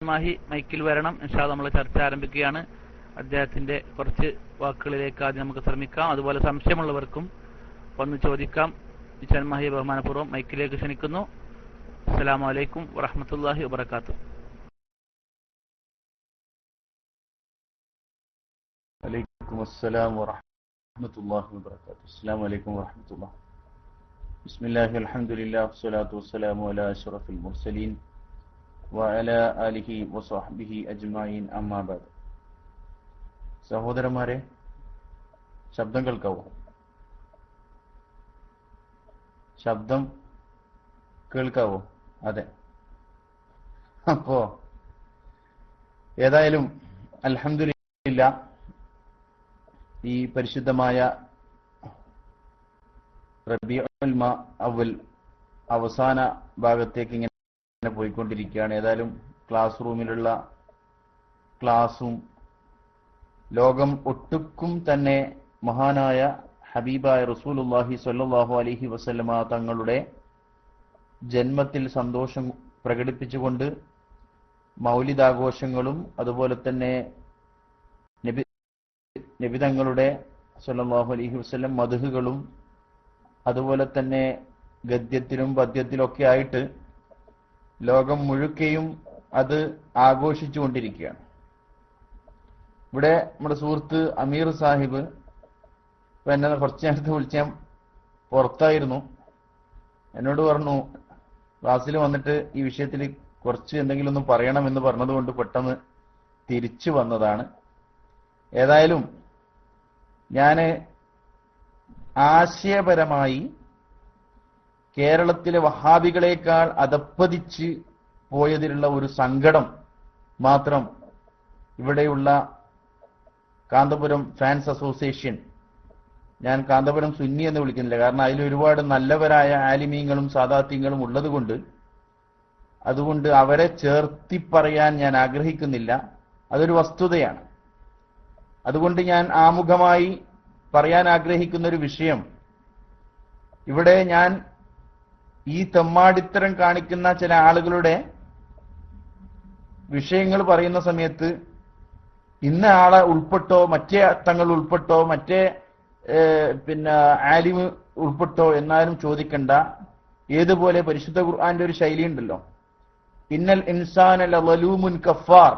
മാഹി മൈക്കിൽ വരണം. ഇൻഷാ അല്ലാഹ് നമ്മൾ ചർച്ച ആരംഭിക്കുകയാണ്. അദ്ദേഹത്തിന്റെ കുറച്ച് വാക്കുകളിലേക്ക് ആദ്യം നമുക്ക് ശ്രമിക്കാം. അതുപോലെ സംശയമുള്ളവർക്കും വന്ന് ചോദിക്കാം. മാഹി ബഹുമാനപൂർവ്വം മൈക്കിലേക്ക് ക്ഷണിക്കുന്നു. അസ്സലാമു അലൈക്കും വറഹ്മത്തുള്ളാഹി വബറകാതുഹു. വലൈക്കും അസ്സലാം വറഹ്മത്തുള്ളാഹി വബറകാതുഹു. അസ്സലാമു അലൈക്കും വറഹ്മത്തുള്ളാഹി. ബിസ്മില്ലാഹി അൽഹംദുലില്ലാഹി വസ്സലാത്തു വസ്സലാമു അലാ അഷ്റഫിൽ മുർസലീൻ വഅലാ ആലിഹി വസഹ്ബിഹി അജ്മഈൻ. അമ്മാ ബഅദ്. സഹോദരന്മാരെ, ശബ്ദം കേൾക്കാവോ? ശബ്ദം കേൾക്കാവോ? അതെ. അപ്പോ ഏതായാലും അൽഹംദുലില്ലാ, ഈ പരിശുദ്ധമായ റബീഉൽ അവ്വൽ അവസാന ഭാഗത്തേക്ക് ഇങ്ങനെ പോയിക്കൊണ്ടിരിക്കുകയാണ്. ഏതായാലും ക്ലാസ് റൂമിലുള്ള ക്ലാസും ലോകം ഒട്ടുക്കും തന്നെ മഹാനായ ഹബീബായ റസൂലുള്ളാഹി സ്വല്ലല്ലാഹു അലൈഹി വസല്ലമ തങ്ങളുടെ ജന്മത്തിൽ സന്തോഷം പ്രകടിപ്പിച്ചുകൊണ്ട് മൗലിദാഘോഷങ്ങളും അതുപോലെ തന്നെ നബി തങ്ങളുടെ സ്വല്ലല്ലാഹു അലൈഹി വസല്ലം മദ്ഹുകളും അതുപോലെ തന്നെ ഗദ്യത്തിലും പദ്യത്തിലൊക്കെ ആയിട്ട് ലോകം മുഴുക്കെയും അത് ആഘോഷിച്ചുകൊണ്ടിരിക്കുകയാണ്. ഇവിടെ നമ്മുടെ സുഹൃത്ത് അമീർ സാഹിബ് ഇപ്പൊ എന്നെ കുറച്ചു നേരത്തെ വിളിച്ചാൽ പുറത്തായിരുന്നു. എന്നോട് പറഞ്ഞു ക്ലാസ്സിൽ വന്നിട്ട് ഈ വിഷയത്തിൽ കുറച്ച് എന്തെങ്കിലും ഒന്ന് പറയണമെന്ന് പറഞ്ഞതുകൊണ്ട് പെട്ടെന്ന് തിരിച്ചു വന്നതാണ്. ഏതായാലും ഞാന് ആശയപരമായി കേരളത്തിലെ വഹാബികളെക്കാൾ അധപ്പതിച്ച് പോയതിലുള്ള ഒരു സങ്കടം മാത്രം ഇവിടെയുള്ള കാന്തപുരം ഫാൻസ് അസോസിയേഷൻ, ഞാൻ കാന്തപുരം സുന്നി എന്ന് വിളിക്കുന്നില്ല, കാരണം അതിൽ ഒരുപാട് നല്ലവരായ ആലിമീങ്ങളും സാദാത്യങ്ങളും ഉള്ളത് കൊണ്ട് അതുകൊണ്ട് അവരെ ചേർത്തി പറയാൻ ഞാൻ ആഗ്രഹിക്കുന്നില്ല. അതൊരു വസ്തുതയാണ്. അതുകൊണ്ട് ഞാൻ ആമുഖമായി പറയാൻ ആഗ്രഹിക്കുന്ന ഒരു വിഷയം, ഇവിടെ ഞാൻ ഈ തെമ്മാടിത്തരം കാണിക്കുന്ന ചില ആളുകളുടെ വിഷയങ്ങൾ പറയുന്ന സമയത്ത് ഇന്ന ആളെ ഉൾപ്പെട്ടോ മറ്റേ തങ്ങൾ ഉൾപ്പെട്ടോ മറ്റേ ആലിമ് ഉൾപ്പെട്ടോ എന്നാലും ചോദിക്കണ്ട. ഏതുപോലെ പരിശുദ്ധ ഖുർആന്റെ ഒരു ശൈലി ഉണ്ടല്ലോ, ഇന്നൽ ഇൻസാന ലളൂമുൻ കഫാർ,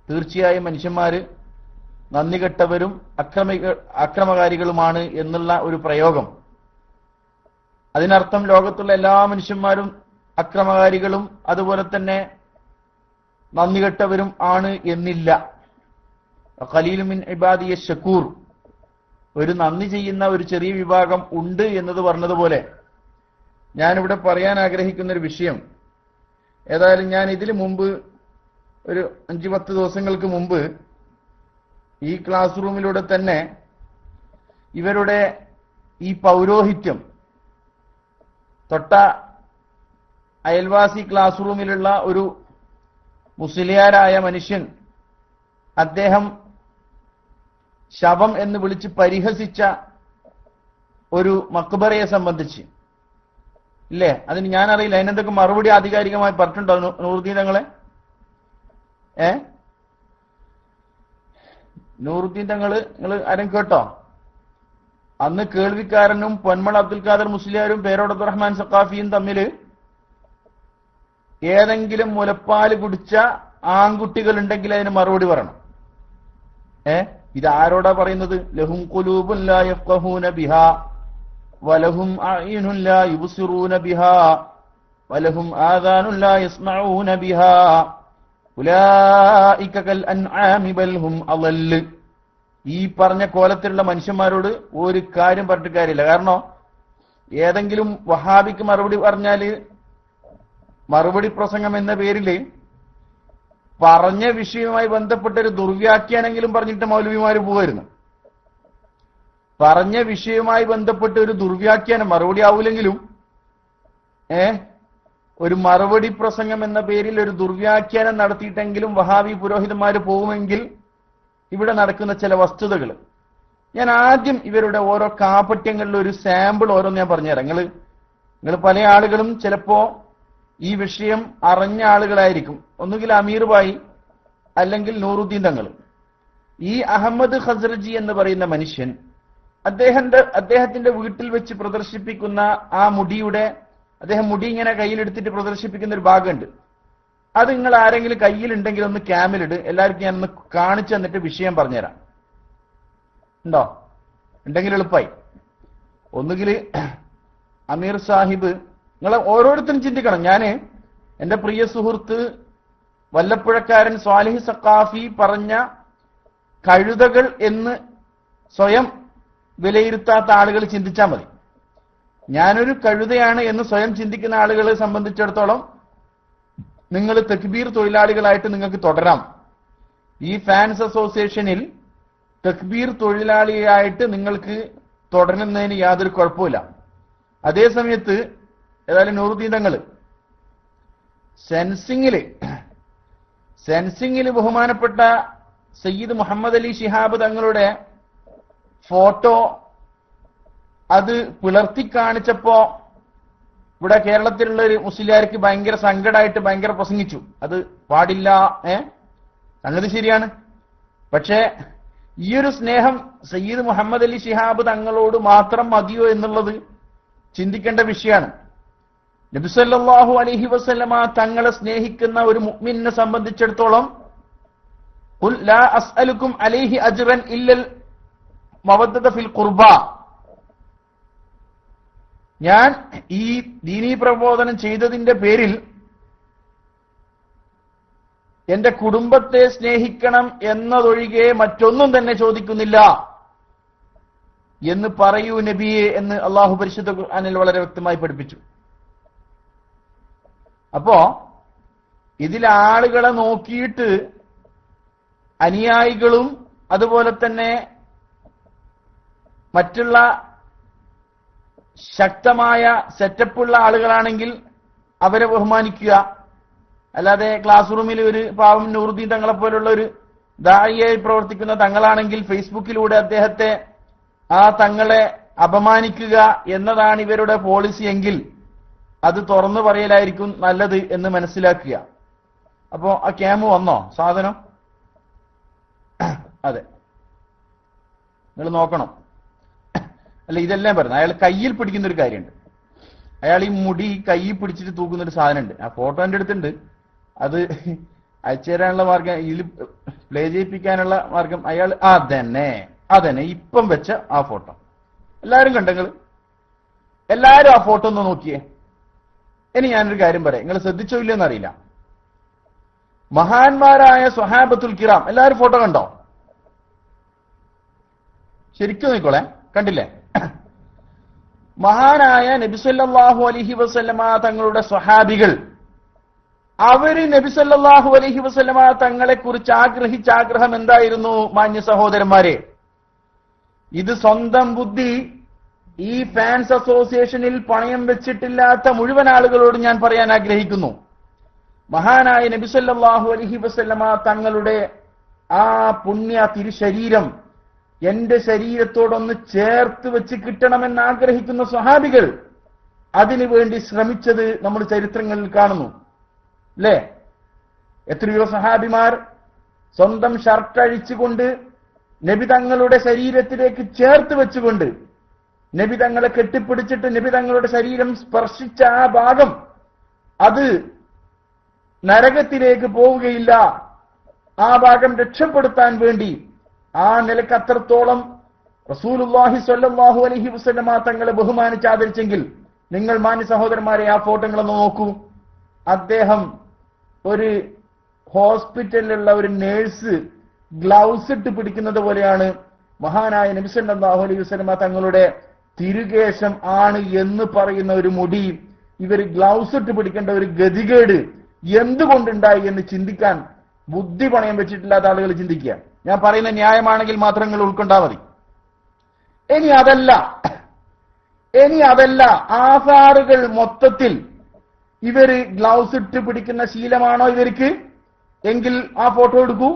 തീർച്ചയായും മനുഷ്യന്മാര് നന്ദികെട്ടവരും അക്രമകാരികളുമാണ് എന്നുള്ള ഒരു പ്രയോഗം. അതിനർത്ഥം ലോകത്തുള്ള എല്ലാ മനുഷ്യന്മാരും അക്രമകാരികളും അതുപോലെ തന്നെ നന്ദികെട്ടവരും ആണ് എന്നില്ല. ഖലീലുൻ മിൻ ഇബാദിയ ശകൂർ, ഒരു നന്ദി ചെയ്യുന്ന ഒരു ചെറിയ വിഭാഗം ഉണ്ട് എന്നത് പറഞ്ഞതുപോലെ ഞാനിവിടെ പറയാൻ ആഗ്രഹിക്കുന്ന ഒരു വിഷയം, ഏതായാലും ഞാൻ ഇതിനു മുമ്പ് ഒരു 5-10 ദിവസങ്ങൾക്ക് മുമ്പ് ഈ ക്ലാസ് റൂമിലൂടെ തന്നെ ഇവരുടെ ഈ പൗരോഹിത്യം, തൊട്ട അയൽവാസി ക്ലാസ് റൂമിലുള്ള ഒരു മുസ്ലിയാരായ മനുഷ്യൻ, അദ്ദേഹം ശവം എന്ന് വിളിച്ച് പരിഹസിച്ച ഒരു മക്ബറയെ സംബന്ധിച്ച് ഇല്ലേ, അതിന് ഞാനറിയില്ല അതിനെന്തൊക്കെ മറുപടി ആധികാരികമായി പറഞ്ഞിട്ടുണ്ടോ നൂറുദ്ദീൻ തങ്ങളെ? നൂറുദ്ദീൻ തങ്ങള് നിങ്ങൾ ആരും കേട്ടോ? അന്ന് കേൾവിക്കാരനും പൊന്മള അബ്ദുൽ ഖാദർ മുസ്ലിയാരും പേരോട് അബ്ദുറഹ്മാൻ സഖാഫിയും തമ്മിൽ ഏതെങ്കിലും മുലപ്പാല് കുടിച്ച ആൺകുട്ടികൾ ഉണ്ടെങ്കിൽ അതിന് മറുപടി പറയണം. ഇതാരോടാ പറയുന്നത്? ലഹും ഖുലൂബുൻ ലാ യഫ്ഖഹൂന ബിഹാ വലഹും അഅ്യുനുൻ ലാ യുബ്സിറൂന ബിഹാ വലഹും ആദാനുൻ ലാ യസ്മഊന ബിഹാ ഉലൈക കൽ അൻആമി ബൽ ഹും അളൽ. ഈ പറഞ്ഞ കോലത്തിലുള്ള മനുഷ്യന്മാരോട് ഒരു കാര്യം പറഞ്ഞിട്ട് കാര്യമില്ല. കാരണം ഏതെങ്കിലും വഹാബിക്ക് മറുപടി പറഞ്ഞാല് മറുപടി പ്രസംഗം എന്ന പേരിൽ പറഞ്ഞ വിഷയവുമായി ബന്ധപ്പെട്ട ഒരു ദുർവ്യാഖ്യാനെങ്കിലും പറഞ്ഞിട്ട് മൗലവിമാര് പോവായിരുന്നു. പറഞ്ഞ വിഷയവുമായി ബന്ധപ്പെട്ട ഒരു ദുർവ്യാഖ്യാനം മറുപടി ആവൂലെങ്കിലും ഒരു മറുപടി പ്രസംഗം എന്ന പേരിൽ ഒരു ദുർവ്യാഖ്യാനം നടത്തിയിട്ടെങ്കിലും വഹാബി പുരോഹിതന്മാര് പോകുമെങ്കിൽ ഇവിടെ നടക്കുന്ന ചില വസ്തുതകൾ ഞാൻ ആദ്യം ഇവരുടെ ഓരോ കാപട്യങ്ങളിലെ ഒരു സാമ്പിൾ ഓരോന്ന് ഞാൻ പറഞ്ഞുതരാം. നിങ്ങൾ പല ആളുകളും ചിലപ്പോ ഈ വിഷയം അറിഞ്ഞ ആളുകളായിരിക്കും. ഒന്നുകിൽ അമീർ ഭായി അല്ലെങ്കിൽ നൂറുദ്ദീൻ തങ്ങൾ. ഈ അഹമ്മദ് ഖസ്റജി എന്ന് പറയുന്ന മനുഷ്യൻ അദ്ദേഹത്തിന്റെ വീട്ടിൽ വെച്ച് പ്രദർശിപ്പിക്കുന്ന ആ അദ്ദേഹം മുടി ഇങ്ങനെ കയ്യിലെടുത്തിട്ട് പ്രദർശിപ്പിക്കുന്ന ഒരു ഭാഗമുണ്ട്. അത് നിങ്ങൾ ആരെങ്കിലും കയ്യിലുണ്ടെങ്കിൽ ഒന്ന് ക്യാമിലിട്, എല്ലാവർക്കും ഞാൻ ഒന്ന് കാണിച്ചു തന്നിട്ട് വിഷയം പറഞ്ഞുതരാം. ഉണ്ടോ? ഉണ്ടെങ്കിൽ എളുപ്പമായി. ഒന്നുകിൽ അമീർ സാഹിബ്, നിങ്ങൾ ഓരോരുത്തരും ചിന്തിക്കണം. എന്റെ പ്രിയ സുഹൃത്ത് വല്ലപ്പുഴക്കാരൻ സ്വാലിഹ് സഖാഫി പറഞ്ഞ കഴുതകൾ എന്ന് സ്വയം വിലയിരുത്താത്ത ആളുകൾ ചിന്തിച്ചാൽ മതി. ഞാനൊരു കഴുതയാണ് എന്ന് സ്വയം ചിന്തിക്കുന്ന ആളുകളെ സംബന്ധിച്ചിടത്തോളം നിങ്ങൾ തക്ബീർ തൊഴിലാളികളായിട്ട് നിങ്ങൾക്ക് തുടരാം. ഈ ഫാൻസ് അസോസിയേഷനിൽ തക്ബീർ തൊഴിലാളിയായിട്ട് നിങ്ങൾക്ക് തുടരുന്നതിന് യാതൊരു കുഴപ്പമില്ല. അതേ സമയത്ത് ഏതായാലും നൂറുദ്ദീൻ തങ്ങൾ സെൻസിങ്ങില് ബഹുമാനപ്പെട്ട സയ്യിദ് മുഹമ്മദ് അലി ശിഹാബ് തങ്ങളുടെ ഫോട്ടോ അത് പിളർത്തി കാണിച്ചപ്പോ ഇവിടെ കേരളത്തിലുള്ള ഒരു മുസ്ലിയാർക്ക് ഭയങ്കര സങ്കടമായിട്ട് ഭയങ്കര പ്രസംഗിച്ചു. അത് പാടില്ല, സംഗതി ശരിയാണ്. പക്ഷേ ഈ ഒരു സ്നേഹം സയ്യിദ് മുഹമ്മദ് അലി ശിഹാബ് തങ്ങളോട് മാത്രം മതിയോ എന്നുള്ളത് ചിന്തിക്കേണ്ട വിഷയമാണ്. നബി സല്ലല്ലാഹു അലൈഹി വസല്ലമ തങ്ങളെ സ്നേഹിക്കുന്ന ഒരു മുഅ്മിനെ സംബന്ധിച്ചിടത്തോളം ഖുൽ ലാ അസ്അലുക്കും അലൈഹി അജ്റൻ ഇല്ലൽ മവദ്ദത ഫിൽ ഖുർബ, ഞാൻ ഈ ദീനീ പ്രബോധനം ചെയ്തതിന്റെ പേരിൽ എന്റെ കുടുംബത്തെ സ്നേഹിക്കണം എന്നതൊഴികെ മറ്റൊന്നും തന്നെ ചോദിക്കുന്നില്ല എന്ന് പറയൂ നബിയെ എന്ന് അള്ളാഹു പരിശുദ്ധ ഖുർആനിൽ വളരെ വ്യക്തമായി പഠിപ്പിച്ചു. അപ്പോ ഇതിൽ ആളുകളെ നോക്കിയിട്ട് അനുയായികളും അതുപോലെ തന്നെ മറ്റുള്ള ശക്തമായ സെറ്റപ്പുള്ള ആളുകളാണെങ്കിൽ അവരെ ബഹുമാനിക്കുക. അല്ലാതെ ക്ലാസ് റൂമിൽ ഒരു പാവം നൂറുദ്ദീൻ തങ്ങളെ പോലുള്ള ഒരു ദായിയായി പ്രവർത്തിക്കുന്ന തങ്ങളാണെങ്കിൽ ഫേസ്ബുക്കിലൂടെ അദ്ദേഹത്തെ ആ തങ്ങളെ അപമാനിക്കുക എന്നതാണ് ഇവരുടെ പോളിസി എങ്കിൽ അത് തുറന്നു പറയലായിരിക്കും നല്ലത് എന്ന് മനസ്സിലാക്കുക. അപ്പോ ആ ക്യാമ് വന്നോ സാധനം? അതെ, നിങ്ങൾ നോക്കണം. അല്ല, ഇതെല്ലാം പറയുന്നത് അയാൾ കയ്യിൽ പിടിക്കുന്ന ഒരു കാര്യമുണ്ട്. അയാൾ ഈ മുടി കയ്യിൽ പിടിച്ചിട്ട് തൂക്കുന്ന ഒരു സാധനമുണ്ട്. ആ ഫോട്ടോ എന്റെ അടുത്തുണ്ട്. അത് അയച്ചു തരാനുള്ള മാർഗം, ഇതിൽ പ്ലേ ചെയ്യിപ്പിക്കാനുള്ള മാർഗം അയാൾ അതന്നെ ഇപ്പം വെച്ച ആ ഫോട്ടോ എല്ലാവരും കണ്ടെങ്കിൽ എല്ലാവരും ആ ഫോട്ടോ ഒന്ന് നോക്കിയേ. ഇനി ഞാനൊരു കാര്യം പറയാം, നിങ്ങൾ ശ്രദ്ധിച്ചോ ഇല്ലെന്ന് അറിയില്ല. മഹാന്മാരായ സ്വഹാബത്തുൽ കിറാം എല്ലാവരും ഫോട്ടോ കണ്ടോ? ശരിക്കും നോക്കിക്കോളെ, കണ്ടില്ലേ? മഹാനായ നബി സല്ലല്ലാഹു അലൈഹി വസല്ലമ തങ്ങളുടെ സ്വഹാബികൾ, അവര് നബി സല്ലല്ലാഹു അലൈഹി വസല്ലമ തങ്ങളെ കുറിച്ച് ആഗ്രഹിച്ച ആഗ്രഹം എന്തായിരുന്നു? മാന്യ സഹോദരന്മാരെ, ഇത് സ്വന്തം ബുദ്ധി ഈ ഫാൻസ് അസോസിയേഷനിൽ പണയം വെച്ചിട്ടില്ലാത്ത മുഴുവൻ ആളുകളോട് ഞാൻ പറയാൻ ആഗ്രഹിക്കുന്നു. മഹാനായ നബി സല്ലല്ലാഹു അലൈഹി വസല്ലമ തങ്ങളുടെ ആ പുണ്യ തിരുശരീരം എന്റെ ശരീരത്തോടൊന്ന് ചേർത്ത് വെച്ച് കിട്ടണമെന്ന് ആഗ്രഹിക്കുന്ന സ്വഹാബികൾ അതിനുവേണ്ടി ശ്രമിച്ചത് നമ്മൾ ചരിത്രങ്ങളിൽ കാണുന്നു, അല്ലേ? എത്രയോ സഹാബിമാർ സ്വന്തം ഷർട്ട് അഴിച്ചുകൊണ്ട് നബി തങ്ങളുടെ ശരീരത്തിലേക്ക് ചേർത്ത് വെച്ചുകൊണ്ട് നബി തങ്ങളെ കെട്ടിപ്പിടിച്ചിട്ട് നബി തങ്ങളുടെ ശരീരം സ്പർശിച്ച ആ ഭാഗം അത് നരകത്തിലേക്ക് പോവുകയില്ല, ആ ഭാഗം രക്ഷപ്പെടുത്താൻ വേണ്ടി ആ നിലക്ക് അത്രത്തോളം റസൂലുള്ളാഹി സ്വല്ലല്ലാഹു അലൈഹി വസല്ലമ തങ്ങളെ ബഹുമാനിച്ച് ആദരിച്ചെങ്കിൽ നിങ്ങൾ മാന്യ സഹോദരന്മാരെ ആ ഫോട്ടോകളൊന്ന് നോക്കൂ. അദ്ദേഹം ഒരു ഹോസ്പിറ്റലിലുള്ള ഒരു നേഴ്സ് ഗ്ലൗസ് ഇട്ട് പിടിക്കുന്നത് പോലെയാണ് മഹാനായ നബി സല്ലല്ലാഹു അലൈഹി വസല്ലമ തങ്ങളുടെ തിരുകേശം ആണ് എന്ന് പറയുന്ന ഒരു മുടി ഇവർ ഗ്ലൗസ് ഇട്ട് പിടിക്കേണ്ട ഒരു ഗതികേട് എന്തുകൊണ്ടുണ്ടായി എന്ന് ചിന്തിക്കാൻ ബുദ്ധി പണയം വെച്ചിട്ടില്ലാത്ത ആളുകൾ ചിന്തിക്കുക. ഞാൻ പറയുന്ന ന്യായമാണെങ്കിൽ മാത്രം നിങ്ങൾ ഉൾക്കൊണ്ടാൽ മതി. ഇനി അതല്ല ആധാറുകൾ മൊത്തത്തിൽ ഇവര് ഗ്ലൗസ് ഇട്ട് പിടിക്കുന്ന ശീലമാണോ ഇവർക്ക് എങ്കിൽ ആ ഫോട്ടോ എടുക്കൂ.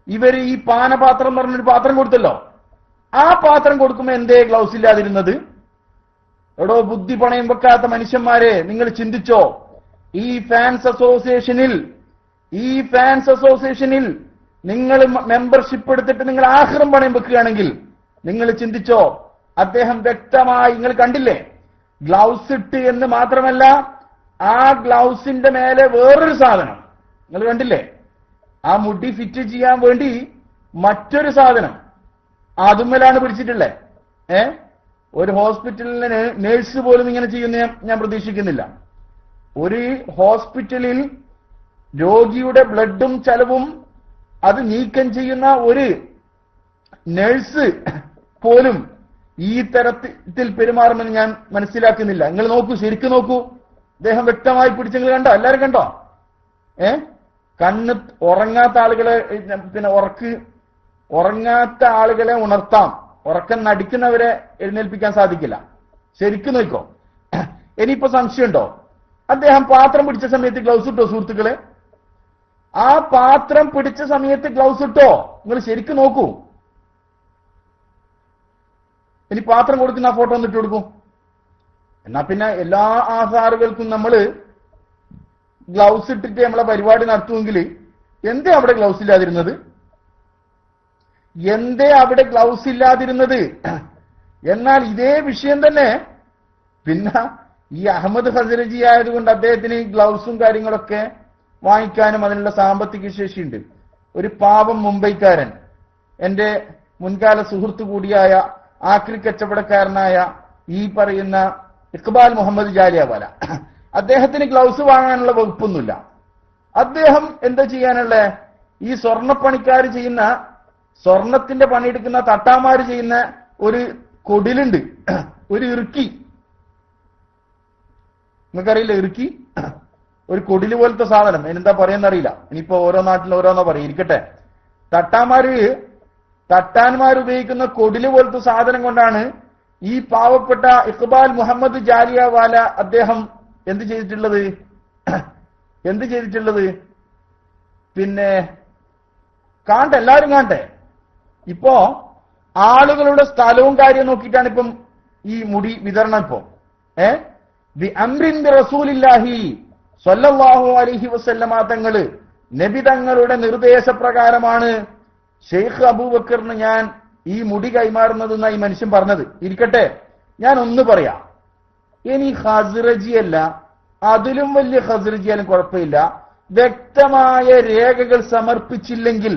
ഇവര് ഈ പാനപാത്രം എന്ന് പറഞ്ഞൊരു പാത്രം കൊടുത്തല്ലോ, ആ പാത്രം കൊടുക്കുമ്പോൾ എന്തേ ഗ്ലൗസ് ഇല്ലാതിരുന്നത്? എടോ ബുദ്ധി പണയം വെക്കാത്ത മനുഷ്യന്മാരെ, നിങ്ങൾ ചിന്തിച്ചോ? ഈ ഫാൻസ് അസോസിയേഷനിൽ നിങ്ങൾ മെമ്പർഷിപ്പ് എടുത്തിട്ട് നിങ്ങൾ ആഖിറം പണയം വെക്കുകയാണെങ്കിൽ നിങ്ങൾ ചിന്തിച്ചോ, അദ്ദേഹം വ്യക്തമായി നിങ്ങൾ കണ്ടില്ലേ, ഗ്ലൗസ് ഇട്ട് എന്ന് മാത്രമല്ല ആ ഗ്ലൗസിന്റെ മേലെ വേറൊരു സാധനം നിങ്ങൾ കണ്ടില്ലേ, ആ മുടി ഫിറ്റ് ചെയ്യാൻ വേണ്ടി മറ്റൊരു സാധനം അതുമ്മലാണ് പിടിച്ചിട്ടുള്ളത്. ഒരു ഹോസ്പിറ്റലിന് നേഴ്സ് പോലും ഇങ്ങനെ ചെയ്യുന്ന ഞാൻ പ്രതീക്ഷിക്കുന്നില്ല. ഒരു ഹോസ്പിറ്റലിൽ രോഗിയുടെ ബ്ലഡും ചലവും അത് നീക്കം ചെയ്യുന്ന ഒരു നേഴ്സ് പോലും ഈ തരത്തിൽ പെരുമാറുമെന്ന് ഞാൻ മനസ്സിലാക്കുന്നില്ല. നിങ്ങൾ നോക്കൂ, ശരിക്കും നോക്കൂ, അദ്ദേഹം വ്യക്തമായി പിടിച്ച് നിങ്ങൾ കണ്ടോ? എല്ലാവരും കണ്ടോ? കണ്ണ് ഉറങ്ങാത്ത ആളുകളെ ഉറങ്ങാത്ത ആളുകളെ ഉണർത്താം, ഉറക്കം നടിക്കുന്നവരെ എഴുന്നേൽപ്പിക്കാൻ സാധിക്കില്ല. ശരിക്കും നോക്കോ. ഇനിയിപ്പോ സംശയമുണ്ടോ? അദ്ദേഹം പാത്രം പിടിച്ച സമയത്ത് ഗ്ലൗസ് ഇട്ടോ സുഹൃത്തുക്കളെ? ആ പാത്രം പിടിച്ച സമയത്ത് ഗ്ലൗസ് ഇട്ടോ? നിങ്ങൾ ശരിക്കും നോക്കൂ. ഇനി പാത്രം കൊടുക്കുന്ന ആ ഫോട്ടോ ഒന്നിട്ട് കൊടുക്കും. എന്നാ പിന്നെ എല്ലാ ആധാറുകൾക്കും നമ്മൾ ഗ്ലൗസ് ഇട്ടിട്ട് നമ്മളെ പരിപാടി നടത്തുമെങ്കിൽ എന്തേ അവിടെ ഗ്ലൗസ് ഇല്ലാതിരുന്നത്? എന്നാൽ ഇതേ വിഷയം തന്നെ പിന്നെ ഈ അഹമ്മദ് ഖസരജി ആയതുകൊണ്ട് അദ്ദേഹത്തിന് ഗ്ലൗസും കാര്യങ്ങളൊക്കെ വാങ്ങിക്കാനും അതിനുള്ള സാമ്പത്തിക ശേഷിയുണ്ട്. ഒരു പാവം മുംബൈക്കാരൻ, എന്റെ മുൻകാല സുഹൃത്തു കൂടിയായ ആക്രി കച്ചവടക്കാരനായ ഈ പറയുന്ന ഇഖ്ബാൽ മുഹമ്മദ് ജാലിയവാല, അദ്ദേഹത്തിന് ഗ്ലൗസ് വാങ്ങാനുള്ള വകുപ്പൊന്നുമില്ല. അദ്ദേഹം എന്താ ചെയ്യാനുള്ള, ഈ സ്വർണ്ണപ്പണിക്കാർ ചെയ്യുന്ന, സ്വർണത്തിന്റെ പണിയെടുക്കുന്ന തട്ടാമാര് ചെയ്യുന്ന ഒരു കൊടിലുണ്ട്, ഒരു ഇറുക്കി, നിങ്ങൾക്കറിയില്ല ഇറുക്കി? ഒരു കൊടില് പോലത്തെ സാധനം, എന്താ പറയുന്നറിയില്ല. ഇനിയിപ്പോ ഓരോ നാട്ടിലും ഓരോന്നോ പറയും, ഇരിക്കട്ടെ. തട്ടാന്മാർ ഉപയോഗിക്കുന്ന കൊടില് പോലത്തെ സാധനം കൊണ്ടാണ് ഈ പാവപ്പെട്ട ഇഖ്ബാൽ മുഹമ്മദ് ജാലിയവാല അദ്ദേഹം എന്ത് ചെയ്തിട്ടുള്ളത്? പിന്നെ കാണട്ടെ, എല്ലാവരും കാണട്ടെ. ഇപ്പോ ആളുകളുടെ സ്ഥലവും കാര്യം നോക്കിയിട്ടാണ് ഇപ്പം ഈ മുടി വിതരണം. ഇപ്പോ റസൂലില്ലാഹി സ്വല്ലല്ലാഹു അലൈഹി വസല്ലമ തങ്ങള്, നബി തങ്ങളുടെ നിർദ്ദേശപ്രകാരമാണ് ഷെയ്ഖ് അബൂബക്കറിന് ഞാൻ ഈ മുടി കൈമാറുന്നത് ഈ മനുഷ്യൻ പറഞ്ഞത്. ഇരിക്കട്ടെ, ഞാൻ ഒന്ന് പറയാം. ഇനി ഖസ്റജിയല്ല, അതിലും വലിയ ഖസ്റജിയാലും കുഴപ്പമില്ല, വ്യക്തമായ രേഖകൾ സമർപ്പിച്ചില്ലെങ്കിൽ,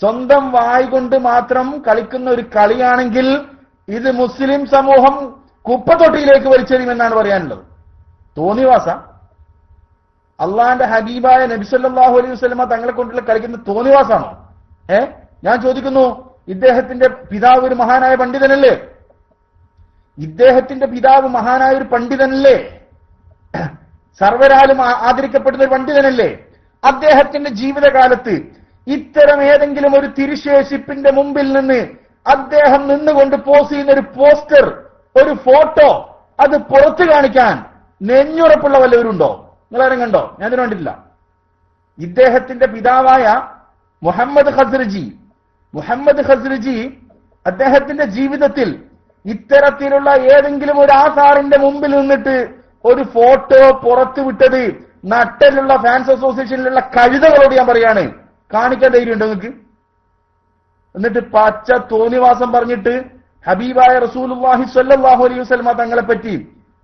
സ്വന്തം വായ് കൊണ്ട് മാത്രം കളിക്കുന്ന ഒരു കളിയാണെങ്കിൽ ഇത് മുസ്ലിം സമൂഹം കുപ്പത്തൊട്ടിയിലേക്ക് വലിച്ചെറിയുമെന്നാണ് പറയാനുള്ളത്. തോന്നിവാസ അള്ളാന്റെ ഹബീബായ നബി സല്ലല്ലാഹു അലൈഹി വസല്ലമ തങ്ങളെ കൊണ്ടുള്ള കളിക്കുന്ന തോന്നിവാസാണോ? ഞാൻ ചോദിക്കുന്നു, ഇദ്ദേഹത്തിന്റെ പിതാവ് ഒരു മഹാനായ പണ്ഡിതനല്ലേ? ഒരു പണ്ഡിതനല്ലേ? സർവരാലും ആദരിക്കപ്പെടുന്ന ഒരു പണ്ഡിതനല്ലേ? അദ്ദേഹത്തിന്റെ ജീവിതകാലത്ത് ഇത്തരം ഏതെങ്കിലും ഒരു തിരുശേഷിപ്പിന്റെ മുമ്പിൽ നിന്ന് അദ്ദേഹം നിന്നുകൊണ്ട് പോസ് ചെയ്യുന്ന ഒരു പോസ്റ്റർ, ഒരു ഫോട്ടോ, അത് പുറത്തു കാണിക്കാൻ നെഞ്ഞുറപ്പുള്ള വല്ലവരുണ്ടോ? നിങ്ങളാരും കണ്ടോ? ഞാൻ ഇതിന് കണ്ടിട്ടില്ല. ഇദ്ദേഹത്തിന്റെ പിതാവായ മുഹമ്മദ് ഖസ്റജി അദ്ദേഹത്തിന്റെ ജീവിതത്തിൽ ഇത്തരത്തിലുള്ള ഏതെങ്കിലും ഒരു ആധാറിന്റെ മുമ്പിൽ നിന്നിട്ട് ഒരു ഫോട്ടോ പുറത്തുവിട്ടത് നട്ടലുള്ള ഫാൻസ് അസോസിയേഷനിലുള്ള കഴുതകളോട് ഞാൻ പറയാണ്, കാണിക്കാൻ ധൈര്യമുണ്ടോ നിങ്ങൾക്ക്? എന്നിട്ട് പച്ച തോന്നിവാസം പറഞ്ഞിട്ട് ഹബീബായ റസൂലുള്ളാഹി സ്വല്ലല്ലാഹു അലൈഹി വസല്ലമ തങ്ങളെ പറ്റി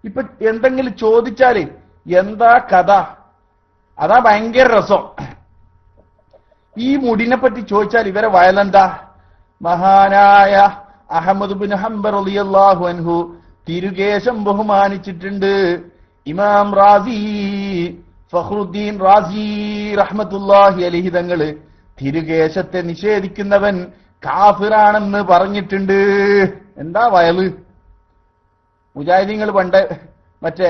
ഇപ്പൊ എന്തെങ്കിലും ചോദിച്ചാല് എന്താ കഥ? അതാ ഭയങ്കര രസം. ഈ മുടിനെ പറ്റി ചോദിച്ചാൽ ഇവരെ വയലെന്താ? മഹാനായ അഹ്മദ് ബിൻ ഹംബൽ റളിയല്ലാഹു അൻഹു തിരുകേശം ബഹുമാനിച്ചിട്ടുണ്ട്. ഇമാം റാസി, ഫഖ്റുദ്ദീൻ റാസി റഹ്മത്തുള്ളാഹി അലൈഹി തങ്ങള് തിരുകേശത്തെ നിഷേധിക്കുന്നവൻ കാഫിറാണെന്ന് പറഞ്ഞിട്ടുണ്ട്. എന്താ വയല്? മുജാഹിദീങ്ങൾ പണ്ട് മറ്റേ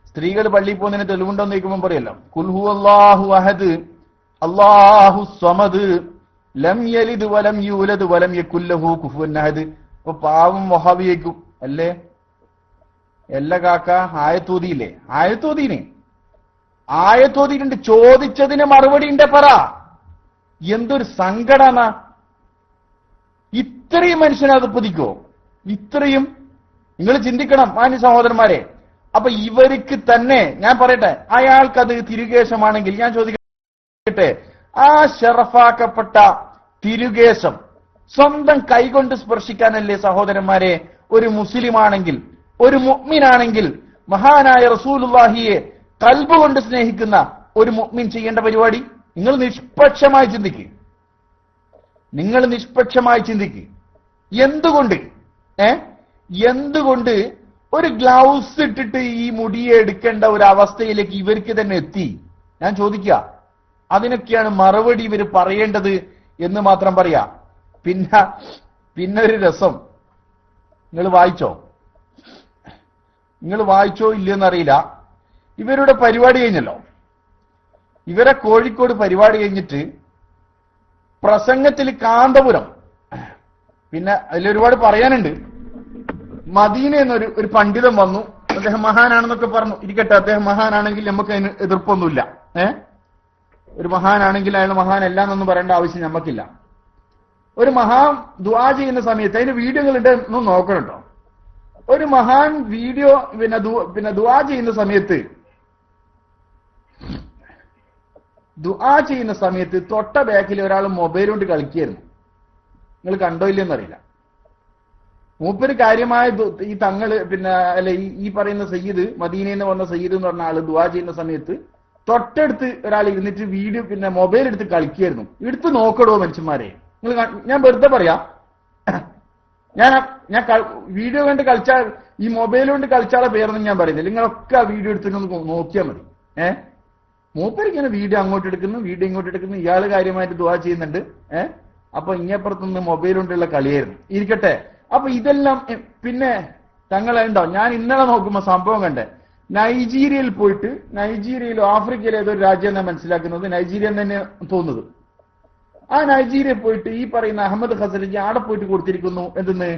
സ്ത്രീകൾ പള്ളിയിൽ പോകുന്നതിന് തെളിവുണ്ടോന്ന് ചോദിക്കുമ്പോൾ പറയല്ലോ, കുൽഹു അല്ലാഹു അഹദ് അല്ലാഹു സ്വമദ് ലം യലിദ് വലം യൂലദ് വലം യകുല്ലഹു കുഫുവൻ അഹദ്. ഇപ്പൊ പാവം വഹാബിയേക്കും അല്ലേ? എല്ലാ കാക്ക ആയത്തോതിയില്ലേ? ആയത്തോതിയിട്ടുണ്ട്. ചോദിച്ചതിന് മറുപടി ഉണ്ട്. പറ, എന്തൊരു സങ്കടാണ്! ഇത്രയും മനുഷ്യനത് പൊതിക്കോ? ഇത്രയും നിങ്ങൾ ചിന്തിക്കണം മാന്യ സഹോദരന്മാരെ. അപ്പൊ ഇവർക്ക് തന്നെ ഞാൻ പറയട്ടെ, അയാൾക്കത് തിരുകേശമാണെങ്കിൽ ഞാൻ ചോദിക്കട്ടെ, ആ ഷറഫാക്കപ്പെട്ട തിരുകേശം സ്വന്തം കൈകൊണ്ട് സ്പർശിക്കാനല്ലേ സഹോദരന്മാരെ ഒരു മുസ്ലിമാണെങ്കിൽ, ഒരു മുഅ്മിനാണെങ്കിൽ, മഹാനായ റസൂലുള്ളാഹിയെ ഖൽബ് കൊണ്ട് സ്നേഹിക്കുന്ന ഒരു മുഅ്മിൻ ചെയ്യേണ്ട പരിപാടി? നിങ്ങൾ നിഷ്പക്ഷമായി ചിന്തിക്കുക. എന്തുകൊണ്ട് ഒരു ഗ്ലൗസ് ഇട്ടിട്ട് ഈ മുടിയെ എടുക്കേണ്ട ഒരു അവസ്ഥയിലേക്ക് ഇവർക്ക് തന്നെ എത്തി? ഞാൻ ചോദിക്കുക. അതിനൊക്കെയാണ് മറുപടി ഇവർ പറയേണ്ടത് എന്ന് മാത്രം പറയാ. പിന്നെ ഒരു രസം, നിങ്ങൾ വായിച്ചോ ഇല്ലെന്നറിയില്ല. ഇവരുടെ പരിപാടി കഴിഞ്ഞല്ലോ. ഇവരെ കോഴിക്കോട് പരിപാടി കഴിഞ്ഞിട്ട് പ്രസംഗത്തിൽ കാന്തപുരം, പിന്നെ അതിലൊരുപാട് പറയാനുണ്ട്. മദീന എന്നൊരു പണ്ഡിതൻ വന്നു. അദ്ദേഹം മഹാനാണെന്നൊക്കെ പറഞ്ഞു. ഇരിക്കട്ടെ, അദ്ദേഹം മഹാനാണെങ്കിൽ നമുക്ക് അതിന് എതിർപ്പൊന്നുമില്ല. ഒരു മഹാനാണെങ്കിൽ അയാൾ മഹാനല്ല എന്നൊന്നും പറയേണ്ട ആവശ്യം നമുക്കില്ല. ഒരു മഹാൻ ദുആ ചെയ്യുന്ന സമയത്ത് അതിന് വീഡിയോകളുണ്ട്, ഒന്ന് നോക്കണം കേട്ടോ. ഒരു മഹാൻ വീഡിയോ പിന്നെ ദുആ ചെയ്യുന്ന സമയത്ത് തൊട്ട ബാക്കിൽ ഒരാൾ മൊബൈൽ കൊണ്ട് കളിക്കുകയായിരുന്നു. നിങ്ങൾ കണ്ടോ ഇല്ലെന്നറിയില്ല. മൂപ്പര് കാര്യമായ ഈ തങ്ങള് അല്ലെ ഈ പറയുന്ന സയ്യിദ്, മദീനയിൽ നിന്ന് വന്ന സയ്യിദ് എന്ന് പറഞ്ഞ ആള് ദുആ ചെയ്യുന്ന സമയത്ത് തൊട്ടടുത്ത് ഒരാൾ ഇരുന്നിട്ട് വീഡിയോ മൊബൈൽ എടുത്ത് കളിക്കുകയായിരുന്നു. എടുത്ത് നോക്കടോ മനുഷ്യന്മാരെ. ഞാൻ വെറുതെ പറയാ, ഞാൻ വീഡിയോ കണ്ട് കളിച്ചാൽ ഈ മൊബൈൽ കൊണ്ട് കളിച്ചാളെ പേരൊന്നും ഞാൻ പറയുന്നില്ല. നിങ്ങളൊക്കെ ആ വീഡിയോ എടുത്തിട്ടൊന്ന് നോക്കിയാൽ മതി. മൂപ്പര് ഇങ്ങനെ വീഡിയോ അങ്ങോട്ട് എടുക്കുന്നു, വീഡിയോ ഇങ്ങോട്ട് എടുക്കുന്നു. ഇയാള് കാര്യമായിട്ട് ദുആ ചെയ്യുന്നുണ്ട്. അപ്പൊ ഇങ്ങപ്പുറത്തുനിന്ന് മൊബൈൽ കൊണ്ടുള്ള കളിയായിരുന്നു. ഇരിക്കട്ടെ. അപ്പൊ ഇതെല്ലാം പിന്നെ തങ്ങളുണ്ടോ? ഞാൻ ഇന്നലെ നോക്കുമ്പോ സംഭവം കണ്ടേ, നൈജീരിയയിൽ പോയിട്ട്, നൈജീരിയയിലോ ആഫ്രിക്കയിലോ ഏതൊരു രാജ്യം ഞാൻ മനസ്സിലാക്കുന്നത്, നൈജീരിയ തന്നെ തോന്നുന്നത്. ആ നൈജീരിയയിൽ പോയിട്ട് ഈ പറയുന്ന അഹമ്മദ് ഖസറജി ആടെ പോയിട്ട് കൊടുത്തിരിക്കുന്നു എന്തെന്ന്,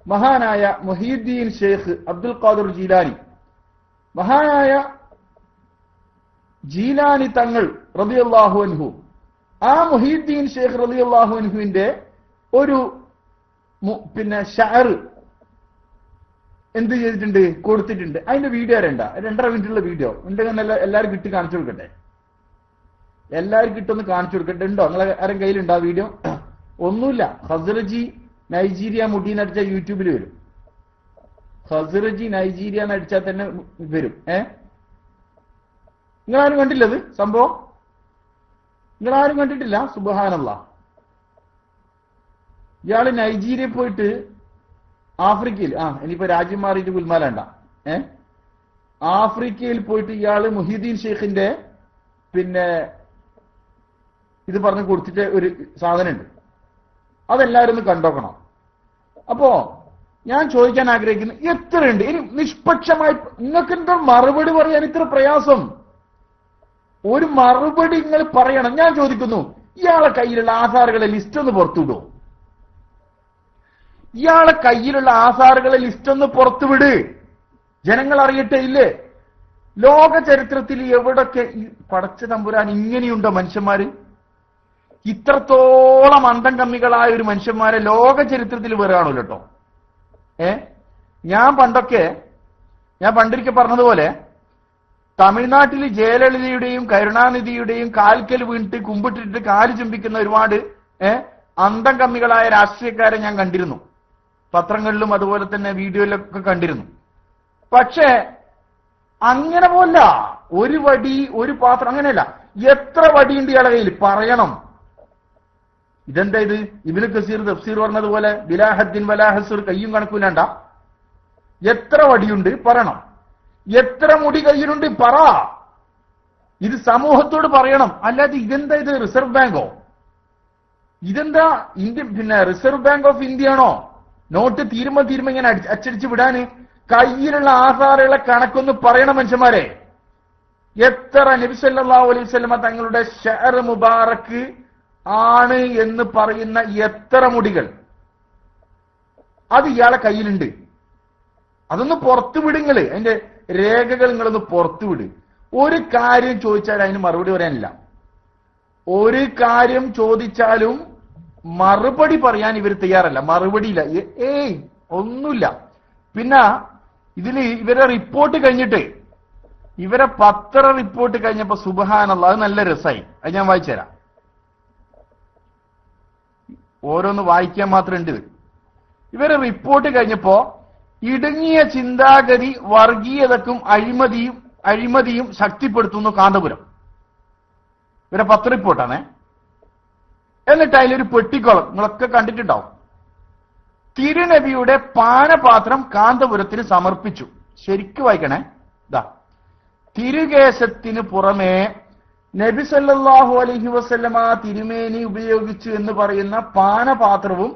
മഹാനായ മുഹീദ്ദീൻ ഷെയ്ഖ് അബ്ദുൽ ഖാദിർ ജീലാനി, മഹാനായ ജീലാനി തങ്ങൾ റളിയല്ലാഹു അൻഹു, ആ മുഹീദ്ദീൻ ഷെയ്ഖ് റളിയല്ലാഹു അൻഹുവിന്റെ ഒരു ഷഅർ എന്ത് ചെയ്തിട്ടുണ്ട്, കൊടുത്തിട്ടുണ്ട്. അതിന്റെ വീഡിയോ 2.5 മിനിറ്റുള്ള വീഡിയോ ഉണ്ടെങ്കിൽ എല്ലാവരും കിട്ടി കാണിച്ചു കൊടുക്കട്ടെ. ഉണ്ടോ? നിങ്ങളെ ആരും കയ്യിലുണ്ടോ ആ വീഡിയോ? ഒന്നുമില്ല. ഖസറജി നൈജീരിയ മുടീനടിച്ച യൂട്യൂബിൽ വരും. ഖസറജി നൈജീരിയ എന്നടിച്ചാൽ തന്നെ വരും. നിങ്ങളാരും കണ്ടില്ലത് സംഭവം? നിങ്ങളാരും കണ്ടിട്ടില്ല? സുബ്ഹാനല്ലാഹ്. ഇയാള് നൈജീരിയയിൽ പോയിട്ട് ആഫ്രിക്കയിൽ, ഇനിയിപ്പോ രാജ്യം മാറിയിട്ട് ഗുൽമാലണ്ട, ആഫ്രിക്കയിൽ പോയിട്ട് ഇയാള് മുഹീദ്ദീൻ ഷെയ്ഖിന്റെ ഇത് പറഞ്ഞ് കൊടുത്തിട്ട് ഒരു സാധനമുണ്ട്. അതെല്ലാവരും ഒന്ന് കണ്ടോക്കണം. അപ്പോ ഞാൻ ചോദിക്കാൻ ആഗ്രഹിക്കുന്നത്, എത്രയുണ്ട് ഇനി നിഷ്പക്ഷമായി നിങ്ങൾക്ക് എന്താ മറുപടി പറയാൻ ഇത്ര പ്രയാസം? ഒരു മറുപടി നിങ്ങൾ പറയണം. ഞാൻ ചോദിക്കുന്നു, ഇയാളെ കയ്യിലുള്ള ആധാറുകളെ ലിസ്റ്റ് ഒന്ന് പുറത്തുവിടുമോ? ഇയാളെ കയ്യിലുള്ള ആധാറുകളെ ലിസ്റ്റ് ഒന്ന് പുറത്തുവിട്, ജനങ്ങൾ അറിയട്ടെ. ഇല്ലേ? ലോക ചരിത്രത്തിൽ എവിടൊക്കെ പടച്ച തമ്പുരാൻ ഇങ്ങനെയുണ്ടോ മനുഷ്യന്മാര്? ഇത്രത്തോളം അന്തം കമ്മികളായ ഒരു മനുഷ്യന്മാരെ ലോക ചരിത്രത്തിൽ വേറെ കാണൂല്ലോ കേട്ടോ. ഞാൻ പണ്ടൊരിക്കൽ പറഞ്ഞതുപോലെ, തമിഴ്നാട്ടിൽ ജയലളിതയുടെയും കരുണാനിധിയുടെയും കാൽക്കൽ വീണിട്ട് കുമ്പിട്ടിട്ട് കാല് ചുംബിക്കുന്ന ഒരുപാട് അന്തം കമ്മികളായ രാഷ്ട്രീയക്കാരെ ഞാൻ കണ്ടിരുന്നു. പത്രങ്ങളിലും അതുപോലെ തന്നെ വീഡിയോയിലൊക്കെ കണ്ടിരുന്നു. പക്ഷേ അങ്ങനെ പോല ഒരു വടി ഒരു പാത്രം അങ്ങനെയല്ല. എത്ര വടിയുണ്ട് ഇയാളെ കയ്യിൽ പറയണം. ഇതെന്താ ഇത്? ഇബ്നു കസീർ തഫ്സീർ പറഞ്ഞതുപോലെ ബിലാഹദ്ദിൻ വലാഹസുർ, കയ്യും കണക്കൂലാണ്ട. എത്ര വടിയുണ്ട് പറയണം. എത്ര മുടി കയ്യിലുണ്ട് പറ. ഇത് സമൂഹത്തോട് പറയണം. അല്ലാതെ ഇതെന്താ ഇത്? റിസർവ് ബാങ്കോ? ഇതെന്താ India reserve bank of India ആണോ? നോട്ട് തീരുമ്പോ ഇങ്ങനെ അച്ചടിച്ച് വിടാന് കയ്യിലുള്ള ആധാറുകളെ കണക്കൊന്ന് പറയണം മനുഷ്യന്മാരെ. എത്ര നബി സല്ലല്ലാഹു അലൈഹി വസല്ലമ തങ്ങളുടെ ഷഅർ മുബാറക്ക് ആണ് എന്ന് പറയുന്ന എത്ര മുടികൾ അത് ഇയാളെ കയ്യിലുണ്ട്. അതൊന്ന് പുറത്തുവിടുങ്ങള്. അതിന്റെ രേഖകൾ നിങ്ങളൊന്ന് പുറത്തുവിട്. ഒരു കാര്യം ചോദിച്ചാൽ അതിന് മറുപടി പറയാനില്ല. ഒരു കാര്യം ചോദിച്ചാലും മറുപടി പറയാൻ ഇവർ തയ്യാറല്ല. മറുപടിയില്ല, ഒന്നുമില്ല. പിന്നെ ഇതില് ഇവരെ റിപ്പോർട്ട് കഴിഞ്ഞിട്ട് ഇവരെ പത്ര റിപ്പോർട്ട് കഴിഞ്ഞപ്പോ സുബ്ഹാനല്ലാഹ് അത് നല്ല രസമായി. അത് ഞാൻ വായിച്ചുതരാം. ഓരോന്ന് വായിക്കാൻ മാത്രം ഉണ്ട്. ഇവരെ റിപ്പോർട്ട് കഴിഞ്ഞപ്പോ ഇടുങ്ങിയ ചിന്താഗതി വർഗീയതക്കും അഴിമതിയും ശക്തിപ്പെടുത്തുന്നു കാന്തപുരം. ഇവരെ പത്ര റിപ്പോർട്ടാണ്. എന്നിട്ട് അതിലൊരു പെട്ടിക്കോളം നിങ്ങളൊക്കെ കണ്ടിട്ടുണ്ടാവും. തിരുനബിയുടെ പാനപാത്രം കാന്തപുരത്തിന് സമർപ്പിച്ചു. ശരിക്കും വായിക്കണേ. ഇതാ, തിരുകേശത്തിന് പുറമേ നബി സല്ലല്ലാഹു അലൈഹി വസല്ലമ തിരുമേനി ഉപയോഗിച്ചു എന്ന് പറയുന്ന പാനപാത്രവും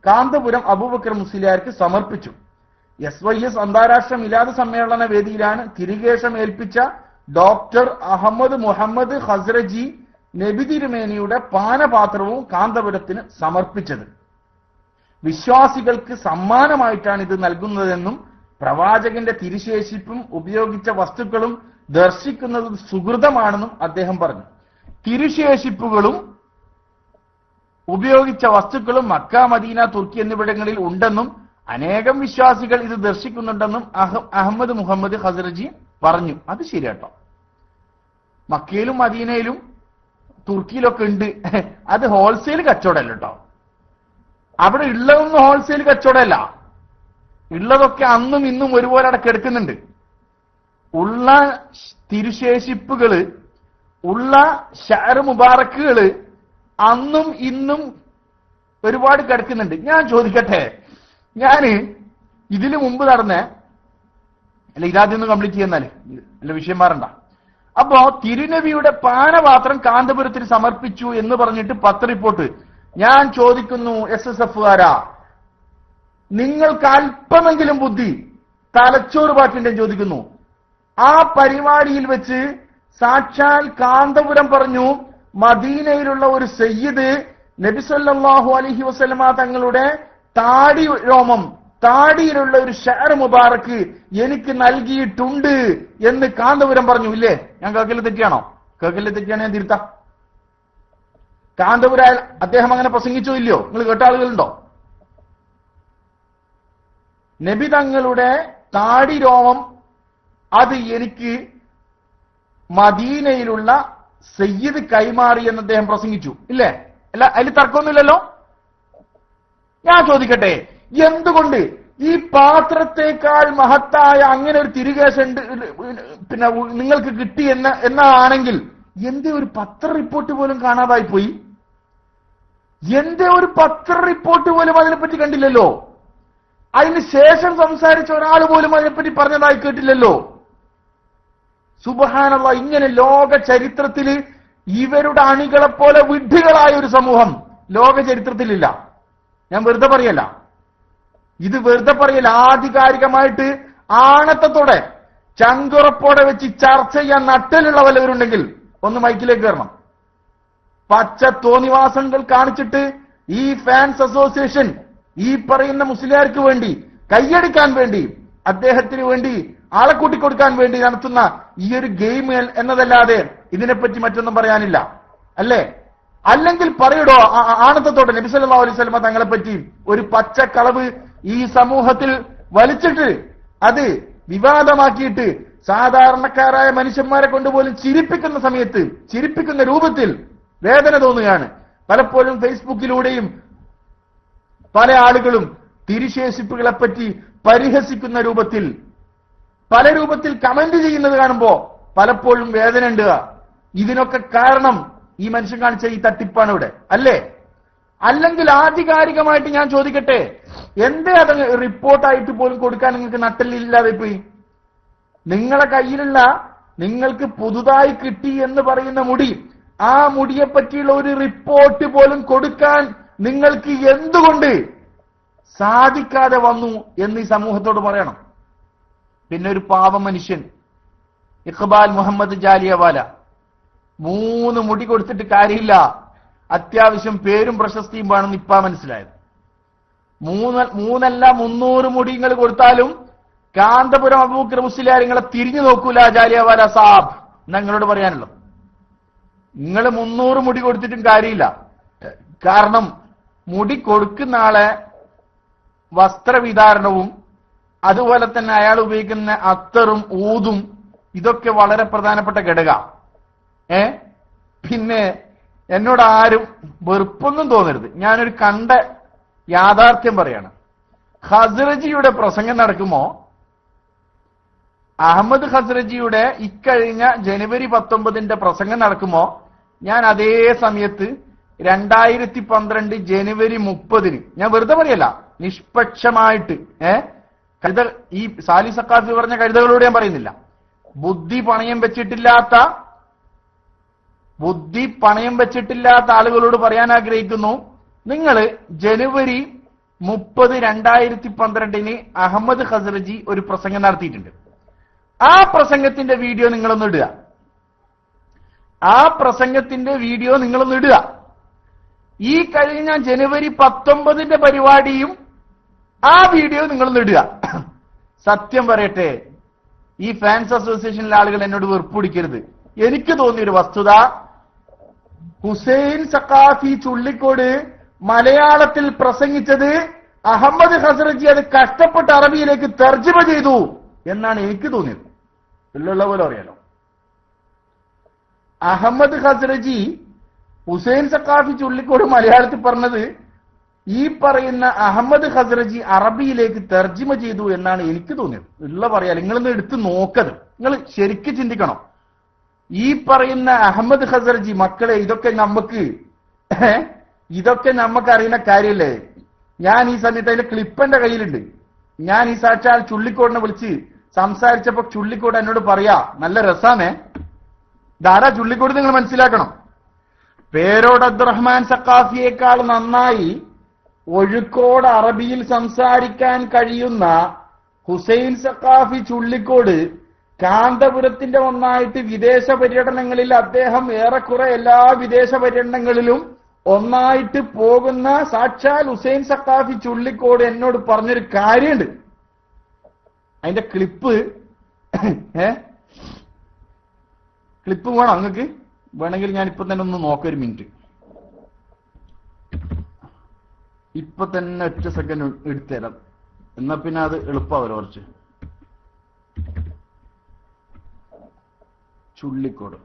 കാന്തപുരം അബൂബക്കർ മുസ്ലിയാർക്ക് സമർപ്പിച്ചു. SYS അന്താരാഷ്ട്ര മിലാദ് സമ്മേളന വേദിയിലാണ് തിരുകേശം ഏൽപ്പിച്ച ഡോക്ടർ അഹമ്മദ് മുഹമ്മദ് ഹസ്രജി നബി തിരുമേനിയുടെ പാനപാത്രവും കാന്തപുരത്തിന് സമർപ്പിച്ചത്. വിശ്വാസികൾക്ക് സമ്മാനമായിട്ടാണ് ഇത് നൽകുന്നതെന്നും പ്രവാചകന്റെ തിരുശേഷിപ്പും ഉപയോഗിച്ച വസ്തുക്കളും ദർശിക്കുന്നത് സുഹൃതമാണെന്നും അദ്ദേഹം പറഞ്ഞു. തിരുശേഷിപ്പുകളും ഉപയോഗിച്ച വസ്തുക്കളും മക്ക, മദീന, തുർക്കി എന്നിവിടങ്ങളിൽ ഉണ്ടെന്നും അനേകം വിശ്വാസികൾ ഇത് ദർശിക്കുന്നുണ്ടെന്നും അഹമ്മദ് മുഹമ്മദ് ഹസ്രജി പറഞ്ഞു. അത് ശരിയാട്ടോ. മക്കയിലും മദീനയിലും തുർക്കിയിലൊക്കെ ഉണ്ട്. അത് ഹോൾസെയിൽ കച്ചവടമല്ല കേട്ടോ. അവിടെ ഉള്ളതൊന്നും ഹോൾസെയിൽ കച്ചവടമല്ല. ഉള്ളതൊക്കെ അന്നും ഇന്നും ഒരുപോലെ അവിടെ കിടക്കുന്നുണ്ട്. ഉള്ള തിരുശേഷിപ്പുകള്, ഉള്ള ഷഅർ മുബാറക്കുകള് അന്നും ഇന്നും ഒരുപാട് കിടക്കുന്നുണ്ട്. ഞാൻ ചോദിക്കട്ടെ, ഞാന് ഇതിനു മുമ്പ് നടന്ന അല്ല, ഇതാദ്യം ഒന്ന് കംപ്ലീറ്റ് ചെയ്യുന്നാല് അല്ല വിഷയം മാറണ്ട. അപ്പോ തിരുനബിയുടെ പാനപാത്രം കാന്തപുരത്തിന് സമർപ്പിച്ചു എന്ന് പറഞ്ഞിട്ട് പത്ര റിപ്പോർട്ട്. ഞാൻ ചോദിക്കുന്നു, SSFകാരാ, നിങ്ങൾക്ക് അല്പമെങ്കിലും ബുദ്ധി, തലച്ചോറ് ബാക്കിണ്ടെന്ന് ചോദിക്കുന്നു. ആ പരിപാടിയിൽ വെച്ച് സാക്ഷാൽ കാന്തപുരം പറഞ്ഞു, മദീനയിലുള്ള ഒരു സയ്യിദ് നബി സല്ലല്ലാഹു അലൈഹി വസല്ലമ തങ്ങളുടെ താടിയിലുള്ള ഒരു ഷഅർ മുബാറക്ക് എനിക്ക് നൽകിയിട്ടുണ്ട് എന്ന് കാന്തപുരം പറഞ്ഞു. ഇല്ലേ? ഞാൻ കേൾക്കല് തെറ്റിയാണോ? കേൾക്കല് തെറ്റിയാണ്, ഞാൻ തിരുത്താം. കാന്തപുരം അദ്ദേഹം അങ്ങനെ പ്രസംഗിച്ചോ ഇല്ലയോ? നിങ്ങൾ കേട്ട ആളുകളുണ്ടോ? നബി തങ്ങളുടെ താടി രോമം അത് എനിക്ക് മദീനയിലുള്ള സയ്യിദ് കൈമാറി എന്ന് അദ്ദേഹം പ്രസംഗിച്ചു. ഇല്ലേ? അല്ല, അതിൽ തർക്കമൊന്നുമില്ലല്ലോ. ഞാൻ ചോദിക്കട്ടെ, എന്തുകൊണ്ട് ഈ പാത്രത്തെക്കാൾ മഹത്തായ അങ്ങനെ ഒരു തിരുകേശം പിന്നെ നിങ്ങൾക്ക് കിട്ടി എന്നാണെങ്കിൽ എന്തേ ഒരു പത്ര റിപ്പോർട്ട് പോലും കാണാതായി പോയി? എന്തേ ഒരു പത്ര റിപ്പോർട്ട് പോലും അതിനെപ്പറ്റി കണ്ടില്ലല്ലോ? അതിന് ശേഷം സംസാരിച്ച ഒരാൾ പോലും അതിനെപ്പറ്റി പറഞ്ഞതായി കേട്ടില്ലല്ലോ. സുബ്ഹാനല്ലാഹ്, ഇങ്ങനെ ലോക ചരിത്രത്തില് ഇവരുടെ അണികളെ പോലെ വിഡ്ഢികളായ ഒരു സമൂഹം ലോക ചരിത്രത്തിലില്ല. ഞാൻ വെറുതെ പറയല്ല, ഇത് വെറുതെ പറയല്ല. ആധികാരികമായിട്ട് ആണത്തത്തോടെ ചങ്കുറപ്പോടെ വെച്ച് ചർച്ച ചെയ്യാൻ നട്ടലുള്ള വല്ലവരുണ്ടെങ്കിൽ ഒന്ന് മൈക്കിലേക്ക് കയറണം. പച്ച തോന്നിവാസങ്ങൾ കാണിച്ചിട്ട് ഈ ഫാൻസ് അസോസിയേഷൻ ഈ പറയുന്ന മുസ്ലിയാർക്ക് വേണ്ടി കൈയടിക്കാൻ വേണ്ടി അദ്ദേഹത്തിന് വേണ്ടി ആളെ കൂട്ടിക്കൊടുക്കാൻ വേണ്ടി നടത്തുന്ന ഈ ഒരു ഗെയിം എന്നതല്ലാതെ ഇതിനെപ്പറ്റി മറ്റൊന്നും പറയാനില്ല, അല്ലേ? അല്ലെങ്കിൽ പറയടോ ആണത്തത്തോടെ നബി സല്ലല്ലാഹു അലൈഹി വസല്ലമ തങ്ങളെ പറ്റി ഒരു പച്ചക്കളവ് ഈ സമൂഹത്തിൽ വലിച്ചിട്ട് അത് വിവാദമാക്കിയിട്ട് സാധാരണക്കാരായ മനുഷ്യന്മാരെ കൊണ്ടുപോലും ചിരിപ്പിക്കുന്ന സമയത്ത് ചിരിപ്പിക്കുന്ന രൂപത്തിൽ വേദന തോന്നുകയാണ്. പലപ്പോഴും ഫേസ്ബുക്കിലൂടെയും പല ആളുകളും തിരുശേഷിപ്പുകളെപ്പറ്റി പരിഹസിക്കുന്ന രൂപത്തിൽ പല രൂപത്തിൽ കമന്റ് ചെയ്യുന്നത് കാണുമ്പോ പലപ്പോഴും വേദന ഉണ്ട്. ഇതിനൊക്കെ കാരണം ഈ മനുഷ്യൻ കാണിച്ച ഈ തട്ടിപ്പാണ് ഇവിടെ, അല്ലേ? അല്ലെങ്കിൽ ആധികാരികമായിട്ട് ഞാൻ ചോദിക്കട്ടെ, എന്തേ അത് റിപ്പോർട്ടായിട്ട് പോലും കൊടുക്കാൻ നിങ്ങൾക്ക് നട്ടലില്ലാതെ പോയി? നിങ്ങളെ കയ്യിലുള്ള നിങ്ങൾക്ക് പുതുതായി കിട്ടി എന്ന് പറയുന്ന മുടി, ആ മുടിയെ പറ്റിയുള്ള ഒരു റിപ്പോർട്ട് പോലും കൊടുക്കാൻ നിങ്ങൾക്ക് എന്തുകൊണ്ട് സാധിക്കാതെ വന്നു എന്ന് ഈ സമൂഹത്തോട് പറയണം. പിന്നെ ഒരു പാവ മനുഷ്യൻ ഇഖ്ബാൽ മുഹമ്മദ് ജാലിയവാല 3 മുടി കൊടുത്തിട്ട് കാര്യമില്ല, അത്യാവശ്യം പേരും പ്രശസ്തിയും വേണമെന്ന് ഇപ്പാ മനസ്സിലായത്. 3 300 മുടിങ്ങൾ കൊടുത്താലും കാന്തപുരം അബൂബക്കർ മുസ്ലിയാർ നിങ്ങളെ തിരിഞ്ഞു നോക്കൂല. ജാലിയവാല സാബ് ഞങ്ങളോട് പറയാനുള്ളത്, നിങ്ങൾ 300 മുടി കൊടുത്തിട്ടും കാര്യമില്ല. കാരണം മുടി കൊടുക്കുന്ന ആളെ വസ്ത്രവിധാരണവും അതുപോലെ തന്നെ അയാൾ ഉപയോഗിക്കുന്ന അത്തറും ഊതും ഇതൊക്കെ വളരെ പ്രധാനപ്പെട്ട ഘടക. പിന്നെ എന്നോട് ആരും വെറുപ്പൊന്നും തോന്നരുത്, ഞാനൊരു കണ്ട യാഥാർത്ഥ്യം പറയാണ്. ഖസ്റജിയുടെ പ്രസംഗം നടക്കുമ്പോ അഹമ്മദ് ഖസ്റജിയുടെ ഇക്കഴിഞ്ഞ ജനുവരി 19 പ്രസംഗം നടക്കുമ്പോ ഞാൻ അതേ സമയത്ത് 2012 ജനുവരി 30 ഞാൻ വെറുതെ പറയല്ല, നിഷ്പക്ഷമായിട്ട് കഴുത ഈ സാലി സക്കാഫി പറഞ്ഞ കഴുതകളോട് ഞാൻ പറയുന്നില്ല, ബുദ്ധി പണയം വെച്ചിട്ടില്ലാത്ത ആളുകളോട് പറയാൻ ആഗ്രഹിക്കുന്നു. നിങ്ങൾ ജനുവരി 30, 2012 അഹമ്മദ് ഖസ്റജി ഒരു പ്രസംഗം നടത്തിയിട്ടുണ്ട്. ആ പ്രസംഗത്തിന്റെ വീഡിയോ നിങ്ങളൊന്ന് ഇടുക. ഈ കഴിഞ്ഞ ജനുവരി 19 പരിപാടിയും ആ വീഡിയോ നിങ്ങളൊന്ന് ഇടുക. സത്യം പറയട്ടെ, ഈ ഫാൻസ് അസോസിയേഷനിലെ ആളുകൾ എന്നോട് വെറുപ്പ് പിടിക്കരുത്. എനിക്ക് തോന്നിയൊരു വസ്തുത, ഹുസൈൻ സഖാഫി ചുള്ളിക്കോട് മലയാളത്തിൽ പ്രസംഗിച്ചത് അഹമ്മദ് ഖസ്റജി അത് കഷ്ടപ്പെട്ട് അറബിയിലേക്ക് തർജ്ജമ ചെയ്തു എന്നാണ് എനിക്ക് തോന്നിയത്. ഉള്ള പോലെ അറിയാലോ, അഹമ്മദ് ഖസ്റജി ഹുസൈൻ സഖാഫി ചുള്ളിക്കോട് മലയാളത്തിൽ പറഞ്ഞത് ഈ പറയുന്ന അഹമ്മദ് ഖസ്റജി അറബിയിലേക്ക് തർജ്ജമ ചെയ്തു എന്നാണ് എനിക്ക് തോന്നിയത്. ഉള്ള പറയാം, നിങ്ങളൊന്ന് എടുത്ത് നോക്കത്, നിങ്ങൾ ശരിക്ക് ചിന്തിക്കണം. ഈ പറയുന്ന അഹമ്മദ് ഖസ്റജി, മക്കളെ, ഇതൊക്കെ നമുക്ക് അറിയുന്ന കാര്യമല്ലേ. ഞാൻ ഈ സമയത്ത് അതിന്റെ ക്ലിപ്പ് എന്റെ കയ്യിലുണ്ട്. ഞാൻ ഈ സാക്ഷാൽ ചുള്ളിക്കോടിനെ വിളിച്ച് സംസാരിച്ചപ്പോ ചുള്ളിക്കോട് എന്നോട് പറയാ, നല്ല രസാമേ, ധാരാ ചുള്ളിക്കോട് നിങ്ങൾ മനസ്സിലാക്കണം, പേരോട് അബ്ദുറഹ്മാൻ സഖാഫിയേക്കാൾ നന്നായി ഒഴുക്കോട് അറബിയിൽ സംസാരിക്കാൻ കഴിയുന്ന ഹുസൈൻ സഖാഫി ചുള്ളിക്കോട് കാന്തപുരത്തിന്റെ ഒന്നായിട്ട് വിദേശ പര്യടനങ്ങളിൽ അദ്ദേഹം ഏറെക്കുറെ എല്ലാ വിദേശ പര്യടനങ്ങളിലും ഒന്നായിട്ട് പോകുന്ന സാക്ഷാൽ ഹുസൈൻ സഖാഫി ചുള്ളിക്കോട് എന്നോട് പറഞ്ഞൊരു കാര്യമുണ്ട്. അതിന്റെ ക്ലിപ്പ് വേണം അങ്ങക്ക്? വേണമെങ്കിൽ ഞാൻ ഇപ്പൊ തന്നെ ഒന്ന് നോക്കാം, ഒരു മിനിറ്റ്. ഇപ്പൊ തന്നെ ഒറ്റ സെക്കൻഡ് എടുത്തുതരാം, എന്നാ പിന്നെ അത് എളുപ്പമാവല്ലോ കുറച്ച്. ചുള്ളിക്കോട്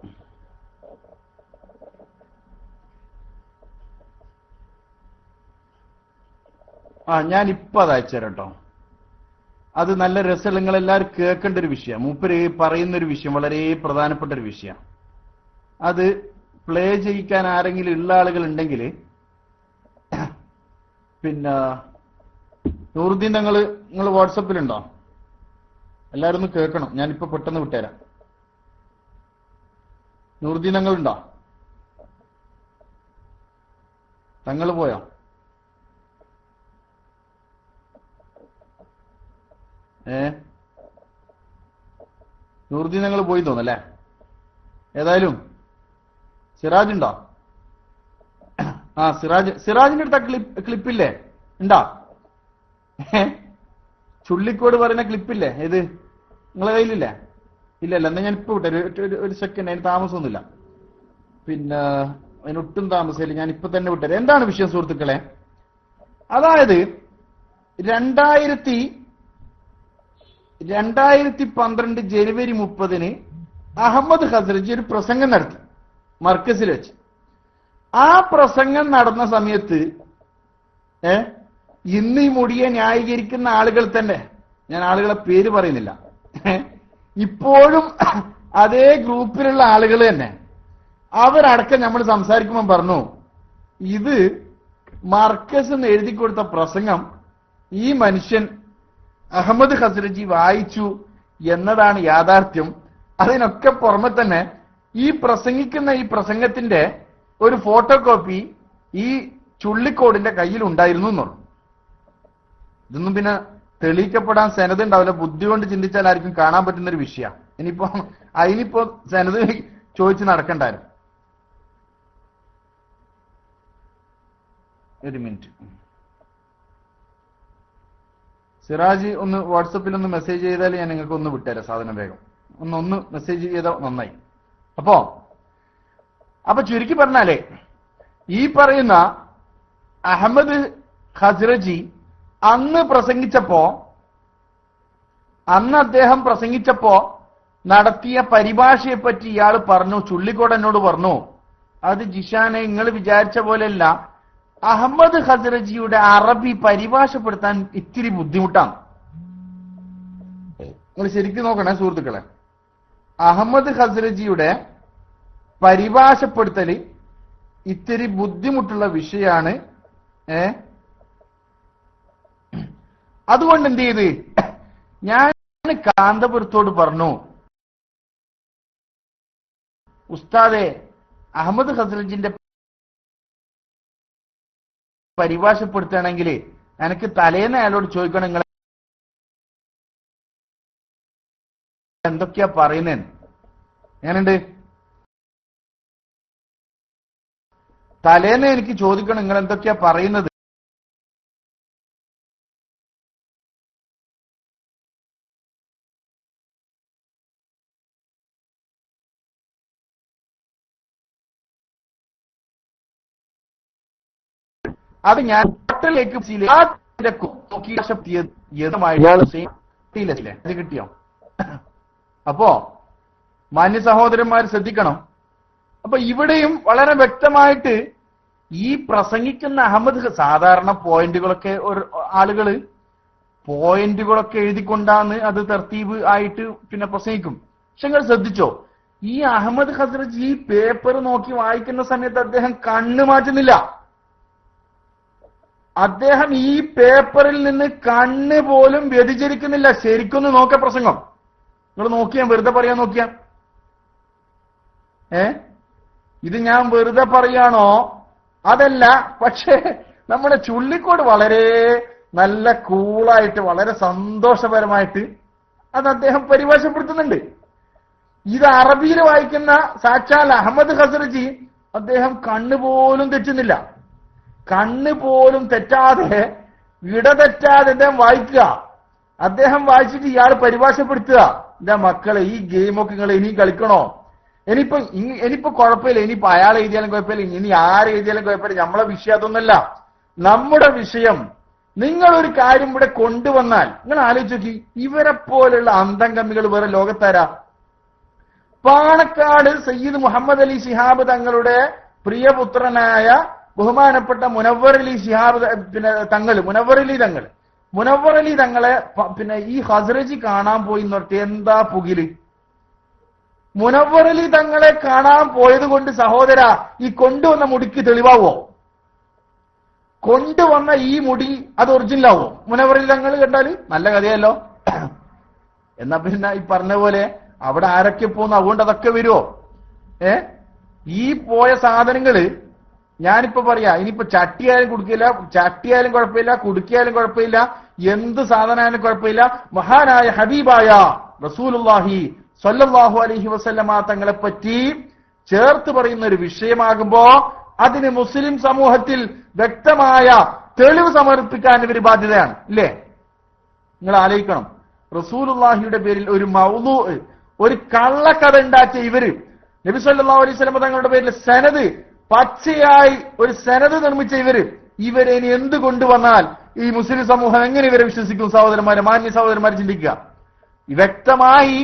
ഞാൻ ഇപ്പൊ അത് അയച്ചുതരാം കേട്ടോ. അത് നല്ല രസം, നിങ്ങൾ എല്ലാവരും കേൾക്കേണ്ട ഒരു വിഷയം, മൂപ്പര് പറയുന്നൊരു വിഷയം, വളരെ പ്രധാനപ്പെട്ട ഒരു വിഷയം. അത് പ്ലേ ചെയ്യിക്കാൻ ആരെങ്കിലും ഉള്ള ആളുകൾ ഉണ്ടെങ്കിൽ, പിന്നെ നൂറുദ്ദീൻ നിങ്ങൾ വാട്സപ്പിലുണ്ടോ? എല്ലാവരും ഒന്ന് കേൾക്കണം, ഞാനിപ്പോ പെട്ടെന്ന് വിട്ടുതരാം. നൂറുദ്ദീൻ ഉണ്ടോ? തങ്ങൾ പോയോ? നൂറുദ്ദീൻ പോയി തോന്നല്ലേ? ഏതായാലും സിറാജ് ഉണ്ടോ? സിറാജിന്റെ അടുത്ത ക്ലിപ്പില്ലേ? ഉണ്ടോ? ചുള്ളിക്കോട് പറയുന്ന ക്ലിപ്പില്ലേ? ഏത് നിങ്ങളെ കയ്യിലില്ലേ? ഇല്ലല്ല, എന്നാ ഞാൻ ഇപ്പൊ വിട്ടെ, ഒരു സെക്കൻഡ്, അതിന് താമസമൊന്നുമില്ല. പിന്നെ അതിനൊട്ടും താമസമില്ല, ഞാൻ ഇപ്പൊ തന്നെ വിട്ടേ. എന്താണ് വിഷയം സുഹൃത്തുക്കളെ? അതായത് 2012 ജനുവരി 30 അഹമ്മദ് ഖസ്റജി ഒരു പ്രസംഗം നടത്തി മർക്കസിൽ വെച്ച്. ആ പ്രസംഗം നടന്ന സമയത്ത് ഇന്ന് ഈ മുടിയെ ന്യായീകരിക്കുന്ന ആളുകൾ തന്നെ, ഞാൻ ആളുകളെ പേര് പറയുന്നില്ല, ഇപ്പോഴും അതേ ഗ്രൂപ്പിലുള്ള ആളുകൾ തന്നെ, അവരടക്കം നമ്മൾ സംസാരിക്കുമ്പോൾ പറഞ്ഞു, ഇത് മർക്കസ് എന്ന് എഴുതി കൊടുത്ത പ്രസംഗം ഈ മനുഷ്യൻ അഹമ്മദ് ഖസ്റജി വായിച്ചു എന്നതാണ് യാഥാർത്ഥ്യം. അതിനൊക്കെ പുറമെ തന്നെ ഈ പ്രസംഗിക്കുന്ന ഈ പ്രസംഗത്തിന്റെ ഒരു ഫോട്ടോ കോപ്പി ഈ ചുള്ളിക്കോടിന്റെ കയ്യിൽ ഉണ്ടായിരുന്നു എന്ന് പറഞ്ഞു. ഇതൊന്നും പിന്നെ തെളിയിക്കപ്പെടാൻ സെനത് ഉണ്ടാവില്ല, ബുദ്ധി കൊണ്ട് ചിന്തിച്ചാൽ ആർക്കും കാണാൻ പറ്റുന്ന ഒരു വിഷയമാണ്. അതിനിപ്പോ സെനത് ചോദിച്ച് നടക്കണ്ടായിരുന്നു. ഒരു മിനിറ്റ്, സിറാജ് ഒന്ന് വാട്സപ്പിൽ ഒന്ന് മെസ്സേജ് ചെയ്താൽ ഞാൻ നിങ്ങൾക്ക് ഒന്ന് വിട്ടുതരാം സാധനം വേഗം. ഒന്ന് മെസ്സേജ് ചെയ്താൽ നന്നായി. അപ്പൊ ചുരുക്കി പറഞ്ഞാലേ, ഈ പറയുന്ന അഹമ്മദ് ഖസ്റജി അന്ന് അദ്ദേഹം പ്രസംഗിച്ചപ്പോ നടത്തിയ പരിഭാഷയെപ്പറ്റി ഇയാൾ പറഞ്ഞു, ചുള്ളിക്കോട് എന്നോട് പറഞ്ഞു, അത് ജിഷാനെ നിങ്ങൾ വിചാരിച്ച പോലെയല്ല, അഹമ്മദ് ഖസ്റജിയുടെ അറബി പരിഭാഷപ്പെടുത്താൻ ഇത്തിരി ബുദ്ധിമുട്ടാണ്. നിങ്ങൾ ശരിക്കും നോക്കണേ സുഹൃത്തുക്കളെ, അഹമ്മദ് ഖസ്റജിയുടെ പരിഭാഷപ്പെടുത്തൽ ഇത്തിരി ബുദ്ധിമുട്ടുള്ള വിഷയമാണ്. അതുകൊണ്ട് എന്ത് ചെയ്ത്, ഞാൻ കാന്തപുരത്തോട് പറഞ്ഞു, ഉസ്താദെ അഹമ്മദ് ഖസ്റജിന്റെ പരിഭാഷപ്പെടുത്തുകയാണെങ്കിൽ എനിക്ക് തലേന്ന് അയാളോട് ചോദിക്കണം, നിങ്ങൾ എന്തൊക്കെയാ പറയുന്നത്, ഞാനുണ്ട് തലേന്ന് എനിക്ക് ചോദിക്കണം നിങ്ങൾ എന്തൊക്കെയാ പറയുന്നത്. അത് ഞാൻ കിട്ടിയോ? അപ്പോ മാന്യ സഹോദരന്മാർ ശ്രദ്ധിക്കണം. അപ്പൊ ഇവിടെയും വളരെ വ്യക്തമായിട്ട് ഈ പ്രസംഗിക്കുന്ന അഹമ്മദ് സാധാരണ പോയിന്റുകളൊക്കെ ആളുകള് പോയിന്റുകളൊക്കെ എഴുതിക്കൊണ്ടാണ് അത് തർത്തീബ് ആയിട്ട് പിന്നെ പ്രസംഗിക്കും. പക്ഷെ നിങ്ങൾ ശ്രദ്ധിച്ചോ, ഈ അഹമ്മദ് ഖസ്റജി ഈ പേപ്പർ നോക്കി വായിക്കുന്ന സമയത്ത് അദ്ദേഹം കണ്ണ് മാറ്റുന്നില്ല. അദ്ദേഹം ഈ പേപ്പറിൽ നിന്ന് കണ്ണ് പോലും വ്യതിചരിക്കുന്നില്ല. ശരിക്കൊന്ന് നോക്കിയ പ്രസംഗം നിങ്ങൾ നോക്കിയാ, വെറുതെ പറയാൻ നോക്കിയാ, ഇത് ഞാൻ വെറുതെ പറയാണോ? അതല്ല. പക്ഷേ നമ്മുടെ ചുള്ളിക്കോട് വളരെ നല്ല കൂളായിട്ട് വളരെ സന്തോഷപരമായിട്ട് അത് അദ്ദേഹം പരിഭാഷപ്പെടുത്തുന്നുണ്ട്. ഇത് അറബിയിൽ വായിക്കുന്ന സാക്ഷാൽ അഹമ്മദ് ഖസ്റജി അദ്ദേഹം കണ്ണുപോലും തെറ്റുന്നില്ല. കണ്ണ് പോലും തെറ്റാതെ ഇടതെറ്റാതെ അദ്ദേഹം വായിക്കുക. അദ്ദേഹം വായിച്ചിട്ട് ഇയാൾ പരിഭാഷപ്പെടുത്തുക, എന്താ മക്കളെ ഈ ഗെയിമൊക്കെ നിങ്ങൾ ഇനി കളിക്കണോ? ഇനിയിപ്പോ കുഴപ്പമില്ല, ഇനിയിപ്പോ അയാൾ എഴുതിയാലും കുഴപ്പമില്ല, ഇനി ആര് എഴുതിയാലും കുഴപ്പമില്ല, നമ്മളെ വിഷയം അതൊന്നല്ല. നമ്മുടെ വിഷയം നിങ്ങൾ ഒരു കാര്യം ഇവിടെ കൊണ്ടുവന്നാൽ നിങ്ങൾ ആലോചിച്ച് നോക്കി, ഇവരെ പോലുള്ള അന്തം കമ്മികൾ വേറെ ലോകത്താരാ? പാണക്കാട് സയ്യിദ് മുഹമ്മദ് അലി ശിഹാബ് തങ്ങളുടെ പ്രിയപുത്രനായ ബഹുമാനപ്പെട്ട മുനവ്വർ അലി ശിഹാബ് മുനവ്വർ അലി തങ്ങളെ പിന്നെ ഈ ഖസ്റജി കാണാൻ പോയി നിർത്തി. എന്താ പുകില്! മുനവ്വർ അലി തങ്ങളെ കാണാൻ പോയത് കൊണ്ട് സഹോദര ഈ കൊണ്ടുവന്ന മുടിക്ക് തെളിവാവോ? കൊണ്ടുവന്ന ഈ മുടി അത് ഒറിജിനലാവോ? മുനവ്വർ അലി തങ്ങൾ കണ്ടാല് നല്ല കഥയല്ലോ. എന്നാ പിന്നെ ഈ പറഞ്ഞ പോലെ അവിടെ ആരൊക്കെ പോന്നു, അതുകൊണ്ട് അതൊക്കെ വരുമോ? ഈ പോയ സാധനങ്ങള് ഞാനിപ്പോ പറയാ, ഇനിയിപ്പോ ചട്ടിയായാലും കുടുക്കില്ല, ചട്ടിയായാലും കുഴപ്പമില്ല, കുടുക്കിയാലും കുഴപ്പമില്ല, എന്ത് സാധനമായാലും കുഴപ്പമില്ല, മഹാനായ ഹബീബായ റസൂലുള്ളാഹി സ്വല്ലല്ലാഹു അലൈഹി വസല്ലമ തങ്ങളെ പറ്റി ചേർത്ത് പറയുന്ന ഒരു വിഷയമാകുമ്പോ അതിന് മുസ്ലിം സമൂഹത്തിൽ വ്യക്തമായ തെളിവ് സമർപ്പിക്കാൻ ഇവർ ബാധ്യതയാണ്, ഇല്ലേ? നിങ്ങൾ ആലോചിക്കണം, റസൂലുള്ളാഹിയുടെ പേരിൽ ഒരു മൗളൂ, ഒരു കള്ളക്കഥ ഉണ്ടാക്കിയ ഇവര്, നബി സല്ലല്ലാഹു അലൈഹി വസല്ലമ തങ്ങളുടെ പേരിൽ സനദ് പച്ചയായി ഒരു സനദ് നിർമ്മിച്ച ഇവരെ ഇനി എന്ത് കൊണ്ടുവന്നാൽ ഈ മുസ്ലിം സമൂഹം എങ്ങനെ ഇവരെ വിശ്വസിക്കും? സഹോദരന്മാരെ, മാന്യ സഹോദരന്മാരെ ചിന്തിക്കുക. വ്യക്തമായി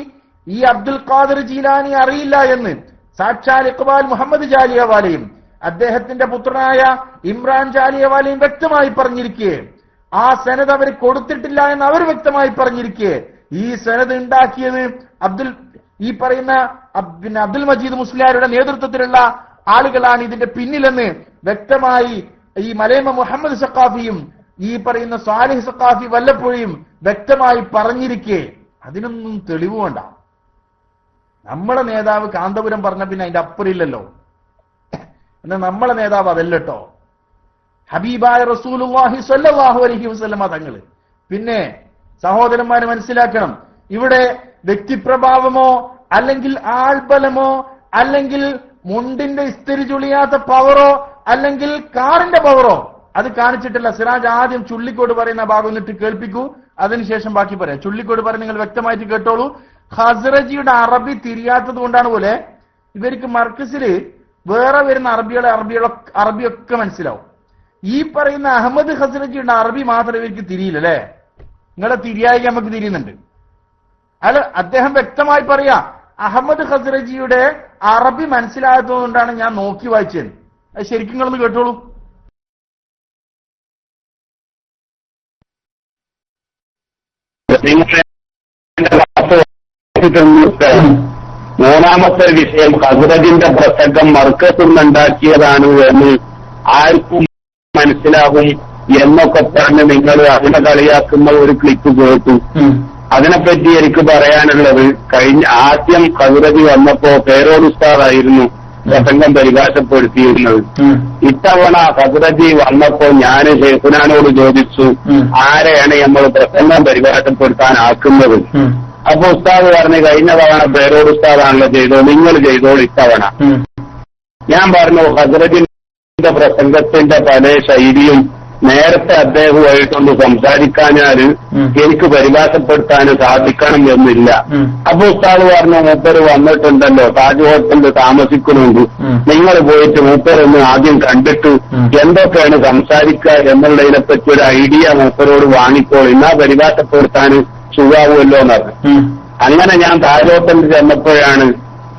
ഈ അബ്ദുൽ ഖാദിർ ജീലാനി അറിയില്ല എന്ന് സാക്ഷാൽ ഇഖ്ബാൽ മുഹമ്മദ് ജാലിയവാലയും അദ്ദേഹത്തിന്റെ പുത്രനായ ഇമ്രാൻ ജാലിയവാലയും വ്യക്തമായി പറഞ്ഞിരിക്കെ, ആ സനദ് അവർ കൊടുത്തിട്ടില്ല എന്ന് അവർ വ്യക്തമായി പറഞ്ഞിരിക്കെ, ഈ സനദ് ഉണ്ടാക്കിയത് ഈ പറയുന്ന അബ്ദുൽ മജീദ് മുസ്ലിയാരുടെ നേതൃത്വത്തിലുള്ള ആളുകളാണ് ഇതിന്റെ പിന്നിലെന്ന് വ്യക്തമായി ഈ മലയമ മുഹമ്മദ് സഖാഫിയും ഈ പറയുന്ന സാലിഹ് സഖാഫി വല്ലപ്പോഴും വ്യക്തമായി പറഞ്ഞിരിക്കെ അതിനൊന്നും തെളിവ് വേണ്ട. നമ്മളെ നേതാവ് കാന്തപുരം പറഞ്ഞ പിന്നെ അതിന്റെ അപ്പുറമില്ലല്ലോ. എന്നാൽ നമ്മളെ നേതാവ് അതല്ലട്ടോ, ഹബീബായ റസൂലുള്ളാഹി സ്വല്ലല്ലാഹു അലൈഹി വസല്ലമ തങ്ങൾ. പിന്നെ സഹോദരന്മാരെ മനസ്സിലാക്കണം, ഇവിടെ വ്യക്തിപ്രഭാവമോ അല്ലെങ്കിൽ ആൾബലമോ അല്ലെങ്കിൽ മുണ്ടിന്റെ ഇസ്തിരി ചുളിയാത്ത പവറോ അല്ലെങ്കിൽ കാറിന്റെ പവറോ അത് കാണിച്ചിട്ടില്ല. സിറാജ് ആദ്യം ചുള്ളിക്കോട് പറയുന്ന ഭാഗം എന്നിട്ട് കേൾപ്പിക്കൂ, അതിനുശേഷം ബാക്കി പറയാം. ചുള്ളിക്കോട് പറഞ്ഞ് നിങ്ങൾ വ്യക്തമായിട്ട് കേട്ടോളൂ. ഖസ്റജിയുടെ അറബി തിരിയാത്തത് കൊണ്ടാണ് പോലെ ഇവർക്ക് മർക്കസിൽ വേറെ വരുന്ന അറബിയൊക്കെ മനസ്സിലാവും. ഈ പറയുന്ന അഹമ്മദ് ഖസ്റജിയുടെ അറബി മാത്രം ഇവർക്ക് തിരിയില്ലല്ലേ? നിങ്ങളെ തിരിയായി നമുക്ക് തിരിയുന്നുണ്ട്. അല്ല, അദ്ദേഹം വ്യക്തമായി പറയാ അഹമ്മദ് ഖസ്റജിയുടെ അറബി മനസ്സിലാകാത്തതുകൊണ്ടാണ് ഞാൻ നോക്കി വായിച്ചത്. അത് ശരിക്കും നിങ്ങളൊന്ന് കേട്ടോളൂ. മൂന്നാമത്തെ വിഷയം ഖസ്റജിന്റെ പ്രസംഗം മർക്കത്തുനിന്നുണ്ടാക്കിയതാണ് എന്ന് ആർക്കും മനസ്സിലാകും എന്നൊക്കെ പറഞ്ഞ് നിങ്ങൾ അതിനെ കളിയാക്കുന്ന ഒരു ക്ലിപ്പ് കേട്ടു. അതിനെപ്പറ്റി എനിക്ക് പറയാനുള്ളത്, ആദ്യം ഖസ്റജി വന്നപ്പോ പേരോട് ഉസ്താദായിരുന്നു പ്രസംഗം പരിഭാഷപ്പെടുത്തിയിരുന്നത്. ഇത്തവണ ഖസ്റജി വന്നപ്പോ ഞാൻ ഷെയ്ഖുനാനോട് ചോദിച്ചു, ആരെയാണ് നമ്മൾ പ്രസംഗം പരിഭാഷപ്പെടുത്താൻ ആക്കുന്നത്? അപ്പൊ ഉസ്താദ് പറഞ്ഞു, കഴിഞ്ഞ തവണ പേരോട് ഉസ്താദാണല്ലോ ചെയ്തോ, നിങ്ങൾ ചെയ്തോളൂ ഇത്തവണ. ഞാൻ പറഞ്ഞു, ഖസ്റജിന്റെ പ്രസംഗത്തിന്റെ പല ശൈലിയും നേരത്തെ അദ്ദേഹവുമായിട്ടൊന്ന് സംസാരിക്കാഞ്ഞാല് എനിക്ക് പരിഭാഷപ്പെടുത്താൻ സാധിക്കണം എന്നില്ല. അപ്പൊ ഉസ്താദ് പറഞ്ഞു, മൂപ്പര് വന്നിട്ടുണ്ടല്ലോ, താജ് ഹോട്ടലിൽ താമസിക്കുന്നുണ്ട്, നിങ്ങൾ പോയിട്ട് മൂപ്പരൊന്ന് ആദ്യം കണ്ടിട്ട് എന്തൊക്കെയാണ് സംസാരിക്കുക എന്നുള്ളതിനെപ്പറ്റി ഒരു ഐഡിയ മൂപ്പരോട് വാങ്ങിക്കോളൂ, എന്നാ പരിഭാഷപ്പെടുത്താൻ സുഖാവുമല്ലോ എന്നറിഞ്ഞു. അങ്ങനെ ഞാൻ താജ് ഹോട്ടലിൽ ചെന്നപ്പോഴാണ്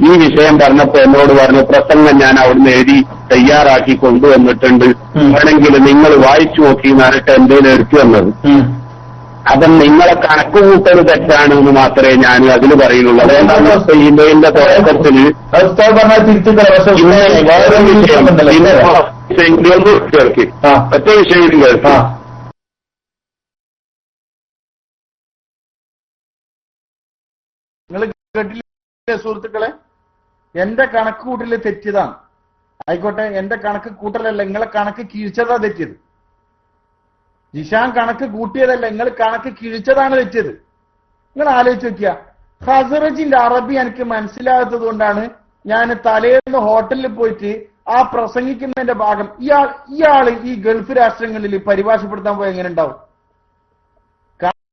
ഈ വിഷയം പറഞ്ഞപ്പോ എന്നോട് പറഞ്ഞു, പ്രസംഗം ഞാൻ അവിടുന്ന് എഴുതി തയ്യാറാക്കി കൊണ്ടുവന്നിട്ടുണ്ട്, വേണമെങ്കിൽ നിങ്ങൾ വായിച്ചു നോക്കി എന്നിട്ട് എന്തേലും എടുത്തു വന്നത്. അപ്പം നിങ്ങളെ കണക്കുകൂട്ടൽ തെറ്റാണ് എന്ന് മാത്രമേ ഞാൻ അതിൽ പറയുന്നുള്ളൂ. അതുകൊണ്ടാണ് ഇന്ത്യന്റെ തുടക്കത്തിൽ കേൾക്കി ഒറ്റ വിഷയം കേൾക്കാം. നിങ്ങൾ കേട്ടില്ലേ സുഹൃത്തുക്കളെ? എന്റെ കണക്ക് കൂട്ടല് തെറ്റിയതാണ്. ആയിക്കോട്ടെ, എന്റെ കണക്ക് കൂട്ടലല്ല, നിങ്ങളെ കണക്ക് കിഴിച്ചതാ തെറ്റിയത്. ജിഷാൻ കണക്ക് കൂട്ടിയതല്ല, നിങ്ങൾ കണക്ക് കിഴിച്ചതാണ് തെറ്റിയത്. നിങ്ങൾ ആലോചിച്ച് നോക്കിയ, ഖസ്റജിന്റെ അറബി എനിക്ക് മനസ്സിലാകാത്തത് കൊണ്ടാണ് ഞാൻ തലേന്ന് ഹോട്ടലിൽ പോയിട്ട് ആ പ്രസംഗിക്കുന്നതിന്റെ ഭാഗം ഇയാള് ഈ ഗൾഫ് രാഷ്ട്രങ്ങളിൽ പരിഭാഷപ്പെടുത്താൻ പോയി എങ്ങനെ ഉണ്ടാവും?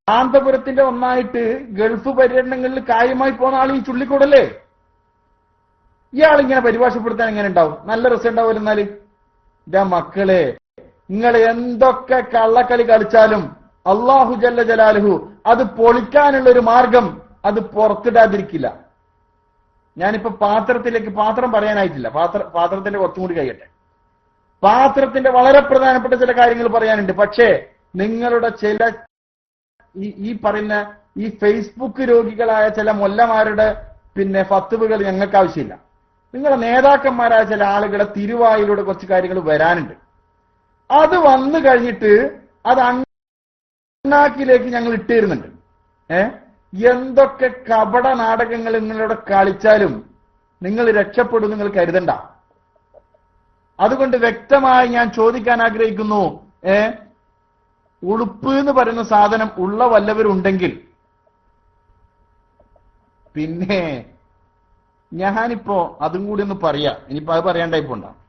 കാന്തപുരത്തിന്റെ ഒന്നായിട്ട് ഗൾഫ് പര്യടനങ്ങളിൽ കാര്യമായി പോകുന്ന ആൾ ഈ ചുള്ളിക്കൂടല്ലേ? ഇയാളിങ്ങനെ പരിഭാഷപ്പെടുത്താൻ എങ്ങനെ ഉണ്ടാവും? നല്ല രസം ഉണ്ടാവും. എന്നാല് ഇതാ മക്കളെ, നിങ്ങൾ എന്തൊക്കെ കള്ളക്കളി കളിച്ചാലും അല്ലാഹു ജല്ല ജലാലുഹു അത് പൊളിക്കാനുള്ള ഒരു മാർഗം അത് പുറത്തിടാതിരിക്കില്ല. ഞാനിപ്പോ പാത്രം പറയാനായിട്ടില്ല, പാത്രത്തിന്റെ കുറച്ചും കൂടി കഴിയട്ടെ. പാത്രത്തിന്റെ വളരെ പ്രധാനപ്പെട്ട ചില കാര്യങ്ങൾ പറയാനുണ്ട്. പക്ഷേ നിങ്ങളുടെ ചില ഈ പറയുന്ന ഈ ഫേസ്ബുക്ക് രോഗികളായ ചില മൊല്ലമാരുടെ ഫത്വകൾ ഞങ്ങൾക്ക് ആവശ്യമില്ല. നിങ്ങളുടെ നേതാക്കന്മാരായ ചില ആളുകളെ തിരുവായിലൂടെ കുറച്ച് കാര്യങ്ങൾ വരാനുണ്ട്. അത് വന്നു കഴിഞ്ഞിട്ട് അത് അണ്ണാക്കിലേക്ക് ഞങ്ങൾ ഇട്ടുതരുന്നുണ്ട്. എന്തൊക്കെ കപട നാടകങ്ങൾ നിങ്ങളുടെ കളിച്ചാലും നിങ്ങൾ രക്ഷപ്പെടും, നിങ്ങൾ കരുതണ്ട. അതുകൊണ്ട് വ്യക്തമായി ഞാൻ ചോദിക്കാൻ ആഗ്രഹിക്കുന്നു, ഉളുപ്പ് എന്ന് പറയുന്ന സാധനം ഉള്ള വല്ലവരുണ്ടെങ്കിൽ, പിന്നെ ഞാനിപ്പോ അതും കൂടി ഒന്ന് പറയാം. ഇനിയിപ്പോ അത് പറയാണ്ടായിപ്പോ ഉണ്ടാവും.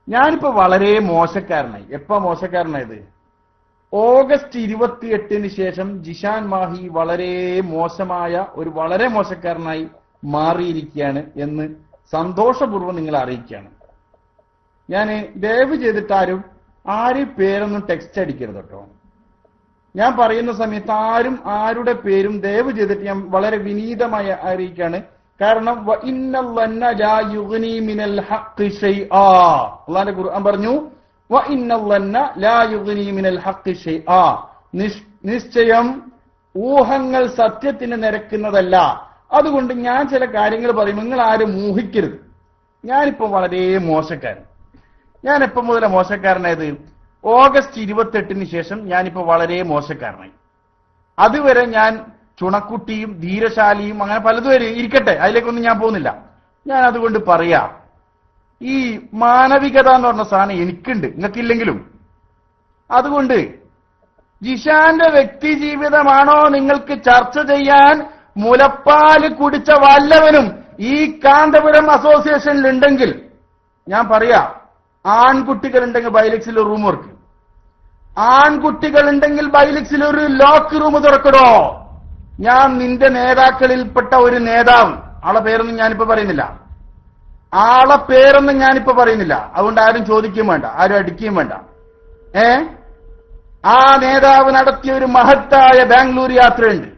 ഞാനിപ്പോ വളരെ മോശക്കാരനായി. എപ്പോ മോശക്കാരനായത്? ഓഗസ്റ്റ് 28 ശേഷം ജിഷാൻ മാഹി വളരെ മോശക്കാരനായി മാറിയിരിക്കുകയാണ് എന്ന് സന്തോഷപൂർവ്വം നിങ്ങളെ അറിയിക്കുകയാണ്. ഞാൻ ദയവ് ചെയ്തിട്ട് ആരും പേരൊന്നും ടെക്സ്റ്റ് അടിക്കരുത് കേട്ടോ. ഞാൻ പറയുന്ന സമയത്ത് ആരുടെ പേരും ദയവ് ചെയ്തിട്ട് ഞാൻ വളരെ വിനീതമായി അറിയിക്കുകയാണ്. കാരണം അല്ലാഹുവിന്റെ ഖുർആൻ പറഞ്ഞു, നിശ്ചയം ഊഹങ്ങൾ സത്യത്തിന് നിരക്കുന്നതല്ല. അതുകൊണ്ട് ഞാൻ ചില കാര്യങ്ങൾ പറയും, നിങ്ങൾ ആരും ഊഹിക്കരുത്. ഞാനിപ്പോ വളരെ മോശക്കാരൻ. ഞാൻ എപ്പം മുതല മോശക്കാരനായത്? ഓഗസ്റ്റ് 28 ശേഷം ഞാനിപ്പോ വളരെ മോശക്കാരനായി. അതുവരെ ഞാൻ ചുണക്കുട്ടിയും ധീരശാലിയും അങ്ങനെ പലതും ഇരിക്കട്ടെ, അതിലേക്കൊന്നും ഞാൻ പോകുന്നില്ല. ഞാൻ അതുകൊണ്ട് പറയാ, ഈ മാനവികത എന്ന് പറഞ്ഞ സാധനം എനിക്കുണ്ട്, നിങ്ങൾക്കില്ലെങ്കിലും. അതുകൊണ്ട് ജിഷാന്റെ വ്യക്തി ജീവിതമാണോ നിങ്ങൾക്ക് ചർച്ച ചെയ്യാൻ മുലപ്പാല് കുടിച്ച വല്ലവനും ഈ കാന്തപുരം അസോസിയേഷനിൽ ഉണ്ടെങ്കിൽ ഞാൻ പറയാ, ആൺകുട്ടികളുണ്ടെങ്കിൽ ബൈലക്സിൽ ഒരു റൂം വർക്ക്, ആൺകുട്ടികളുണ്ടെങ്കിൽ ബൈലക്സിൽ ഒരു ലോക്ക് റൂം തുറക്കടോ. ഞാൻ നിന്റെ നേതാക്കളിൽപ്പെട്ട ഒരു നേതാവ്, ആളെ പേരൊന്നും ഞാനിപ്പോ പറയുന്നില്ല, അതുകൊണ്ട് ആരും ചോദിക്കുകയും വേണ്ട, ആരും അടിക്കുകയും വേണ്ട. ആ നേതാവ് നടത്തിയ ഒരു മഹത്തായ ബാംഗ്ലൂർ യാത്രയുണ്ട്,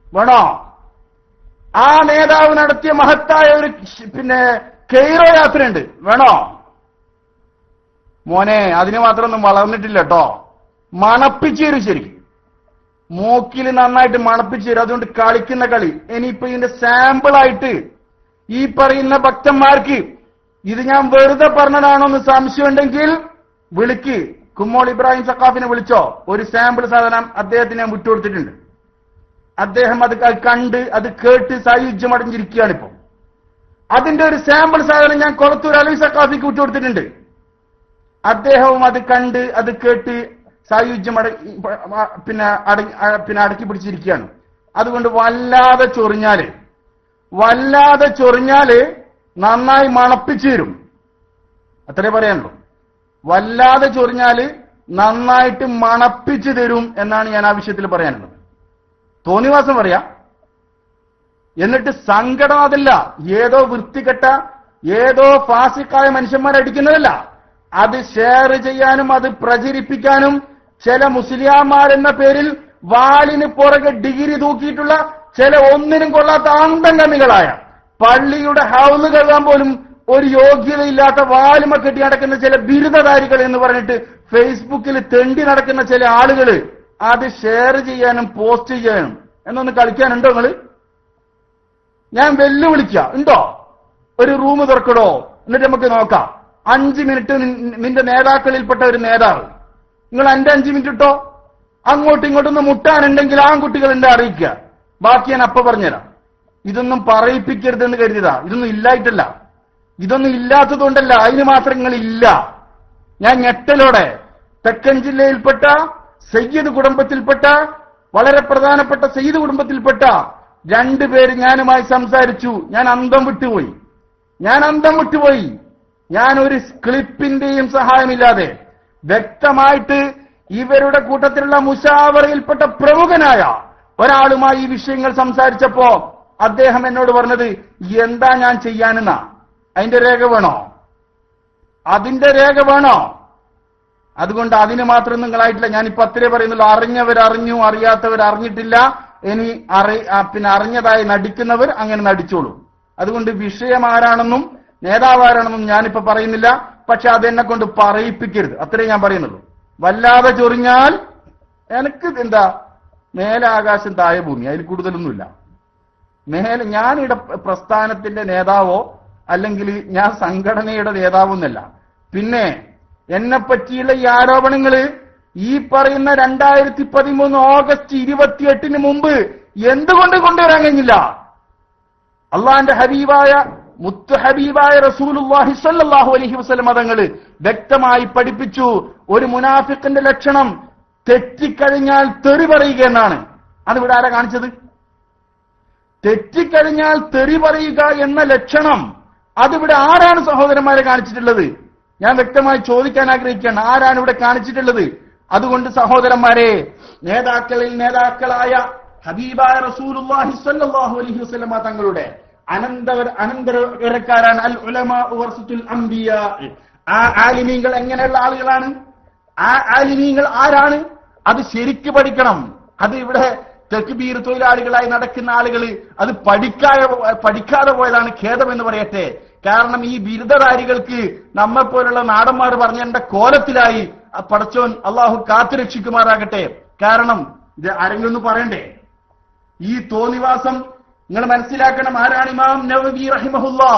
വേണോ? ആ നേതാവ് നടത്തിയ മഹത്തായ ഒരു കെയ്റോ യാത്രയുണ്ട്, വേണോ? മോനെ, അതിന് മാത്രമൊന്നും വളർന്നിട്ടില്ല കേട്ടോ. മണപ്പിച്ചു തരും, ശരി, മൂക്കിൽ നന്നായിട്ട് മണപ്പിച്ചു തരും. അതുകൊണ്ട് കളിക്കുന്ന കളി. ഇനിയിപ്പോ ഇതിന്റെ സാമ്പിളായിട്ട് ഈ പറയുന്ന ഭക്തന്മാർക്ക് ഇത് ഞാൻ വെറുതെ പറഞ്ഞതാണോ എന്ന് സംശയമുണ്ടെങ്കിൽ വിളിക്ക്. കുമ്മോൾ ഇബ്രാഹിം സഖാഫിനെ വിളിച്ചോ. ഒരു സാമ്പിൾ സാധനം അദ്ദേഹത്തിന് ഞാൻ വിട്ടുകൊടുത്തിട്ടുണ്ട്. അദ്ദേഹം അത് കണ്ട് അത് കേട്ട് സായുജ്യമടഞ്ഞിരിക്കുകയാണിപ്പോ. അതിന്റെ ഒരു സാമ്പിൾ സാധനം ഞാൻ കൊളത്തൂർ അലവി സഖാഫിക്ക് വിട്ടുകൊടുത്തിട്ടുണ്ട്. അദ്ദേഹവും അത് കണ്ട് അത് കേട്ട് സായുജ്യം അടക്കി പിടിച്ചിരിക്കുകയാണ്. അതുകൊണ്ട് വല്ലാതെ ചൊറിഞ്ഞാല് നന്നായി മണപ്പിച്ചു തരും, അത്രേ പറയാനുള്ളൂ. വല്ലാതെ ചൊറിഞ്ഞാല് നന്നായിട്ട് മണപ്പിച്ചു തരും എന്നാണ് ഞാൻ ആ വിഷയത്തിൽ പറയാനുള്ളത്. തോന്നിവാസം പറയാ. എന്നിട്ട് സങ്കടം അതല്ല, ഏതോ വൃത്തികെട്ട ഏതോ ഫാസിക്കായ മനുഷ്യന്മാരടിക്കുന്നതല്ല. അത് ഷെയർ ചെയ്യാനും അത് പ്രചരിപ്പിക്കാനും ചില മുസ്ലിയാമാരെന്ന പേരിൽ വാലിന് പുറകെ ഡിഗ്രി തൂക്കിയിട്ടുള്ള ചില ഒന്നിനും കൊള്ളാത്ത അന്തംഗമികളായ പള്ളിയുടെ ഹൗസ് കഴുകാൻ പോലും ഒരു യോഗ്യതയില്ലാത്ത വാലുമ കെട്ടി നടക്കുന്ന ചില ബിരുദധാരികൾ എന്ന് പറഞ്ഞിട്ട് ഫേസ്ബുക്കിൽ തെണ്ടി നടക്കുന്ന ചില ആളുകൾ അത് ഷെയർ ചെയ്യാനും പോസ്റ്റ് ചെയ്യാനും എന്നൊന്ന് കളിക്കാനുണ്ടോ നിങ്ങള്? ഞാൻ വെല്ലുവിളിക്ക, ഉണ്ടോ? ഒരു റൂം തുറക്കടോ, എന്നിട്ട് നമുക്ക് നോക്കാം. 5 മിനിറ്റ് നിന്റെ നേതാക്കളിൽപ്പെട്ട ഒരു നേതാവ്, നിങ്ങൾ എന്റെ 5 മിനിറ്റ് ഇട്ടോ. അങ്ങോട്ടും ഇങ്ങോട്ടൊന്ന് മുട്ടാനുണ്ടെങ്കിൽ ആൺകുട്ടികളുണ്ട്, അറിയിക്കുക. ബാക്കി ഞാൻ അപ്പൊ പറഞ്ഞുതരാം. ഇതൊന്നും പറയിപ്പിക്കരുതെന്ന് കരുതിയതാ. ഇതൊന്നും ഇല്ലായിട്ടല്ല, ഇതൊന്നും ഇല്ലാത്തതുകൊണ്ടല്ല, അതിന് മാത്രം നിങ്ങളില്ല. ഞാൻ ഞെട്ടലോടെ തെക്കൻ ജില്ലയിൽപ്പെട്ട സയ്യിദ് കുടുംബത്തിൽപ്പെട്ട വളരെ പ്രധാനപ്പെട്ട സയ്യിദ് കുടുംബത്തിൽപ്പെട്ട 2 പേര് ഞാനുമായി സംസാരിച്ചു. ഞാൻ അന്തം വിട്ടുപോയി. ഞാൻ ഒരു ക്ലിപ്പിന്റെയും സഹായമില്ലാതെ വ്യക്തമായിട്ട് ഇവരുടെ കൂട്ടത്തിലുള്ള മുശാവറയിൽപ്പെട്ട പ്രമുഖനായ ഒരാളുമായി ഈ വിഷയങ്ങൾ സംസാരിച്ചപ്പോ അദ്ദേഹം എന്നോട് പറഞ്ഞത്, എന്താ ഞാൻ ചെയ്യാനെന്നാ? അതിന്റെ രേഖ വേണോ? അതുകൊണ്ട് അതിന് മാത്രം നിങ്ങളായിട്ടില്ല. ഞാനിപ്പോ അത്രേ പറയുന്നുള്ളൂ. അറിഞ്ഞവരറിഞ്ഞു, അറിയാത്തവർ അറിഞ്ഞിട്ടില്ല. ഇനി അറിഞ്ഞതായി നടിക്കുന്നവർ അങ്ങനെ നടിച്ചോളൂ. അതുകൊണ്ട് വിഷയം ആരാണെന്നും നേതാവാരാണെന്നും ഞാനിപ്പോ പറയുന്നില്ല. പക്ഷെ അതെന്നെ കൊണ്ട് പറയിപ്പിക്കരുത്, അത്രേ ഞാൻ പറയുന്നുള്ളൂ. വല്ലാതെ ചൊറിഞ്ഞാൽ എനിക്ക് എന്താ, മേലെ ആകാശം താഴെ ഭൂമി, അതിൽ കൂടുതലൊന്നുമില്ല. ഞാനിവിടെ പ്രസ്ഥാനത്തിന്റെ നേതാവോ അല്ലെങ്കിൽ ഞാൻ സംഘടനയുടെ നേതാവൊന്നല്ല. പിന്നെ എന്നെ പറ്റിയുള്ള ഈ ആരോപണങ്ങള് ഈ പറയുന്ന 2013 ഓഗസ്റ്റ് 28 മുമ്പ് എന്തുകൊണ്ട് കൊണ്ടുവരാൻ കഴിഞ്ഞില്ല? അള്ളാന്റെ ഹബീബായ മുത്തു ഹബീബായ റസൂലുള്ളാഹി സ്വല്ലല്ലാഹു അലൈഹി വസല്ലം തങ്ങള് വ്യക്തമായി പഠിപ്പിച്ചു, ഒരു മുനാഫിഖിന്റെ ലക്ഷണം തെറ്റിക്കഴിഞ്ഞാൽ തെറി പറയുക എന്നാണ്. അതിവിടെ ആരാ കാണിച്ചത്? തെറ്റിക്കഴിഞ്ഞാൽ തെറി പറയുക എന്ന ലക്ഷണം അതിവിടെ ആരാണ് സഹോദരന്മാരെ കാണിച്ചിട്ടുള്ളത്? ഞാൻ വ്യക്തമായി ചോദിക്കാൻ ആഗ്രഹിക്കുകയാണ്, ആരാണ് ഇവിടെ കാണിച്ചിട്ടുള്ളത്? അതുകൊണ്ട് സഹോദരന്മാരെ, നേതാക്കളായ ഹബീബായ റസൂലുള്ളാഹി സ്വല്ലല്ലാഹു അലൈഹി വസല്ലം തങ്ങളുടെ അനന്തരക്കാരാണ് അൽ ഉലമാ വറസത്തുൽ അംബിയാ. ആ ആലിമീങ്ങൾ എങ്ങനെയുള്ള ആളുകളാണ്? ആ ആലിമീങ്ങൾ ആരാണ്? അത് ശരിക്ക് പഠിക്കണം. അത് ഇവിടെ തക്ബീർ തൊഴിലാളികളായി നടക്കുന്ന ആളുകൾ അത് പഠിക്കാതെ പോയതാണ്, ഖേദമെന്ന് പറയട്ടെ. കാരണം ഈ ബിരുദധാരികൾക്ക് നമ്മെപ്പോലുള്ള നാടന്മാർ പറഞ്ഞ കോലത്തിലായി പടച്ചോൻ അള്ളാഹു കാത്തുരക്ഷിക്കുമാറാകട്ടെ. കാരണം ഇത് ആരെങ്കിലും പറയണ്ടേ? ഈ തോന്നിവാസം നിങ്ങൾ മനസ്സിലാക്കണം. ആരാണ് ഇമാം നവവി റഹിമഹുല്ലാ?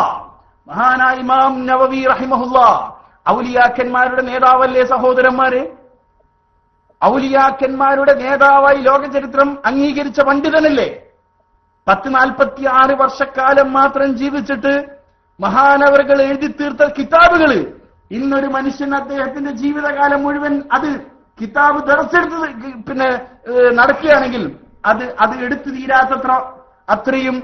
മഹാനായ ഇമാം നവവി റഹിമഹുല്ലാ ഔലിയാക്കന്മാരുടെ നേതാവല്ലേ സഹോദരന്മാരെ? ഔലിയാക്കന്മാരുടെ നേതാവായി ലോക ചരിത്രം അംഗീകരിച്ച പണ്ഡിതനല്ലേ? 1046 വർഷക്കാലം മാത്രം ജീവിച്ചിട്ട് മഹാനവറുകൾ എഴുതി തീർത്ത കിതാബുകള് ഇന്നൊരു മനുഷ്യൻ അദ്ദേഹത്തിന്റെ ജീവിതകാലം മുഴുവൻ അത് കിതാബ് ദർസെടുത്ത് നടക്കുകയാണെങ്കിൽ അത് എടുത്തു തീരാത്തത്ര അത്രയും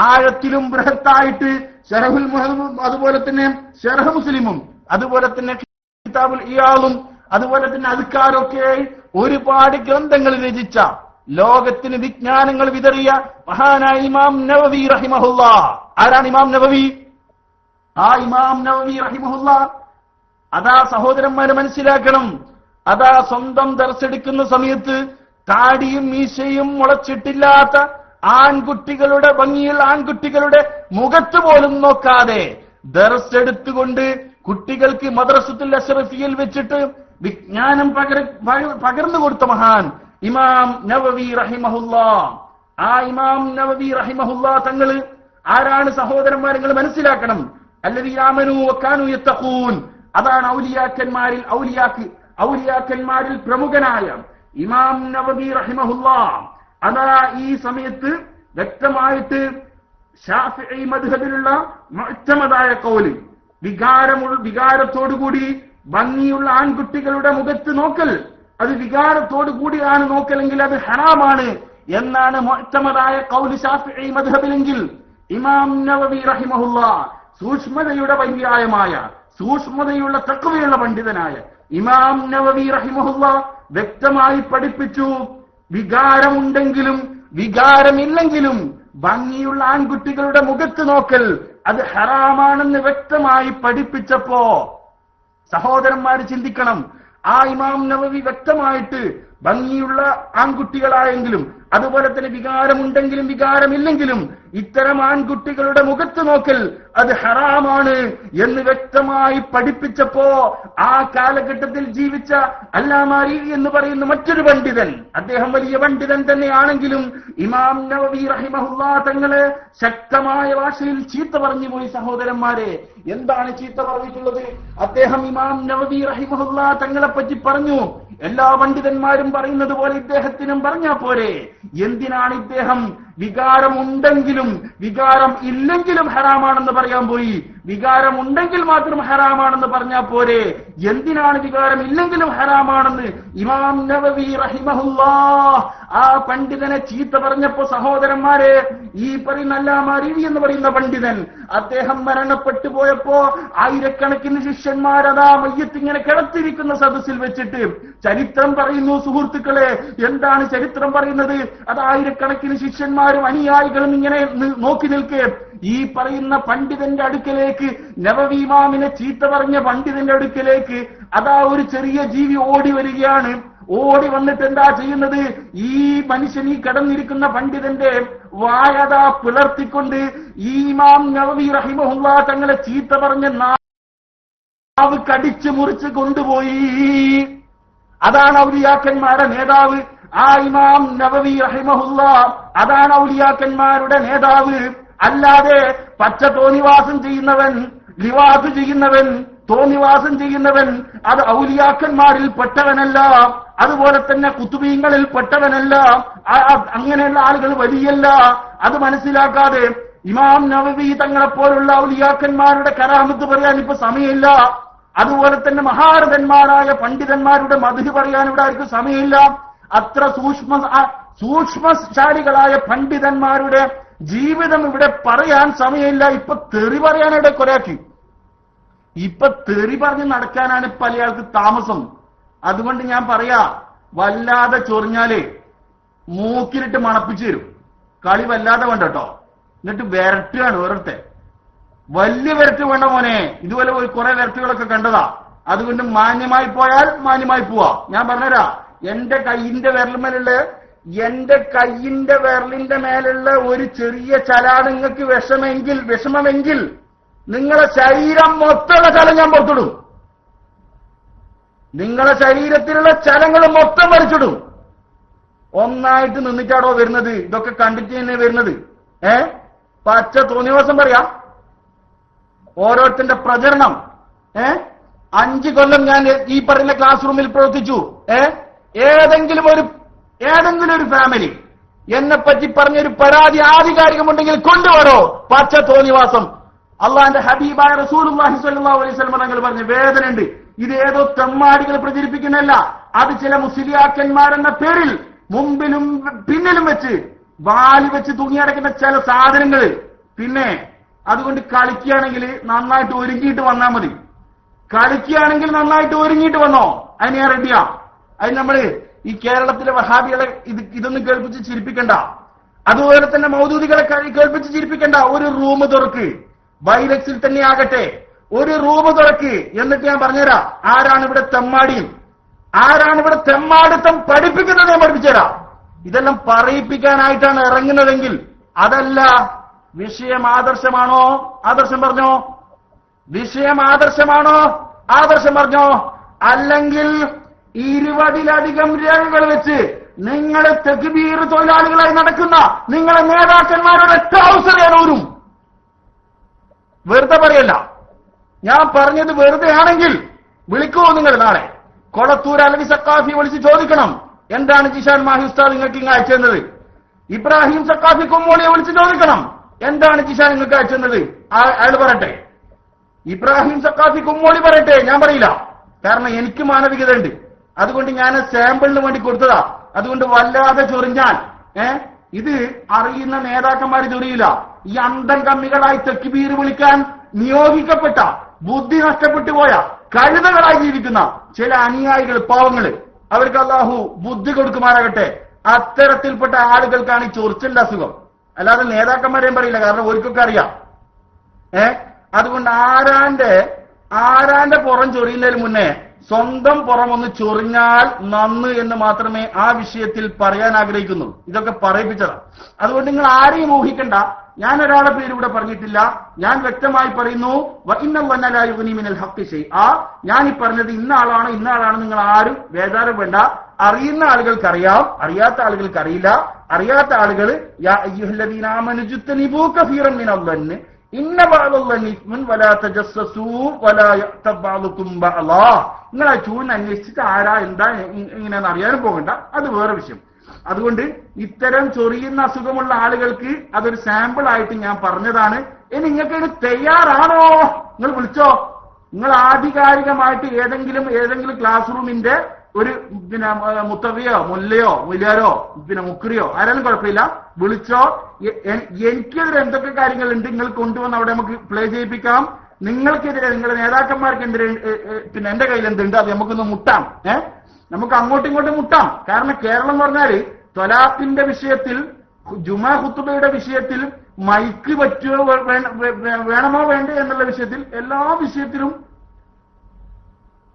ആഴത്തിലും ബൃഹത്തായിട്ട് ശറഹുൽ മുഹദ്ദും അതുപോലെ തന്നെ ശറഹ് മുസ്ലിമും അതുപോലെ തന്നെ കിതാബുൽ ഇയാളും അതുപോലെ തന്നെ അദ്കാറൊക്കെ ഒരുപാട് ഗ്രന്ഥങ്ങൾ രചിച്ച ലോകത്തിന് വിജ്ഞാനങ്ങൾ വിതറിയ മഹാനായ ഇമാം നവവി റഹിമഹുല്ലാ. ആരാണ് ഇമാം നവവി? ആ ഇമാം നവവി റഹിമഹുല്ലാ, അതാ സഹോദരന്മാരെ മനസ്സിലാക്കണം, അതാ സ്വന്തം ദർസെടുക്കുന്ന സമയത്ത് താടിയും മീശയും മുളച്ചിട്ടില്ലാത്ത ആൺകുട്ടികളുടെ ഭംഗിയുള്ള ആൺകുട്ടികളുടെ മുഖത്ത് പോലും നോക്കാതെ ദർസെടുത്തുകൊണ്ട് കുട്ടികൾക്ക് മദ്രസത്തുൽ അഷ്റഫിയിൽ വെച്ചിട്ട് വിജ്ഞാനം പകർന്നു കൊടുത്ത മഹാൻ ഇമാം നവവി റഹിമഹുല്ലാ. ആ ഇമാം നവവി റഹിമഹുല്ലാ തങ്ങള് ആരാണ് സഹോദരന്മാർ? നിങ്ങൾ മനസ്സിലാക്കണം. അല്ലദീന ആമനൂ വകാനൂ യത്തഖൂൻ. അതാണ് ഔലിയാക്കന്മാരിൽ പ്രമുഖനായ ഇമാം നവവി റഹിമഹുല്ലാ. അതാ ഈ സമയത്ത് വ്യക്തമായിട്ട് ശാഫിഈ മദ്ഹബിലുള്ള മുഅ്തമദായ ഖൗല്, വികാരത്തോടുകൂടി ഭംഗിയുള്ള ആൺകുട്ടികളുടെ മുഖത്ത് നോക്കൽ, അത് വികാരത്തോടുകൂടിയാണ് നോക്കലെങ്കിൽ അത് ഹറാമാണ് എന്നാണ് മുഅ്തമദായ ഖൗല് ശാഫിഈ മദ്ഹബിലെങ്കിൽ, ഇമാം നവവി റഹിമഹുല്ലാ സൂക്ഷ്മതയുടെ പര്യായമായ സൂക്ഷ്മതയുള്ള തഖ്വയുള്ള പണ്ഡിതനായ ഇമാം നവവി റഹിമഹുല്ലാ വ്യക്തമായി പഠിപ്പിച്ചു, വികാരമുണ്ടെങ്കിലും വികാരമില്ലെങ്കിലും ഭംഗിയുള്ള ആൺകുട്ടികളുടെ മുഖത്ത് നോക്കൽ അത് ഹറാമാണെന്ന് വ്യക്തമായി പഠിപ്പിച്ചപ്പോ സഹോദരന്മാര് ചിന്തിക്കണം. ആ ഇമാം നവവി വ്യക്തമായിട്ട് ഭംഗിയുള്ള ആൺകുട്ടികളായെങ്കിലും അതുപോലെ തന്നെ വികാരമുണ്ടെങ്കിലും വികാരമില്ലെങ്കിലും ഇത്തരം ആൺകുട്ടികളുടെ മുഖത്ത് നോക്കൽ അത് ഹറാമാണ് എന്ന് വ്യക്തമായി പഠിപ്പിച്ചപ്പോ ആ കാലഘട്ടത്തിൽ ജീവിച്ച അല്ലാമാരി എന്ന് പറയുന്ന മറ്റൊരു പണ്ഡിതൻ, അദ്ദേഹം വലിയ പണ്ഡിതൻ തന്നെയാണെങ്കിലും ഇമാം നവവി റഹിമഹുല്ലാ തങ്ങളെ ശക്തമായ ഭാഷയിൽ ചീത്ത പറഞ്ഞു പോയി. സഹോദരന്മാരെ, എന്താണ് ചീത്ത പറഞ്ഞിട്ടുള്ളത്? അദ്ദേഹം ഇമാം നവവി റഹിമഹുല്ലാ തങ്ങളെ പറ്റി പറഞ്ഞു, എല്ലാ പണ്ഡിതന്മാരും പറയുന്നത് പോലെ ഇദ്ദേഹത്തിനും പറഞ്ഞാ പോരെ? എന്തിനാണ് ഇദ്ദേഹം വികാരമുണ്ടെങ്കിലും വികാരം ഇല്ലെങ്കിലും ഹറാമാണെന്ന് പറയാൻ പോയി? വികാരമുണ്ടെങ്കിൽ മാത്രം ഹറാമാണെന്ന് പറഞ്ഞാ പോരെ? എന്തിനാണ് വികാരം ഇല്ലെങ്കിലും ഹറാമാണെന്ന് ഇമാം നവവി റഹിമഹുല്ലാ ആ പണ്ഡിതനെ ചീത്ത പറഞ്ഞപ്പോ സഹോദരന്മാരെ, ഈ പറയുന്ന അല്ലാമാരി എന്ന് പറയുന്ന പണ്ഡിതൻ അദ്ദേഹം മരണപ്പെട്ടു പോയപ്പോ ആയിരക്കണക്കിന് ശിഷ്യന്മാരതാ മയ്യത്തിങ്ങനെ കിടത്തിരിക്കുന്ന സദസ്സിൽ വെച്ചിട്ട് ചരിത്രം പറയുന്നു. സുഹൃത്തുക്കളെ, എന്താണ് ചരിത്രം പറയുന്നത്? അത് ആയിരക്കണക്കിന് ശിഷ്യന്മാരും അനുയായികളും ഇങ്ങനെ നോക്കി നിൽക്കെ ഈ പറയുന്ന പണ്ഡിതന്റെ അടുക്കലേക്ക്, നവവി ഇമാമിനെ ചീത്ത പറഞ്ഞ പണ്ഡിതന്റെ അടുക്കലേക്ക് അതാ ഒരു ചെറിയ ജീവി ഓടി വരികയാണ്. ഓടി വന്നിട്ട് എന്താ ചെയ്യുന്നത്? ഈ മനുഷ്യൻ, ഈ കിടന്നിരിക്കുന്ന പണ്ഡിതന്റെ വായതാ പിളർത്തിക്കൊണ്ട് ഈ ഇമാം നവവി റഹിമഹുല്ലാ തങ്ങളെ ചീത്ത പറഞ്ഞ നാവ് കടിച്ചു മുറിച്ച് കൊണ്ടുപോയി. അതാണ് ഔലിയാക്കന്മാരുടെ നേതാവ്. ആ ഇമാം നവവി റഹിമഹുല്ലാ അതാണ് ഔലിയാക്കന്മാരുടെ നേതാവ്. അല്ലാതെ പച്ച തോന്നിവാസം ചെയ്യുന്നവൻ, ലിവാത്ത് ചെയ്യുന്നവൻ, തോന്നിവാസം ചെയ്യുന്നവൻ അത് ഔലിയാക്കന്മാരിൽ പെട്ടവനല്ല. അതുപോലെ തന്നെ കുത്തുബീങ്ങളിൽ പെട്ടവനല്ല. അങ്ങനെയുള്ള ആളുകൾ വലിയല്ല. അത് മനസ്സിലാക്കാതെ ഇമാം നവവി തങ്ങളെപ്പോലുള്ള ഔലിയാക്കന്മാരുടെ കറാമത്ത് പറയാൻ ഇപ്പൊ സമയമില്ല. അതുപോലെ തന്നെ മഹാരഥന്മാരായ പണ്ഡിതന്മാരുടെ മദ്ഹ് പറയാൻ ഇവിടെ ആർക്കും സമയമില്ല. അത്ര സൂക്ഷ്മശാലികളായ പണ്ഡിതന്മാരുടെ ജീവിതം ഇവിടെ പറയാൻ സമയമില്ല. ഇപ്പൊ തെറി പറയാനിവിടെ കൊരാക്കി, ഇപ്പൊ തെറി പറഞ്ഞ് നടക്കാനാണ് പല ആൾക്ക് താമസം. അതുകൊണ്ട് ഞാൻ പറയാ, വല്ലാതെ ചൊറിഞ്ഞാലേ മൂക്കിലിട്ട് മണപ്പിച്ചു തരും. കളി വല്ലാതെ വേണ്ട കേട്ടോ. എന്നിട്ട് വിരട്ടുകയാണ് ഓരോരുത്തർ. വലിയ വിരട്ട് വേണ്ട മോനെ. ഇതുപോലെ കുറെ വിരട്ടുകളൊക്കെ കണ്ടതാ. അതുകൊണ്ട് മാന്യമായി പോയാൽ മാന്യമായി പോവാ. ഞാൻ പറഞ്ഞുതരാ, എന്റെ കൈയിന്റെ വിരലിന്റെ മേലുള്ള ഒരു ചെറിയ ചലാണ് നിങ്ങൾക്ക് വിഷമമെങ്കിൽ നിങ്ങളെ ശരീരം മൊത്തമുള്ള ചലം ഞാൻ പുറത്തിടും. നിങ്ങളെ ശരീരത്തിലുള്ള ചലങ്ങൾ മൊത്തം വലിച്ചിടും. ഒന്നായിട്ട് നിന്നിട്ടാടോ വരുന്നത്? ഇതൊക്കെ കണ്ടിട്ട് തന്നെ വരുന്നത്. പച്ച തോന്നിവാസം പറയാം. ഓരോരുത്തന്റെ പ്രചരണം. 5 കൊല്ലം ഞാൻ ഈ പറയുന്ന ക്ലാസ് റൂമിൽ പ്രവർത്തിച്ചു. ഏതെങ്കിലും ഒരു ഫാമിലി എന്നെ പറ്റി പറഞ്ഞൊരു പരാതി ആധികാരികമുണ്ടെങ്കിൽ കൊണ്ടുവരോ പച്ച തോന്നിവാസം. അള്ളാന്റെ ഹബീബായ റസൂലുള്ളാഹി സ്വല്ലല്ലാഹു അലൈഹി വസല്ലം തങ്ങൾ പറഞ്ഞ വേദനയുണ്ട്. ഇത് ഏതോ തെമ്മാടികൾ പ്രചരിപ്പിക്കുന്നല്ല. അത് ചില മുസ്ലിയാക്കന്മാരെന്ന പേരിൽ മുമ്പിലും പിന്നിലും വെച്ച് വാലി വെച്ച് തൂങ്ങിയടക്കുന്ന ചില സാധനങ്ങൾ. പിന്നെ അതുകൊണ്ട് കളിക്കുകയാണെങ്കിൽ നന്നായിട്ട് ഒരുങ്ങിയിട്ട് വന്നാൽ മതി. കളിക്കുകയാണെങ്കിൽ നന്നായിട്ട് ഒരുങ്ങിയിട്ട് വന്നോ, അതിന് ഞാൻ റെഡിയാ. അതിന് നമ്മള് ഈ കേരളത്തിലെ വഹാബികളെ ഇതൊന്നും കേൾപ്പിച്ച് ചിരിപ്പിക്കണ്ട. അതുപോലെ തന്നെ മൗദൂദികളെ കേൾപ്പിച്ച് ചിരിപ്പിക്കണ്ട. ഒരു റൂം തുറക്ക്, ബൈലക്സിൽ തന്നെ ആകട്ടെ, ഒരു റൂം തുറക്ക്. എന്നിട്ട് ഞാൻ പറഞ്ഞുതരാം ആരാണ് ഇവിടെ തെമ്മാടിയും ആരാണ് ഇവിടെ തെമ്മാടിത്തം പഠിപ്പിക്കുന്നത്? ഞാൻ പഠിപ്പിച്ചുതരാം. ഇതെല്ലാം പറയിപ്പിക്കാനായിട്ടാണ് ഇറങ്ങുന്നതെങ്കിൽ അതല്ല. വിഷയം ആദർശമാണോ? ആദർശം പറഞ്ഞോ. വിഷയം ആദർശമാണോ? ആദർശം പറഞ്ഞോ. അല്ലെങ്കിൽ 20-ലധികം രേഖകൾ വെച്ച് നിങ്ങൾ തക്ബീർ തൊഴിലാളികളായി നടക്കുന്ന നിങ്ങളെ നേതാക്കന്മാരുടെ ട്രൗസറൂരും വെറുതെ പറയല്ല. ഞാൻ പറഞ്ഞത് വെറുതെ ആണെങ്കിൽ വിളിക്കുമോ നിങ്ങൾ? നാളെ കൊളത്തൂർ അലവി സക്കാഫി വിളിച്ച് ചോദിക്കണം, എന്താണ് ജിഷാൻ മാഹി ഉസ്താദ് നിങ്ങൾക്ക് ഇങ്ങ് അയച്ചെന്നത്. ഇബ്രാഹിം സക്കാഫി കുമ്മോളിയെ വിളിച്ച് ചോദിക്കണം, എന്താണ് ജിഷാൻ നിങ്ങൾക്ക് അയച്ചെന്നത്. അയാൾ പറയട്ടെ. ഇബ്രാഹിം സക്കാഫി കുമ്മോളി പറയട്ടെ, ഞാൻ പറയില്ല. കാരണം എനിക്ക് മാനവികത ഉണ്ട്. അതുകൊണ്ട് ഞാൻ സാമ്പിളിന് വേണ്ടി കൊടുത്തതാ. അതുകൊണ്ട് വല്ലാതെ ചൊറിഞ്ഞാൽ ഇത് അറിയുന്ന നേതാക്കന്മാർ ചൊറിയില്ല. ഈ അന്തം കമ്മികളായി തക്ബീർ വിളിക്കാൻ നിയോഗിക്കപ്പെട്ട, ബുദ്ധി നഷ്ടപ്പെട്ടു പോയ കഴുതകളായി ജീവിക്കുന്ന ചില അനുയായികൾ, പാവങ്ങള്, അവർക്ക് അല്ലാഹു ബുദ്ധി കൊടുക്കുമാറാകട്ടെ. അത്തരത്തിൽപ്പെട്ട ആളുകൾക്കാണ് ഈ ചൊറിച്ചിന്റെ അസുഖം. അല്ലാതെ നേതാക്കന്മാരെയും പറയില്ല, കാരണം ഓർക്കൊക്കെ അറിയാം. അതുകൊണ്ട് ആരാന്റെ പുറം ചൊറിയുന്നതിന് മുന്നേ സ്വന്തം പുറം ഒന്ന് ചൊറിഞ്ഞാൽ നന്ന് എന്ന് മാത്രമേ ആ വിഷയത്തിൽ പറയാൻ ആഗ്രഹിക്കുന്നു. ഇതൊക്കെ പറയിപ്പിച്ചതാണ്. അതുകൊണ്ട് നിങ്ങൾ ആരെയും ഊഹിക്കണ്ട. ഞാൻ ഒരാളെ പേര് ഇവിടെ പറഞ്ഞിട്ടില്ല. ഞാൻ വ്യക്തമായി പറയുന്നു, ഞാൻ ഈ പറഞ്ഞത് ഇന്ന ആളാണ് നിങ്ങൾ ആരും ബേജാറ് വേണ്ട. അറിയുന്ന ആളുകൾക്കറിയാം, അറിയാത്ത ആളുകൾക്ക് അറിയില്ല. അറിയാത്ത ആളുകൾ നിങ്ങൾ ആ ചൂടിനെ അന്വേഷിച്ചിട്ട് ആരാ എന്താ ഇങ്ങനെയെന്ന് അറിയാനും പോകണ്ട, അത് വേറെ വിഷയം. അതുകൊണ്ട് ഇത്തരം ചൊറിയുന്ന അസുഖമുള്ള ആളുകൾക്ക് അതൊരു സാമ്പിൾ ആയിട്ട് ഞാൻ പറഞ്ഞതാണ്. ഇനി നിങ്ങൾക്ക് ഇത് തയ്യാറാണോ? നിങ്ങൾ വിളിച്ചോ. നിങ്ങൾ ആധികാരികമായിട്ട് ഏതെങ്കിലും ക്ലാസ് റൂമിന്റെ ഒരു മുത്തവിയോ മുല്ലയോ മുല്ലാരോ മുക്രിയോ ആരാലും കുഴപ്പമില്ല, വിളിച്ചോ. എനിക്കെതിരെ എന്തൊക്കെ കാര്യങ്ങളുണ്ട് നിങ്ങൾ കൊണ്ടുവന്ന് അവിടെ നമുക്ക് പ്ലേ ചെയ്യിപ്പിക്കാം. നിങ്ങൾക്കെതിരെ, നിങ്ങളുടെ നേതാക്കന്മാർക്കെതിരെ എന്റെ കയ്യിൽ എന്തുണ്ട് അത് നമുക്കൊന്ന് മുട്ടാം. നമുക്ക് അങ്ങോട്ടും ഇങ്ങോട്ടും മുട്ടാം. കാരണം കേരളം എന്ന് പറഞ്ഞാല് ത്വലാഖിന്റെ വിഷയത്തിൽ, ജുമാ ഖുതുബയുടെ വിഷയത്തിൽ, മൈക്ക് പറ്റുമോ വേണമോ വേണ്ടേ എന്നുള്ള വിഷയത്തിൽ, എല്ലാ വിഷയത്തിലും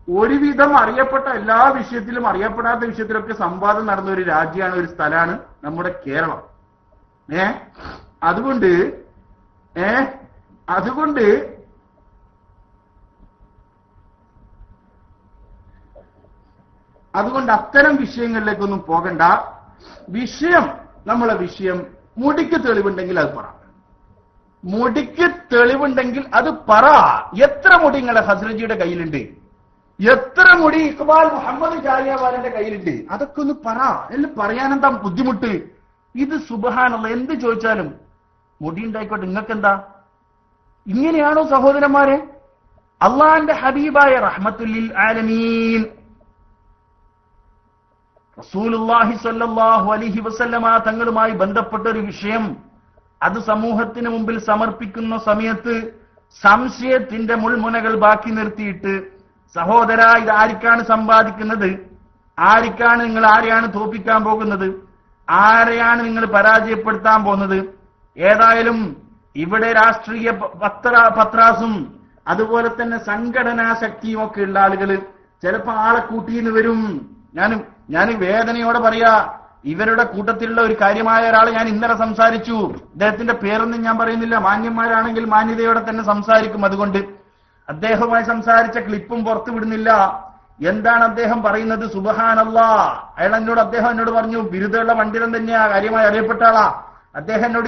ഒരുവിധം അറിയപ്പെട്ട എല്ലാ വിഷയത്തിലും അറിയപ്പെടാത്ത വിഷയത്തിലൊക്കെ സംവാദം നടന്ന ഒരു രാജ്യമാണ്, ഒരു സ്ഥലമാണ് നമ്മുടെ കേരളം. അതുകൊണ്ട് അത്തരം വിഷയങ്ങളിലേക്കൊന്നും പോകണ്ട. നമ്മളെ വിഷയം മുടിക്ക് തെളിവുണ്ടെങ്കിൽ അത് പറ. മുടിക്ക് തെളിവുണ്ടെങ്കിൽ അത് പറ. എത്ര മുടി നിങ്ങളുടെ ഹസ്രജിയുടെ കയ്യിലുണ്ട്? എത്ര മുടി ഇഖ്ബാൽ മുഹമ്മദ് ജാലിയവാലന്റെ കയ്യിലുണ്ട്? അതൊക്കെ ഒന്ന് പറ. എല്ലാം പറയാനെന്താ ബുദ്ധിമുട്ട്? ഇത് സുബ്ഹാനല്ലാഹ് എന്ത് ചോദിച്ചാലും മുടി ഉണ്ടായിക്കോട്ടെ, നിങ്ങൾക്കെന്താ? ഇങ്ങനെയാണോ സഹോദരന്മാരെ? അള്ളാന്റെ ഹബീബായ റഹ്മത്തുൽ ലിൽ ആലമീൻ റസൂലുള്ളാഹി സ്വല്ലല്ലാഹു അലൈഹി വസല്ലമ തങ്ങളുമായി ബന്ധപ്പെട്ട ഒരു വിഷയം അത് സമൂഹത്തിന് മുമ്പിൽ സമർപ്പിക്കുന്ന സമയത്ത് സംശയത്തിന്റെ മുൾമുനകൾ ബാക്കി നിർത്തിയിട്ട്, സഹോദര, ഇത് ആർക്കാണ് സമ്പാദിക്കുന്നത്? ആർക്കാണ് നിങ്ങൾ ആരെയാണ് തോപ്പിക്കാൻ പോകുന്നത്? ആരെയാണ് നിങ്ങൾ പരാജയപ്പെടുത്താൻ പോകുന്നത്? ഏതായാലും ഇവിടെ രാഷ്ട്രീയ പത്രാസും അതുപോലെ തന്നെ സംഘടനാ ശക്തിയും ഒക്കെ ഉള്ള ആളുകൾ ചിലപ്പോ ആളെ കൂട്ടിന്ന് വരും. ഞാൻ വേദനയോടെ പറയാ, ഇവരുടെ കൂട്ടത്തിലുള്ള ഒരു കാര്യമായ ഒരാൾ ഞാൻ ഇന്നലെ സംസാരിച്ചു. അദ്ദേഹത്തിന്റെ പേരൊന്നും ഞാൻ പറയുന്നില്ല. മാന്യന്മാരാണെങ്കിൽ മാന്യതയോടെ തന്നെ സംസാരിക്കും. അതുകൊണ്ട് അദ്ദേഹവുമായി സംസാരിച്ച ക്ലിപ്പും പുറത്തു വിടുന്നില്ല. എന്താണ് അദ്ദേഹം പറയുന്നത്? സുബ്ഹാനല്ലാഹ്. അദ്ദേഹം എന്നോട് പറഞ്ഞു, ബിരുദമുള്ള പണ്ഡിതൻ തന്നെയാ, കാര്യമായി അറിയപ്പെട്ട ആളാ. അദ്ദേഹം എന്നോട്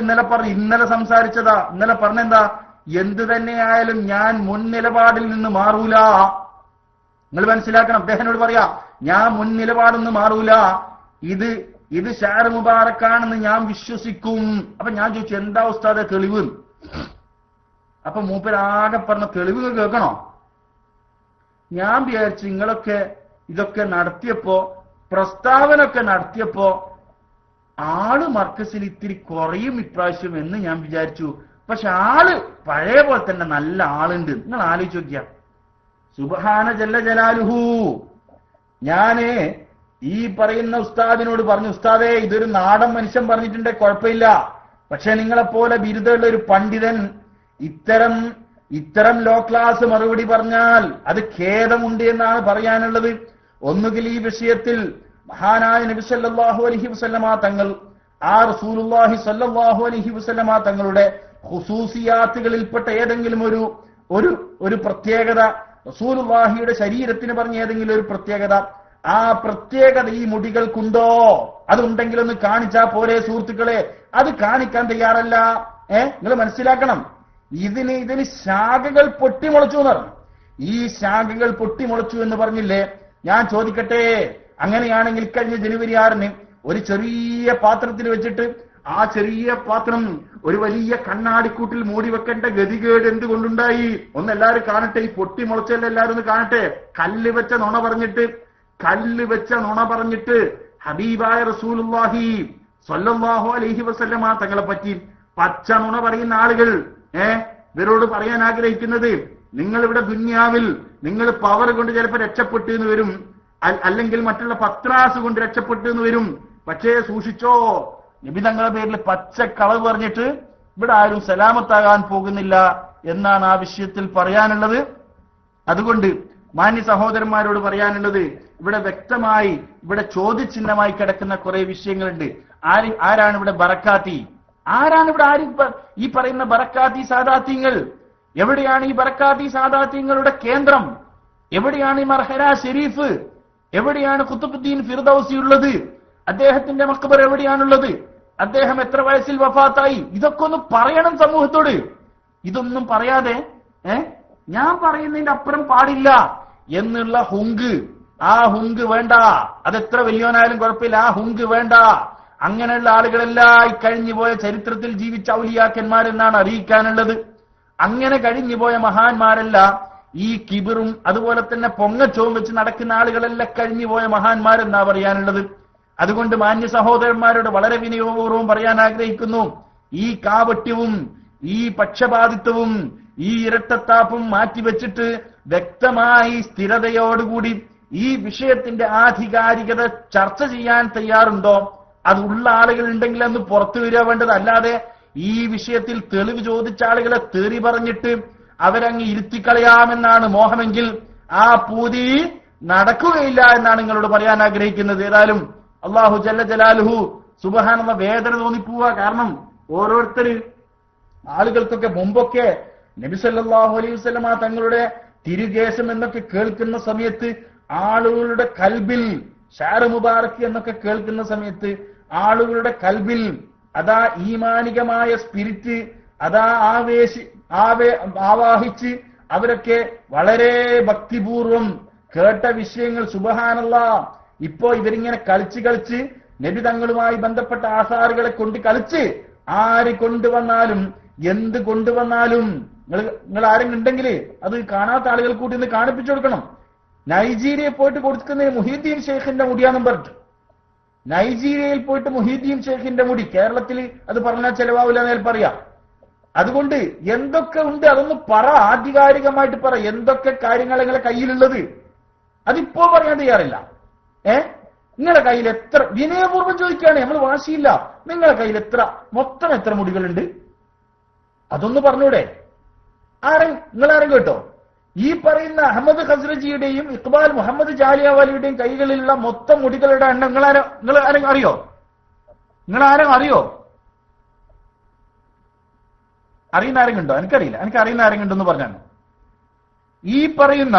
ഇന്നലെ സംസാരിച്ചതാ. ഇന്നലെ പറഞ്ഞെന്താ? എന്ത് തന്നെയായാലും ഞാൻ മുൻ നിലപാടിൽ നിന്ന് മാറൂല. നിങ്ങൾ മനസ്സിലാക്കണം. അദ്ദേഹം എന്നോട് പറയാ, ഞാൻ മുൻ നിലപാടൊന്നും മാറൂല. ഇത് ഷാർ മുബാറക്കാണെന്ന് ഞാൻ വിശ്വസിക്കും. അപ്പൊ ഞാൻ ചോദിച്ചു, എന്താ ഉസ്താദെ തെളിവ്? അപ്പൊ മൂപ്പരാകെ പറഞ്ഞ തെളിവ് കേൾക്കണോ? ഞാൻ വിചാരിച്ചു നിങ്ങളൊക്കെ ഇതൊക്കെ നടത്തിയപ്പോ, പ്രസ്താവനൊക്കെ നടത്തിയപ്പോ ആള് മർക്കസിൽ ഇത്തിരി കുറയും ഇപ്രാവശ്യം എന്ന് ഞാൻ വിചാരിച്ചു. പക്ഷെ ആള് പഴയ പോലെ തന്നെ നല്ല ആളുണ്ട്. നിങ്ങൾ ആലോചിച്ച് നോക്കിയാ. സുബ്ഹാന ജല്ല ജലാലുഹു. ഞാന് ഈ പറയുന്ന ഉസ്താദിനോട് പറഞ്ഞു, ഉസ്താദേ, ഇതൊരു നാടൻ മനുഷ്യൻ പറഞ്ഞിട്ടുണ്ടെ കുഴപ്പമില്ല. പക്ഷെ നിങ്ങളെപ്പോലെ ബിരുദമുള്ള ഒരു പണ്ഡിതൻ ഇത്തരം ലോ ക്ലാസ് മറുപടി പറഞ്ഞാൽ അത് ഖേദമുണ്ട് എന്നാണ് പറയാനുള്ളത്. ഒന്നുകിൽ ഈ വിഷയത്തിൽ മഹാനായ നബി സല്ലല്ലാഹു അലൈഹി വസല്ലമ തങ്ങൾ ആ റസൂലുള്ളാഹി സല്ലല്ലാഹു അലൈഹി വസല്ലമ തങ്ങളുടെ ഖുസൂസിയാത്തുകളിൽപ്പെട്ട ഏതെങ്കിലും ഒരു പ്രത്യേകത, റസൂലുള്ളാഹിയുടെ ശരീരത്തിന് പറഞ്ഞ ഏതെങ്കിലും ഒരു പ്രത്യേകത, ആ പ്രത്യേകത ഈ മുടികൾക്കുണ്ടോ? അതുണ്ടെങ്കിൽ ഒന്ന് കാണിച്ചാ പോരെ സുഹൃത്തുക്കളെ. അത് കാണിക്കാൻ തയ്യാറല്ല. നിങ്ങൾ മനസ്സിലാക്കണം, ഇതിന് ശാഖകൾ പൊട്ടിമുളച്ചു എന്ന് പറഞ്ഞു. ഈ ശാഖകൾ പൊട്ടിമുളച്ചു എന്ന് പറഞ്ഞില്ലേ? ഞാൻ ചോദിക്കട്ടെ, അങ്ങനെയാണെങ്കിൽ കഴിഞ്ഞ ജനുവരി 6-ന് ഒരു ചെറിയ പാത്രത്തിൽ വെച്ചിട്ട് ആ ചെറിയ പാത്രം ഒരു വലിയ കണ്ണാടിക്കൂട്ടിൽ മൂടി വെക്കേണ്ട ഗതികേട് എന്തുകൊണ്ടുണ്ടായി? എല്ലാവരും കാണട്ടെ, ഈ പൊട്ടിമുളച്ചല്ല, എല്ലാവരും ഒന്ന് കാണട്ടെ. കല്ല് വെച്ച നുണ പറഞ്ഞിട്ട് ഹബീബായ റസൂലുള്ളാഹി സ്വല്ലല്ലാഹു അലൈഹി വസല്ലമ തങ്ങളെ പറ്റി പച്ച നുണ പറയുന്ന ആളുകൾ ഇവരോട് പറയാൻ ആഗ്രഹിക്കുന്നത്, നിങ്ങൾ ഇവിടെ ദുന്യാവിൽ നിങ്ങൾ പവർ കൊണ്ട് ചിലപ്പോൾ രക്ഷപ്പെട്ടു എന്ന് വരും, അല്ലെങ്കിൽ മറ്റുള്ള പത്രാസ് കൊണ്ട് രക്ഷപ്പെട്ടു എന്ന് വരും. പക്ഷേ സൂക്ഷിച്ചോ, നബി തങ്ങളുടെ പേരിൽ പച്ച കളവ് പറഞ്ഞിട്ട് ഇവിടെ ആരും സലാമത്താകാൻ പോകുന്നില്ല എന്നാണ് ആ വിഷയത്തിൽ പറയാനുള്ളത്. അതുകൊണ്ട് മാന്യ സഹോദരന്മാരോട് പറയാനുള്ളത്, ഇവിടെ വ്യക്തമായി ഇവിടെ ചോദ്യചിഹ്നമായി കിടക്കുന്ന കുറെ വിഷയങ്ങളുണ്ട്. ആരാണ് ഇവിടെ ബറക്കാത്തി? ആരാണ് ഇവിടെ ഈ പറയുന്ന ബറക്കാത്തി സാദാത്യങ്ങൾ? എവിടെയാണ് ഈ ബറക്കാത്തി സാദാത്യങ്ങളുടെ കേന്ദ്രം? എവിടെയാണ് ഈ മർഹര ഷെരീഫ്? എവിടെയാണ് ഖുതുബുദ്ദീൻ ഫിർദൗസി ഉള്ളത്? അദ്ദേഹത്തിന്റെ മഖ്ബർ എവിടെയാണുള്ളത്? അദ്ദേഹം എത്ര വയസ്സിൽ വഫാത്തായി? ഇതൊക്കെ ഒന്ന് പറയണം സമൂഹത്തോട്. ഇതൊന്നും പറയാതെ ഞാൻ പറയുന്നതിന്റെ അപ്പുറം പാടില്ല എന്നുള്ള ഹുങ്ക്, ആ ഹുങ്ക് വേണ്ട. അതെത്ര വലിയവനായാലും കുഴപ്പമില്ല, ആ ഹുങ്ക് വേണ്ട. അങ്ങനെയുള്ള ആളുകളെല്ലാം ഈ കഴിഞ്ഞുപോയ ചരിത്രത്തിൽ ജീവിച്ച ഔലിയാക്കന്മാരെന്നാണ് അറിയിക്കാനുള്ളത്. അങ്ങനെ കഴിഞ്ഞുപോയ മഹാന്മാരല്ല ഈ കിബിറും അതുപോലെ തന്നെ പൊങ്ങച്ചവും വെച്ച് നടക്കുന്ന ആളുകളെല്ലാം കഴിഞ്ഞുപോയ മഹാന്മാരെന്നാ പറയാനുള്ളത്. അതുകൊണ്ട് മാന്യ സഹോദരന്മാരോട് വളരെ വിനയപൂർവ്വം പറയാൻ ആഗ്രഹിക്കുന്നു, ഈ കാപട്യവും ഈ പക്ഷപാതിത്വവും ഈ ഇരട്ടത്താപ്പും മാറ്റിവെച്ചിട്ട് വ്യക്തമായി സ്ഥിരതയോടുകൂടി ഈ വിഷയത്തിന്റെ ആധികാരികത ചർച്ച ചെയ്യാൻ തയ്യാറുണ്ടോ? അതുള്ള ആളുകൾ ഉണ്ടെങ്കിൽ അന്ന് പുറത്തു വരിക വേണ്ടത്. അല്ലാതെ ഈ വിഷയത്തിൽ തെളിവ് ചോദിച്ച ആളുകളെ തെറി പറഞ്ഞിട്ട് അവരങ്ങ് ഇരുത്തിക്കളയാമെന്നാണ് മോഹമെങ്കിൽ ആ പൂതി നടക്കുകയില്ല എന്നാണ് നിങ്ങളോട് പറയാൻ ആഗ്രഹിക്കുന്നത്. ഏതായാലും അല്ലാഹു ജല്ല ജലാലുഹു സുബ്ഹാനല്ലാഹ് വേദന തോന്നിപ്പോവുക. കാരണം ഓരോരുത്തര് ആളുകൾക്കൊക്കെ മുമ്പൊക്കെ നബി സല്ലല്ലാഹു അലൈഹി വസല്ലമ തങ്ങളുടെ തിരുകേശം എന്നൊക്കെ കേൾക്കുന്ന സമയത്ത് ആളുകളുടെ കൽബിൽ ഷാർ മുബാറക് എന്നൊക്കെ കേൾക്കുന്ന സമയത്ത് ആളുകളുടെ കൽബിൽ അതാ ഈമാനികമായ സ്പിരിറ്റ് അതാ ആവാഹിച്ച് അവരൊക്കെ വളരെ ഭക്തിപൂർവം കേട്ട വിഷയങ്ങൾ സുബ്ഹാനല്ലാഹ്. ഇപ്പോ ഇവരിങ്ങനെ കളിച്ച് നബി തങ്ങളുമായി ബന്ധപ്പെട്ട ആസാറുകളെ കൊണ്ട് കളിച്ച് ആര് കൊണ്ടുവന്നാലും എന്ത് കൊണ്ടുവന്നാലും നിങ്ങൾ ആരെങ്കിലും ഉണ്ടെങ്കിൽ അത് കാണാത്ത ആളുകൾ കൂട്ടി ഇന്ന് കാണിപ്പിച്ചു കൊടുക്കണം. നൈജീരിയയിൽ പോയിട്ട് കൊടുക്കുന്നതിന് മുഹീദ്ദീൻ ഷെയ്ഖിന്റെ മുടിയാണെന്നും പറഞ്ഞു. നൈജീരിയയിൽ പോയിട്ട് മുഹീദ്ദീൻ ഷെയ്ഖിന്റെ മുടി, കേരളത്തിൽ അത് പറഞ്ഞാൽ ചെലവാവില്ല എന്ന് പറയാം. അതുകൊണ്ട് എന്തൊക്കെ ഉണ്ട് അതൊന്ന് പറ, ആധികാരികമായിട്ട് പറ. എന്തൊക്കെ കാര്യങ്ങൾ നിങ്ങളെ കയ്യിലുള്ളത് അതിപ്പോ പറയാൻ തയ്യാറില്ല. നിങ്ങളുടെ കയ്യിൽ എത്ര, വിനയപൂർവ്വം ചോദിക്കുകയാണ്, നമ്മൾ വാശിയില്ല, നിങ്ങളുടെ കയ്യിൽ മൊത്തം എത്ര മുടികളുണ്ട് അതൊന്ന് പറഞ്ഞൂടെ? നിങ്ങളാരും കേട്ടോ? ഈ പറയുന്ന അഹമ്മദ് ഖസ്റജിയുടെയും ഇഖ്ബാൽ മുഹമ്മദ് ജാലിയവാലിയുടെയും കൈകളിലുള്ള മൊത്തം മുടികളുടെ എണ്ണം നിങ്ങളാരും അറിയോ? അറിയുന്ന ആരെങ്കിലും ഉണ്ടോ? എനിക്കറിയില്ല. എനിക്ക് അറിയുന്ന ആരെങ്കിലും ഉണ്ടെന്ന് പറഞ്ഞാണ്. ഈ പറയുന്ന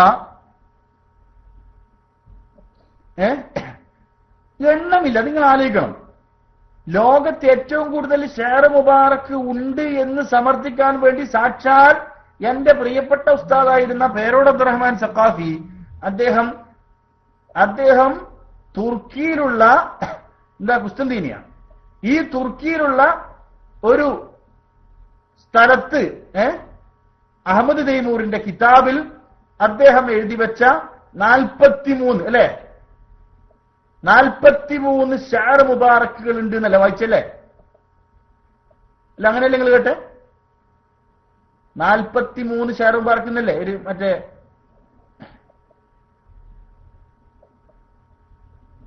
എണ്ണമില്ല. നിങ്ങൾ ആലോചിക്കണം, ലോകത്ത് ഏറ്റവും കൂടുതൽ ഷാർ മുബാറക് ഉണ്ട് എന്ന് സമർത്ഥിക്കാൻ വേണ്ടി സാക്ഷാൽ എന്റെ പ്രിയപ്പെട്ട ഉസ്താദായിരുന്ന പേരോട് അബ്ദുറഹ്മാൻ സഖാഫി അദ്ദേഹം തുർക്കിയിലുള്ള കുസ്തന്തീനിയാണ്. ഈ തുർക്കിയിലുള്ള ഒരു സ്ഥലത്ത് അഹമ്മദ് തൈമൂറിന്റെ കിതാബിൽ അദ്ദേഹം എഴുതി വെച്ച 43 ഷാർ മുബാറക്കുകൾ ഉണ്ട് എന്നല്ല വായിച്ചല്ലേ? അല്ല അങ്ങനെയല്ലേ നിങ്ങൾ കേട്ടെ? 43 ഷാർ മുബാറക്ക് എന്നല്ലേ ഒരു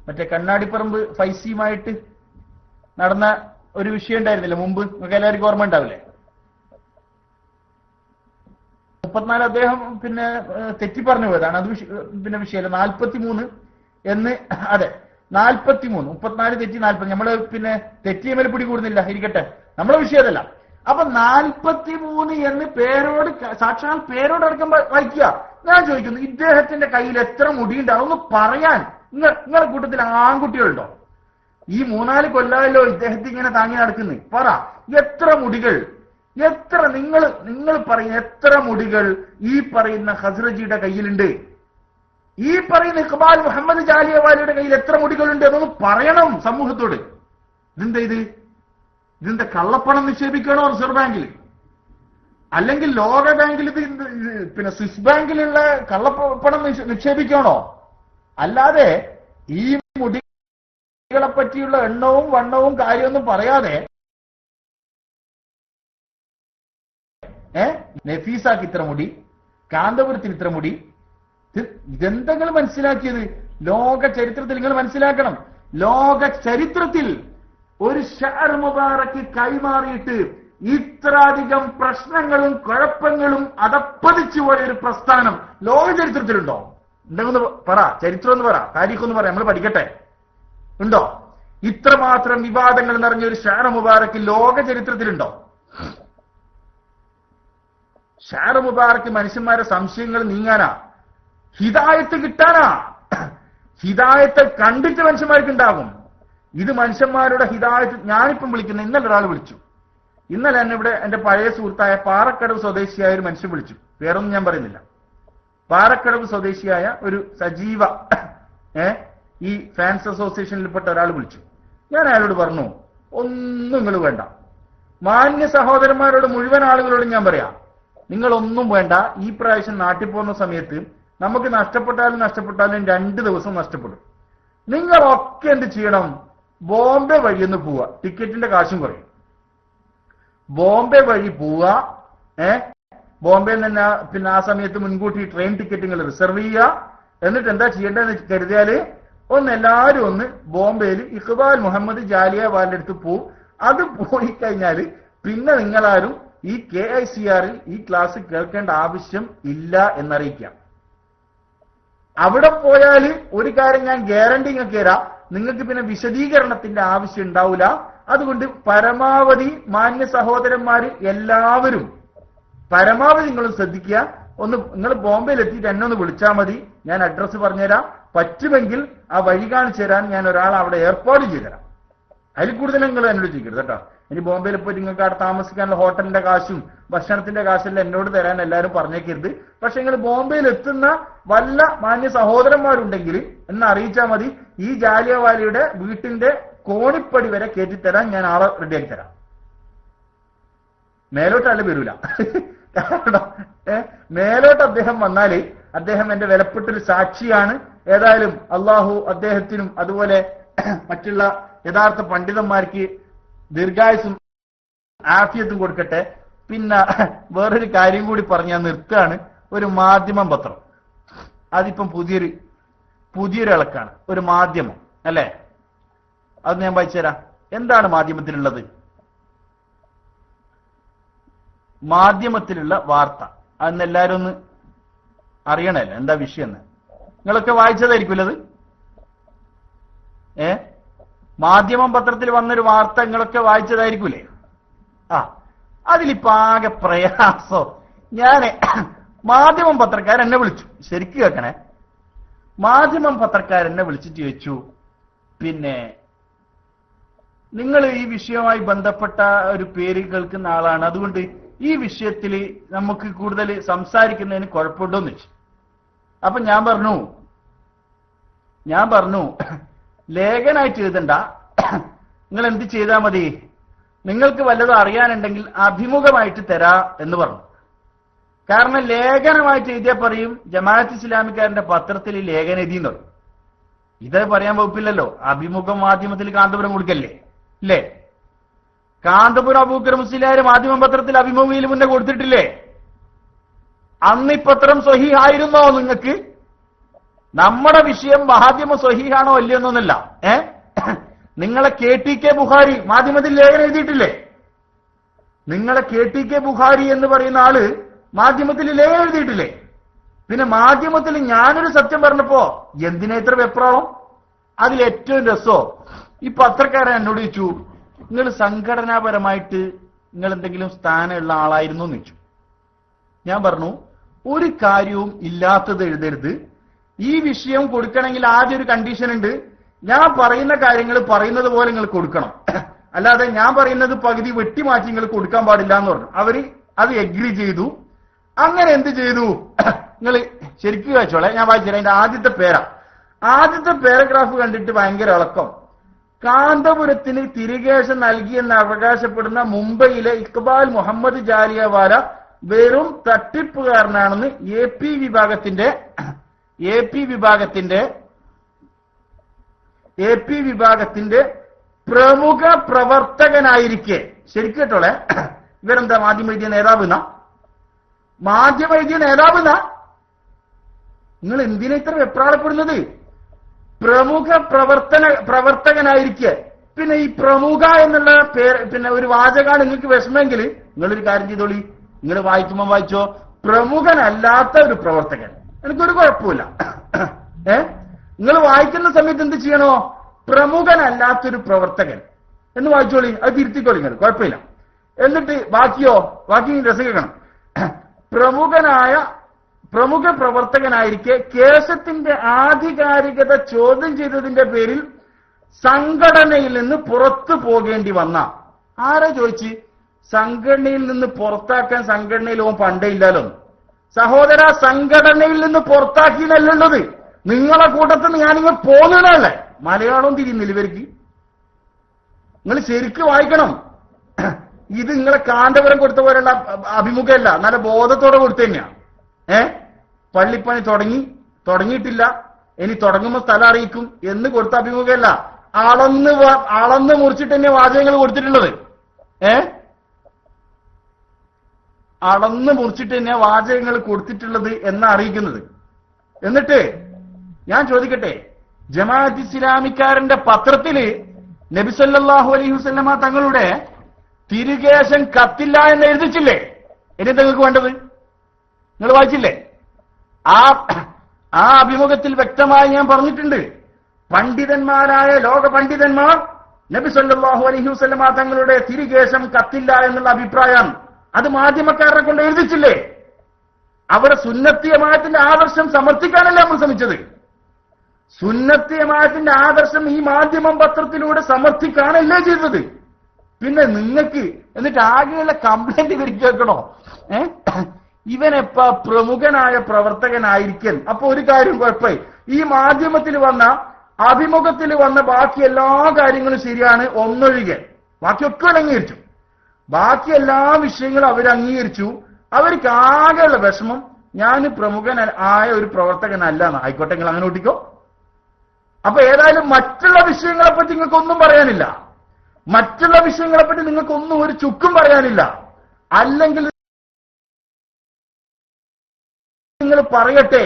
മറ്റേ കണ്ണാടിപ്പറമ്പ് ഫൈസിയുമായിട്ട് നടന്ന ഒരു വിഷയം ഉണ്ടായിരുന്നില്ല മുമ്പ്? നിങ്ങൾക്ക് എല്ലാവർക്കും ഓർമ്മ ഉണ്ടാവില്ലേ? 34 അദ്ദേഹം പിന്നെ തെറ്റി പറഞ്ഞു പോയതാണ്. അത് പിന്നെ വിഷയമല്ല. 43 എന്ന് അതെ 43 34 തെറ്റി 40 നമ്മള് പിന്നെ തെറ്റിയമൽ പിടി കൂടുന്നില്ല ഇരിക്കട്ടെ, നമ്മളെ വിഷയതല്ല. അപ്പൊ 43 എന്ന് പേരോട് സാക്ഷാൽ പേരോടടക്കം വായിക്കുക. ഞാൻ ചോദിക്കുന്നു, ഇദ്ദേഹത്തിന്റെ കയ്യിൽ എത്ര മുടിയുണ്ട് അതൊന്ന് പറയാൻ നിങ്ങളുടെ കൂട്ടത്തിൽ ആൺകുട്ടികളുണ്ടോ? ഈ 3-4 കൊല്ലമല്ലോ ഇദ്ദേഹത്തെ ഇങ്ങനെ താങ്ങി നടക്കുന്നത്. പറ, എത്ര മുടികൾ, എത്ര നിങ്ങൾ പറയുന്ന എത്ര മുടികൾ ഈ പറയുന്ന ഹസ്രജിയുടെ കയ്യിലുണ്ട്? ഈ പറയുന്ന ഇഖ്ബാൽ മുഹമ്മദ് ജാലിയവാലിയുടെ കയ്യിൽ എത്ര മുടികളുണ്ട് എന്നൊന്ന് പറയണം സമൂഹത്തോട്. ഇതിന്റെ കള്ളപ്പണം നിക്ഷേപിക്കണോ റിസർവ് ബാങ്കിൽ, അല്ലെങ്കിൽ ലോക ബാങ്കിൽ, ഇത് പിന്നെ സ്വിസ് ബാങ്കിലുള്ള കള്ളപ്പണം നിക്ഷേപിക്കണോ? അല്ലാതെ ഈ മുടികളെ പറ്റിയുള്ള എണ്ണവും വണ്ണവും കാര്യമൊന്നും പറയാതെ നഫീസാക്ക് ഇത്ര മുടി, കാന്തപുരത്തിന് ഇത്ര മുടി, ഇതെന്തെങ്കിലും മനസ്സിലാക്കിയത്? ലോക ചരിത്രത്തിൽ നിങ്ങൾ മനസ്സിലാക്കണം, ലോക ചരിത്രത്തിൽ ഒരു ഷഅർ മുബാറക്ക് കൈമാറിയിട്ട് ഇത്രയധികം പ്രശ്നങ്ങളും കുഴപ്പങ്ങളും അതപ്പതിച്ചു പോയ ഒരു പ്രസ്ഥാനം ലോക ചരിത്രത്തിലുണ്ടോ? ഉണ്ടെന്ന് പറ, ചരിത്രം എന്ന് പറ, താരീഖൊന്ന് പറ, നമ്മൾ പഠിക്കട്ടെ. ഉണ്ടോ? ഇത്രമാത്രം വിവാദങ്ങൾ നിറഞ്ഞ ഒരു ഷഅർ മുബാറക്ക് ലോക ചരിത്രത്തിലുണ്ടോ? ഷഅർ മുബാറക്ക് മനുഷ്യന്മാരുടെ സംശയങ്ങൾ നീങ്ങാനാ, ഹിദായത്ത് കിട്ടാനാ. ഹിദായത്തെ കണ്ടിട്ട് മനുഷ്യന്മാർക്ക് ഉണ്ടാകും. ഇത് മനുഷ്യന്മാരുടെ ഹിദായത്ത്. ഞാനിപ്പം വിളിക്കുന്ന, ഇന്നലെ ഒരാൾ വിളിച്ചു. ഇന്നലെ എന്നെ ഇവിടെ എന്റെ പഴയ സുഹൃത്തായ പാറക്കടവ് സ്വദേശിയായ ഒരു മനുഷ്യൻ വിളിച്ചു. വേറൊന്നും ഞാൻ പറയുന്നില്ല. പാറക്കടവ് സ്വദേശിയായ ഒരു സജീവ ഈ ഫാൻസ് അസോസിയേഷനിൽപ്പെട്ട ഒരാൾ വിളിച്ചു. ഞാൻ അയാളോട് പറഞ്ഞു, ഒന്നും നിങ്ങൾ വേണ്ട. മാന്യ സഹോദരന്മാരോട് മുഴുവൻ ആളുകളോടും ഞാൻ പറയാം, നിങ്ങളൊന്നും വേണ്ട. ഈ പ്രാവശ്യം നാട്ടിൽ പോകുന്ന സമയത്ത് നമുക്ക് നഷ്ടപ്പെട്ടാലും 2 ദിവസം നഷ്ടപ്പെടും. നിങ്ങളൊക്കെ എന്ത് ചെയ്യണം? ബോംബെ വഴി ഒന്ന് പോവുക, ടിക്കറ്റിന്റെ കാശും കുറയും. ബോംബെ വഴി പോവുക. ബോംബെയിൽ തന്നെ പിന്നെ ആ സമയത്ത് മുൻകൂട്ടി ട്രെയിൻ ടിക്കറ്റ് നിങ്ങൾ റിസർവ് ചെയ്യുക. എന്നിട്ട് എന്താ ചെയ്യേണ്ടതെന്ന് കരുതിയാല് എല്ലാവരും ഒന്ന് ബോംബെയിൽ ഇഖ്ബാൽ മുഹമ്മദ് ജാലിയവാലിന്റെ അടുത്ത് പോവും. അത് പോയി കഴിഞ്ഞാല് പിന്നെ നിങ്ങളാരും ഈ KICRൽ ഈ ക്ലാസ് കേൾക്കേണ്ട ആവശ്യം ഇല്ല എന്നറിയിക്കാം. അവിടെ പോയാൽ ഒരു കാര്യം ഞാൻ ഗ്യാരണ്ടി നിങ്ങൾക്ക് തരാം, നിങ്ങൾക്ക് പിന്നെ വിശദീകരണത്തിന്റെ ആവശ്യം ഉണ്ടാവില്ല. അതുകൊണ്ട് പരമാവധി മാന്യ സഹോദരന്മാര് എല്ലാവരും പരമാവധി നിങ്ങൾ ശ്രദ്ധിക്കുക. നിങ്ങൾ ബോംബെയിൽ എത്തിയിട്ട് എന്നെ ഒന്ന് വിളിച്ചാൽ മതി, ഞാൻ അഡ്രസ്സ് പറഞ്ഞുതരാം. പറ്റുമെങ്കിൽ ആ വഴി കാണിച്ചു തരാൻ ഞാൻ ഒരാളെ അവിടെ ഏർപ്പാട് ചെയ്തുതരാം. അതിൽ കൂടുതൽ നിങ്ങൾ എന്നോട് ചെയ്യരുത് കേട്ടോ. ഇനി ബോംബെയിൽ പോയിട്ട് നിങ്ങൾക്ക് അവിടെ താമസിക്കാനുള്ള ഹോട്ടലിന്റെ കാശും ഭക്ഷണത്തിന്റെ കാശെല്ലാം എന്നോട് തരാൻ എല്ലാവരും പറഞ്ഞേക്കരുത്. പക്ഷെ നിങ്ങൾ ബോംബെയിൽ എത്തുന്ന വല്ല മാന്യ സഹോദരന്മാരുണ്ടെങ്കിൽ എന്നെ അറിയിച്ചാൽ മതി. ഈ ജാലിയവാലിയുടെ വീട്ടിന്റെ കോണിപ്പടി വരെ കയറ്റിത്തരാൻ ഞാൻ ആളെ റെഡിയാക്കി തരാം. മേലോട്ട് ആള് വരൂല. മേലോട്ട് അദ്ദേഹം വന്നാല് അദ്ദേഹം എന്റെ വിലപ്പെട്ടൊരു സാക്ഷിയാണ്. ഏതായാലും അള്ളാഹു അദ്ദേഹത്തിനും അതുപോലെ മറ്റുള്ള യഥാർത്ഥ പണ്ഡിതന്മാർക്ക് ദീർഘായുസും ആഫിയത്തും കൊടുക്കട്ടെ. പിന്നെ വേറൊരു കാര്യം കൂടി പറഞ്ഞ് ഞാൻ നിർത്തുകയാണ്. ഒരു മാധ്യമം പത്രം, അതിപ്പം പുതിയൊരു ഇളക്കാണ്. ഒരു മാധ്യമം അല്ലേ, അത് ഞാൻ വായിച്ചുതരാം. എന്താണ് മാധ്യമത്തിലുള്ളത്? മാധ്യമത്തിലുള്ള വാർത്ത അതെന്ന് എല്ലാവരും ഒന്ന് അറിയണല്ലോ എന്താ വിഷയം എന്ന്. നിങ്ങളൊക്കെ വായിച്ചതായിരിക്കുമല്ലോ അത്. മാധ്യമം പത്രത്തിൽ വന്നൊരു വാർത്ത നിങ്ങളൊക്കെ വായിച്ചതായിരിക്കൂലേ? അതിലിപ്പോ ആകെ പ്രയാസോ. മാധ്യമം പത്രക്കാരെന്നെ വിളിച്ചു, ശരിക്കും കേൾക്കണേ. മാധ്യമം പത്രക്കാരെന്നെ വിളിച്ചിട്ട് ചോദിച്ചു, പിന്നെ നിങ്ങൾ ഈ വിഷയവുമായി ബന്ധപ്പെട്ട ഒരു പേര് കേൾക്കുന്ന ആളാണ്, അതുകൊണ്ട് ഈ വിഷയത്തിൽ നമുക്ക് കൂടുതൽ സംസാരിക്കുന്നതിന് കുഴപ്പമുണ്ടോന്ന് വെച്ചു. അപ്പൊ ഞാൻ പറഞ്ഞു ലേഖനായിട്ട് എഴുതണ്ട, നിങ്ങൾ എന്ത് ചെയ്താൽ മതി, നിങ്ങൾക്ക് വല്ലതും അറിയാനുണ്ടെങ്കിൽ അഭിമുഖമായിട്ട് തരാ എന്ന് പറഞ്ഞു. കാരണം ലേഖനമായിട്ട് എഴുതിയാൽ പറയും ജമാഅത്ത് ഇസ്ലാമിക്കാരന്റെ പത്രത്തിൽ ലേഖനം എഴുതിയെന്ന് പറയും. ഇത് പറയാൻ വകുപ്പില്ലല്ലോ. അഭിമുഖം മാധ്യമത്തിൽ കാന്തപുരം കൊടുക്കല്ലേ ഇല്ലേ? കാന്തപുരം അബൂക്കർ മുസ്ലിയാർ മാധ്യമം പത്രത്തിൽ അഭിമുഖയിൽ മുന്നേ കൊടുത്തിട്ടില്ലേ? അന്ന് ഈ പത്രം സ്വഹീഹായിരുന്നോ നിങ്ങൾക്ക്? നമ്മുടെ വിഷയം മാധ്യമം സ്വഹീഹാണോ അല്ലയോന്നൊന്നല്ല. നിങ്ങളെ KTK ബുഖാരി മാധ്യമത്തിൽ ലേഖനം എഴുതിയിട്ടില്ലേ? നിങ്ങളെ KTK ബുഖാരി എന്ന് പറയുന്ന ആള് മാധ്യമത്തിൽ ലേഖനം എഴുതിയിട്ടില്ലേ? പിന്നെ മാധ്യമത്തിൽ ഞാനൊരു സത്യം പറഞ്ഞപ്പോ എന്തിനാ ഇത്ര വെപ്രാളം? അതിലേറ്റവും രസോ ഈ പത്രക്കാരൻ എന്നോട് ചോദിച്ചു, നിങ്ങൾ സംഘടനാപരമായിട്ട് നിങ്ങൾ എന്തെങ്കിലും സ്ഥാനമുള്ള ആളായിരുന്നു എന്ന് ചോദിച്ചു. ഞാൻ പറഞ്ഞു, ഒരു കാര്യവും ഇല്ലാത്തത് എഴുതരുത്. ഈ വിഷയം കൊടുക്കണമെങ്കിൽ ആദ്യം ഒരു കണ്ടീഷൻ ഉണ്ട്. ഞാൻ പറയുന്ന കാര്യങ്ങൾ പറയുന്നത് പോലെ നിങ്ങൾ കൊടുക്കണം, അല്ലാതെ ഞാൻ പറയുന്നത് പകുതി വെട്ടിമാറ്റി നിങ്ങൾ കൊടുക്കാൻ പാടില്ല എന്ന് പറഞ്ഞു. അവര് അത് എഗ്രി ചെയ്തു. അങ്ങനെ എന്ത് ചെയ്തു? നിങ്ങൾ ശരിക്കും വായിച്ചോളെ, ഞാൻ വായിച്ചുതരാം. അതിന്റെ ആദ്യത്തെ പാരഗ്രാഫ് കണ്ടിട്ട് ഭയങ്കര ഇളക്കം. കാന്തപുരത്തിന് തിരികേശം നൽകിയെന്ന് അവകാശപ്പെടുന്ന മുംബൈയിലെ ഇക്ബാൽ മുഹമ്മദ് ജാലിയവാല വെറും തട്ടിപ്പുകാരനാണെന്ന് എ പി വിഭാഗത്തിന്റെ പ്രമുഖ പ്രവർത്തകനായിരിക്കെ, ശരിക്കും കേട്ടോളെ, ഇവരെന്താ മാധ്യമവൈദ്യ നേതാവെന്ന? നിങ്ങൾ എന്തിനാ ഇത്ര വെപ്രാളപ്പെടുന്നത്? പ്രമുഖ പ്രവർത്തകനായിരിക്കെ. പിന്നെ ഈ പ്രമുഖ എന്നുള്ള പേര്, പിന്നെ ഒരു വാചകാണ് നിങ്ങൾക്ക് വിഷമെങ്കിൽ നിങ്ങളൊരു കാര്യം ചെയ്തോളി, നിങ്ങൾ വായിക്കുമ്പോൾ വായിച്ചോ, പ്രമുഖനല്ലാത്ത ഒരു പ്രവർത്തകൻ. എനിക്കൊരു കുഴപ്പമില്ല. നിങ്ങൾ വായിക്കുന്ന സമയത്ത് എന്ത് ചെയ്യണോ? പ്രമുഖനല്ലാത്തൊരു പ്രവർത്തകൻ എന്ന് വായിച്ചോളി, അത് തിരുത്തിക്കോളി, നിങ്ങൾ കുഴപ്പമില്ല. എന്നിട്ട് ബാക്കി രസം കേൾക്കണം. പ്രമുഖ പ്രവർത്തകനായിരിക്കെ കേസത്തിന്റെ ആധികാരികത ചോദ്യം ചെയ്തതിന്റെ പേരിൽ സംഘടനയിൽ നിന്ന് പുറത്തു പോകേണ്ടി വന്ന. ആരാ ചോദിച്ച്? സംഘടനയിൽ നിന്ന് പുറത്താക്കാൻ സംഘടനയിൽ ഓൻ പണ്ടേ ഇല്ലാലോ. സഹോദര, സംഘടനയിൽ നിന്ന് പുറത്താക്കിയെന്നല്ലുള്ളത്. നിങ്ങളെ കൂട്ടത്തിൽ നിന്ന് ഞാനിങ്ങനെ പോകുന്നതല്ലേ? മലയാളം തിരിയുന്നില്ല ഇവർക്ക്. നിങ്ങൾ ശരിക്കും വായിക്കണം. ഇത് നിങ്ങളെ കാന്തപുരം കൊടുത്ത പോലെയുള്ള അഭിമുഖമല്ല, നല്ല ബോധത്തോടെ കൊടുത്തു തന്നെയാ. പള്ളിപ്പണി തുടങ്ങിയിട്ടില്ല, ഇനി തുടങ്ങുമ്പോൾ സ്ഥലം അറിയിക്കും എന്ന് കൊടുത്ത അഭിമുഖമല്ല. അളന്ന് മുറിച്ചിട്ട് തന്നെ വാചകങ്ങൾ കൊടുത്തിട്ടുള്ളത്. അളന്ന് മുറിച്ചിട്ട് തന്നെ വാചകങ്ങൾ കൊടുത്തിട്ടുള്ളത് എന്നാ അറിയിക്കുന്നത്. എന്നിട്ട് ഞാൻ ചോദിക്കട്ടെ, ജമാഅത്ത് ഇസ്ലാമിക്കാരന്റെ പത്രത്തില് നബി സല്ലല്ലാഹു അലൈഹി വസല്ലമ തങ്ങളുടെ തിരുകേശം കത്തില്ല എന്ന് എഴുതിച്ചില്ലേ? ഇനി നിങ്ങൾക്ക് വേണ്ടത് നിങ്ങൾ വായിച്ചില്ലേ? ആ അഭിമുഖത്തിൽ വ്യക്തമായി ഞാൻ പറഞ്ഞിട്ടുണ്ട്. പണ്ഡിതന്മാരായ ലോക പണ്ഡിതന്മാർ നബി സല്ലല്ലാഹു അലൈഹി വസല്ലമ തങ്ങളുടെ തിരുകേശം കത്തില്ല എന്നുള്ള അഭിപ്രായം അത് മാധ്യമക്കാരനെ കൊണ്ട് എഴുതിച്ചില്ലേ? അവിടെ സുന്നത്തി ജമാഅത്തിന്റെ ആദർശം സമർത്ഥിക്കാനല്ലേ നമ്മൾ ശ്രമിച്ചത്. സുന്നത്തി ജമാഅത്തിന്റെ ആദർശം ഈ മാധ്യമം പത്രത്തിലൂടെ സമർത്ഥിക്കാനല്ലേ ചെയ്തത്. പിന്നെ നിങ്ങൾക്ക് എന്നിട്ട് ആകെയുള്ള കംപ്ലൈന്റ് ഇവർ കേൾക്കണോ? ഇവനെപ്പ പ്രമുഖനായ പ്രവർത്തകനായിരിക്കൽ. അപ്പൊ ഒരു കാര്യം കുഴപ്പമായി, ഈ മാധ്യമത്തിൽ വന്ന അഭിമുഖത്തിൽ വന്ന ബാക്കി എല്ലാ കാര്യങ്ങളും ശരിയാണ് ഒന്നൊഴികെ. ബാക്കിയൊക്കെ അംഗീകരിച്ചു. ബാക്കി എല്ലാ വിഷയങ്ങളും അവർ അംഗീകരിച്ചു. അവർക്ക് ആകെയുള്ള വിഷമം ഞാൻ പ്രമുഖനായ ഒരു പ്രവർത്തകനല്ല. ആയിക്കോട്ടെ, നിങ്ങൾ അങ്ങനെ കൂട്ടിക്കോ. അപ്പൊ ഏതായാലും മറ്റുള്ള വിഷയങ്ങളെപ്പറ്റി നിങ്ങൾക്കൊന്നും പറയാനില്ല. മറ്റുള്ള വിഷയങ്ങളെപ്പറ്റി നിങ്ങൾക്കൊന്നും ഒരു ചുക്കും പറയാനില്ല. അല്ലെങ്കിൽ നിങ്ങൾ പറയട്ടെ.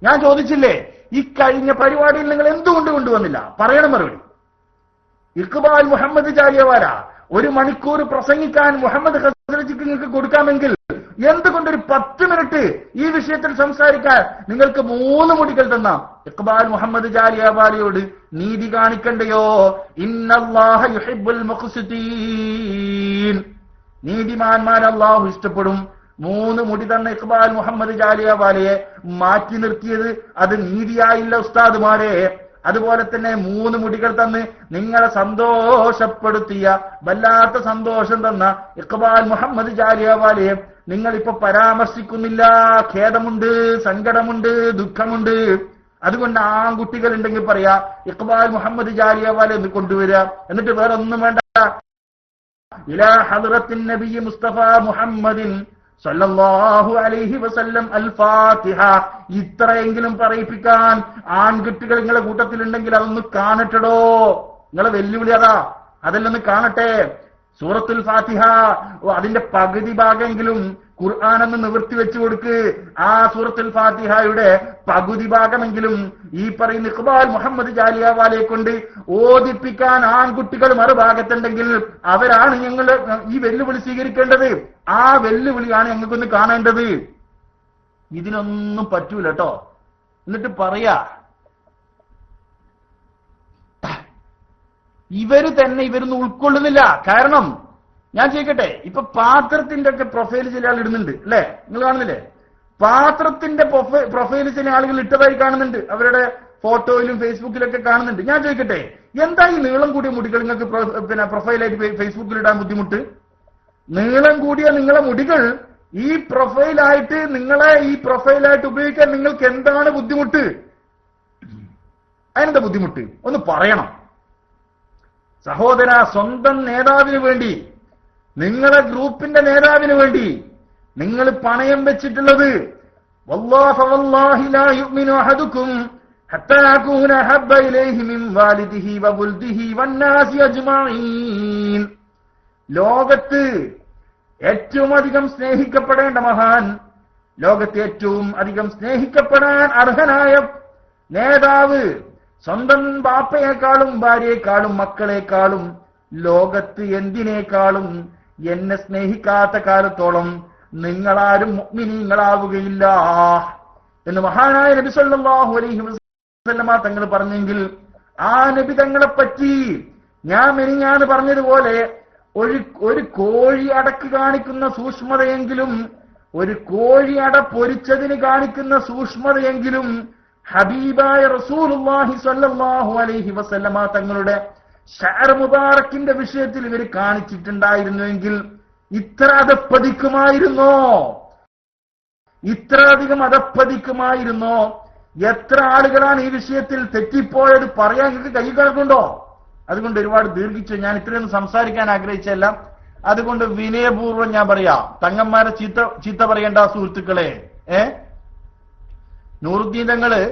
ഞാൻ ചോദിച്ചില്ലേ, ഈ കഴിഞ്ഞ പരിപാടിയിൽ നിങ്ങൾ എന്തുകൊണ്ട് കൊണ്ടുവന്നില്ല? പറയണം മറുപടി. ഇഖ്ബാൽ മുഹമ്മദ് ജാലിയവാല 1 മണിക്കൂർ പ്രസംഗിക്കാൻ മുഹമ്മദ് ഖസ്റജിക്ക് നിങ്ങൾക്ക് കൊടുക്കാമെങ്കിൽ എന്തുകൊണ്ടൊരു 10 മിനിറ്റ് ഈ വിഷയത്തിൽ സംസാരിക്കാൻ നിങ്ങൾക്ക് 3 മുടികൾ തന്ന ഇഖ്ബാൽ മുഹമ്മദ് ജാലിയവാലയോട് നീതി കാണിക്കണ്ടയോ? ഇന്നല്ലാഹ യുഹിബ്ബുൽ മുഖ്സിതീൻ. നീതിമാന്മാർ അല്ലാഹു ഇഷ്ടപ്പെടും. 3 മുടി തന്ന ഇഖ്ബാൽ മുഹമ്മദ് ജാലിയവാലയെ മാറ്റി നിർത്തിയത് അത് നീതിയായില്ല ഉസ്താദുമാരെ. അതുപോലെ തന്നെ 3 മുടികൾ തന്ന് നിങ്ങളെ സന്തോഷപ്പെടുത്തിയ, വല്ലാത്ത സന്തോഷം തന്ന ഇഖ്ബാൽ മുഹമ്മദ് ജാലിയവാലയെ നിങ്ങളിപ്പോ പരാമർശിക്കുന്നില്ല. ഖേദമുണ്ട്, സങ്കടമുണ്ട്, ദുഃഖമുണ്ട്. അതുകൊണ്ട് ആൺകുട്ടികൾ ഉണ്ടെങ്കിൽ പറയാ ഇഖ്ബാൽ മുഹമ്മദ് ജാലിയവാല എന്ന് കൊണ്ടുവരിക. എന്നിട്ട് വേറെ ഒന്നും വേണ്ട. ഇലാ ഹദ്റത്തിൻ നബി മുസ്തഫ മുഹമ്മദിൻ സല്ലല്ലാഹു അലൈഹി വസല്ലം അൽ ഫാത്തിഹ. ഇത്രയെങ്കിലും പറയിപ്പിക്കാൻ ആൺകുട്ടികൾ നിങ്ങളുടെ കൂട്ടത്തിലുണ്ടെങ്കിൽ അതൊന്ന് കാണട്ടെടോ. നിങ്ങളെ വെല്ലുവിളി അതാ, അതെല്ലൊന്ന് കാണട്ടെ. സൂറത്തുൽ ഫാത്തിഹ അതിന്റെ പകുതി ഭാഗമെങ്കിലും ഖുർആനെന്ന് നിവൃത്തി വെച്ചു കൊടുക്ക്. ആ സൂറത്തുൽ ഫാത്തിഹയുടെ പകുതി ഭാഗമെങ്കിലും ഈ പറയുന്ന ഇഖ്ബാൽ മുഹമ്മദ് ജാലിയവാലയെ കൊണ്ട് ഓദിപ്പിക്കാൻ ആൺകുട്ടികൾ മറുഭാഗത്തുണ്ടെങ്കിൽ അവരാണ് ഞങ്ങൾ ഈ വെല്ലുവിളി സ്വീകരിക്കേണ്ടത്. ആ വെല്ലുവിളിയാണ് ഞങ്ങൾക്കൊന്ന് കാണേണ്ടത്. ഇതിനൊന്നും പറ്റൂല കേട്ടോ. എന്നിട്ട് പറയാ ഇവരൊന്നും ഉൾക്കൊള്ളുന്നില്ല. കാരണം ഞാൻ ചോദിക്കട്ടെ, ഇപ്പൊ പാത്രത്തിന്റെ ഒക്കെ പ്രൊഫൈൽ ചില ആൾ ഇടുന്നുണ്ട് അല്ലെ? നിങ്ങൾ കാണുന്നില്ലേ? പാത്രത്തിന്റെ പ്രൊഫൈൽ ചില ആളുകൾ ഇട്ടതായി കാണുന്നുണ്ട്, അവരുടെ ഫോട്ടോയിലും ഫേസ്ബുക്കിലൊക്കെ കാണുന്നുണ്ട്. ഞാൻ ചോദിക്കട്ടെ, എന്താ ഈ നീളം കൂടിയ മുടികൾ നിങ്ങൾക്ക് പ്രൊഫൈലായിട്ട് ഫേസ്ബുക്കിൽ ഇടാൻ ബുദ്ധിമുട്ട്? നീളം കൂടിയ നിങ്ങളെ മുടികൾ ഈ പ്രൊഫൈലായിട്ട് ഉപയോഗിക്കാൻ നിങ്ങൾക്ക് എന്താണ് ബുദ്ധിമുട്ട്? അതിനെന്താ ബുദ്ധിമുട്ട്? ഒന്ന് പറയണം സഹോദര. സ്വന്തം നേതാവിന് വേണ്ടി, നിങ്ങളെ ഗ്രൂപ്പിന്റെ നേതാവിന് വേണ്ടി നിങ്ങൾ പണയം വെച്ചിട്ടുള്ളത് വല്ലാഹു വല്ലാഹി ലാ യുഅ്മിനു അഹദുക്കും ഹത്താ അകൂന ഹബ്ബ ഇലൈഹി മിൻ വാലിദിഹി വവൽദിഹി വന്നാസി അജ്മഈൻ. ലോകത്ത് ഏറ്റവും അധികം സ്നേഹിക്കപ്പെടേണ്ട മഹാൻ, ലോകത്ത് ഏറ്റവും അധികം സ്നേഹിക്കപ്പെടാൻ അർഹനായ നേതാവ്, സ്വന്തം ബാപ്പയെക്കാളും ഭാര്യയെക്കാളും മക്കളെക്കാളും ലോകത്ത് എന്തിനേക്കാളും എന്നെ സ്നേഹിക്കാത്ത കാലത്തോളം നിങ്ങളാരും മുഅ്മിനീങ്ങളാവുകയില്ല എന്ന് മഹാനായ നബി സല്ലല്ലാഹു അലൈഹി വസല്ലമ തങ്ങൾ പറഞ്ഞെങ്കിൽ, ആ നബി തങ്ങളെ പറ്റി ഞാൻ മെനിഞ്ഞാന്ന് പറഞ്ഞതുപോലെ ഒരു കോഴി അടക്ക് കാണിക്കുന്ന സൂക്ഷ്മതയെങ്കിലും, ഒരു കോഴി അട പൊരിച്ചതിന് കാണിക്കുന്ന സൂക്ഷ്മതയെങ്കിലും ഹബീബായ റസൂലുള്ളാഹി സ്വല്ലല്ലാഹു അലൈഹി വസല്ലമ തങ്ങളുടെ ശഅർ മുബാറക്കിന്റെ വിഷയത്തിൽ ഇവർ കാണിച്ചിട്ടുണ്ടായിരുന്നുവെങ്കിൽ ഇത്ര അധപ്പതിക്കുമായിരുന്നോ? ഇത്രയധികം അധപ്പതിക്കുമായിരുന്നോ? എത്ര ആളുകളാണ് ഈ വിഷയത്തിൽ തെറ്റിപ്പോയത് പറയാൻ നിങ്ങൾക്ക് കൈ കണക്കുണ്ടോ? അതുകൊണ്ട് ഒരുപാട് ദീർഘിച്ചു, ഞാൻ ഇത്രയൊന്നും സംസാരിക്കാൻ ആഗ്രഹിച്ചല്ല. അതുകൊണ്ട് വിനയപൂർവ്വം ഞാൻ പറയാം, തങ്ങന്മാരെ ചീത്ത പറയേണ്ട സുഹൃത്തുക്കളെ. നൂറുദ്ദീൻ തങ്ങള്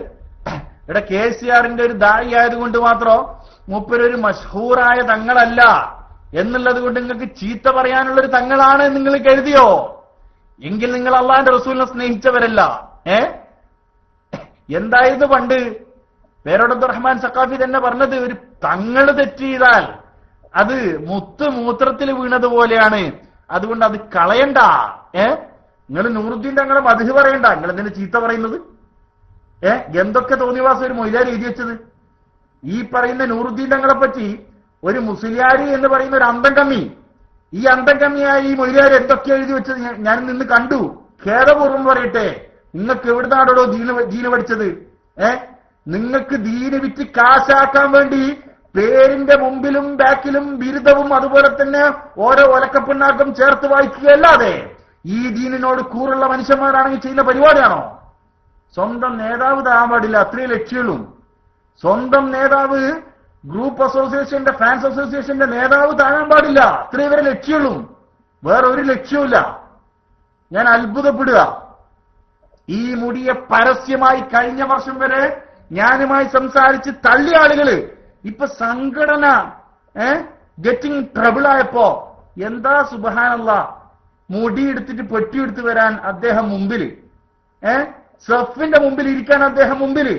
ഇവിടെ KCRന്റെ ഒരു ദായി ആയതുകൊണ്ട് മാത്രം മൂപ്പരൊരു മഷ്ഹൂറായ തങ്ങളല്ല എന്നുള്ളത് കൊണ്ട് നിങ്ങൾക്ക് ചീത്ത പറയാനുള്ളൊരു തങ്ങളാണ് നിങ്ങൾ കരുതിയോ? എങ്കിൽ നിങ്ങൾ അള്ളാഹിന്റെ റസൂലിനെ സ്നേഹിച്ചവരല്ല. എന്തായിരുന്നു പണ്ട് പേരോട് റഹ്മാൻ സഖാഫി തന്നെ പറഞ്ഞത്, ഒരു തങ്ങള് തെറ്റ് ചെയ്താൽ അത് മൂത്രത്തിൽ വീണതുപോലെയാണ്, അതുകൊണ്ട് അത് കളയണ്ട. നിങ്ങൾ നൂറുദ്ദീൻ തങ്ങളെ മദ്ഹ് പറയണ്ട, നിങ്ങൾ എന്തിനാ ചീത്ത പറയുന്നത്? എന്തൊക്കെ തോന്നിവാസം ഒരു മൊയ്ലാരി എഴുതി വെച്ചത്. ഈ പറയുന്ന നൂറുദ്ദീൻ തങ്ങളെ പറ്റി ഒരു മുസ്ലിയാരി എന്ന് പറയുന്ന ഒരു അന്തംകമ്മി, ഈ അന്തംകമ്മിയായി ഈ മൊയ്ലാരി എന്തൊക്കെ എഴുതി വെച്ചത് ഞാൻ നിന്ന് കണ്ടു. ഖേദപൂർവ്വം പറയട്ടെ, നിങ്ങൾക്ക് എവിടുന്നാണോ ദീന് പഠിച്ചത്? നിങ്ങൾക്ക് ദീന് വിറ്റ് കാശാക്കാൻ വേണ്ടി പേരിന്റെ മുമ്പിലും ബാക്കിലും ബിരുദവും അതുപോലെ തന്നെ ഓരോ ഒലക്കപ്പിണ്ണാക്കം ചേർത്ത് വായിക്കുകയല്ലാതെ ഈ ദീനിനോട് കൂറുള്ള മനുഷ്യന്മാരാണെങ്കിൽ ചെയ്യുന്ന പരിപാടിയാണോ? സ്വന്തം നേതാവ് താൻ പാടില്ല, അത്രയും ലക്ഷ്യമുള്ളൂ. സ്വന്തം നേതാവ് ഗ്രൂപ്പ് അസോസിയേഷന്റെ ഫാൻസ് അസോസിയേഷന്റെ നേതാവ് താഴാൻ പാടില്ല, അത്രയും വരെ ലക്ഷ്യമുള്ളൂ, വേറെ ഒരു ലക്ഷ്യവുമില്ല. ഞാൻ അത്ഭുതപ്പെടുക. ഈ മുടിയെ പരസ്യമായി കഴിഞ്ഞ വർഷം വരെ ഞാനുമായി സംസാരിച്ച് തള്ളിയ ആളുകള് ഇപ്പൊ സംഘടന ഗെറ്റിംഗ് ട്രബിൾ ആയപ്പോ എന്താ സുബ്ഹാനല്ലാഹ്, മുടി എടുത്തിട്ട് പെട്ടിയെടുത്ത് വരാൻ അദ്ദേഹം മുമ്പില്, സഫിന്റെ മുമ്പിൽ ഇരിക്കാൻ അദ്ദേഹം മുമ്പില്.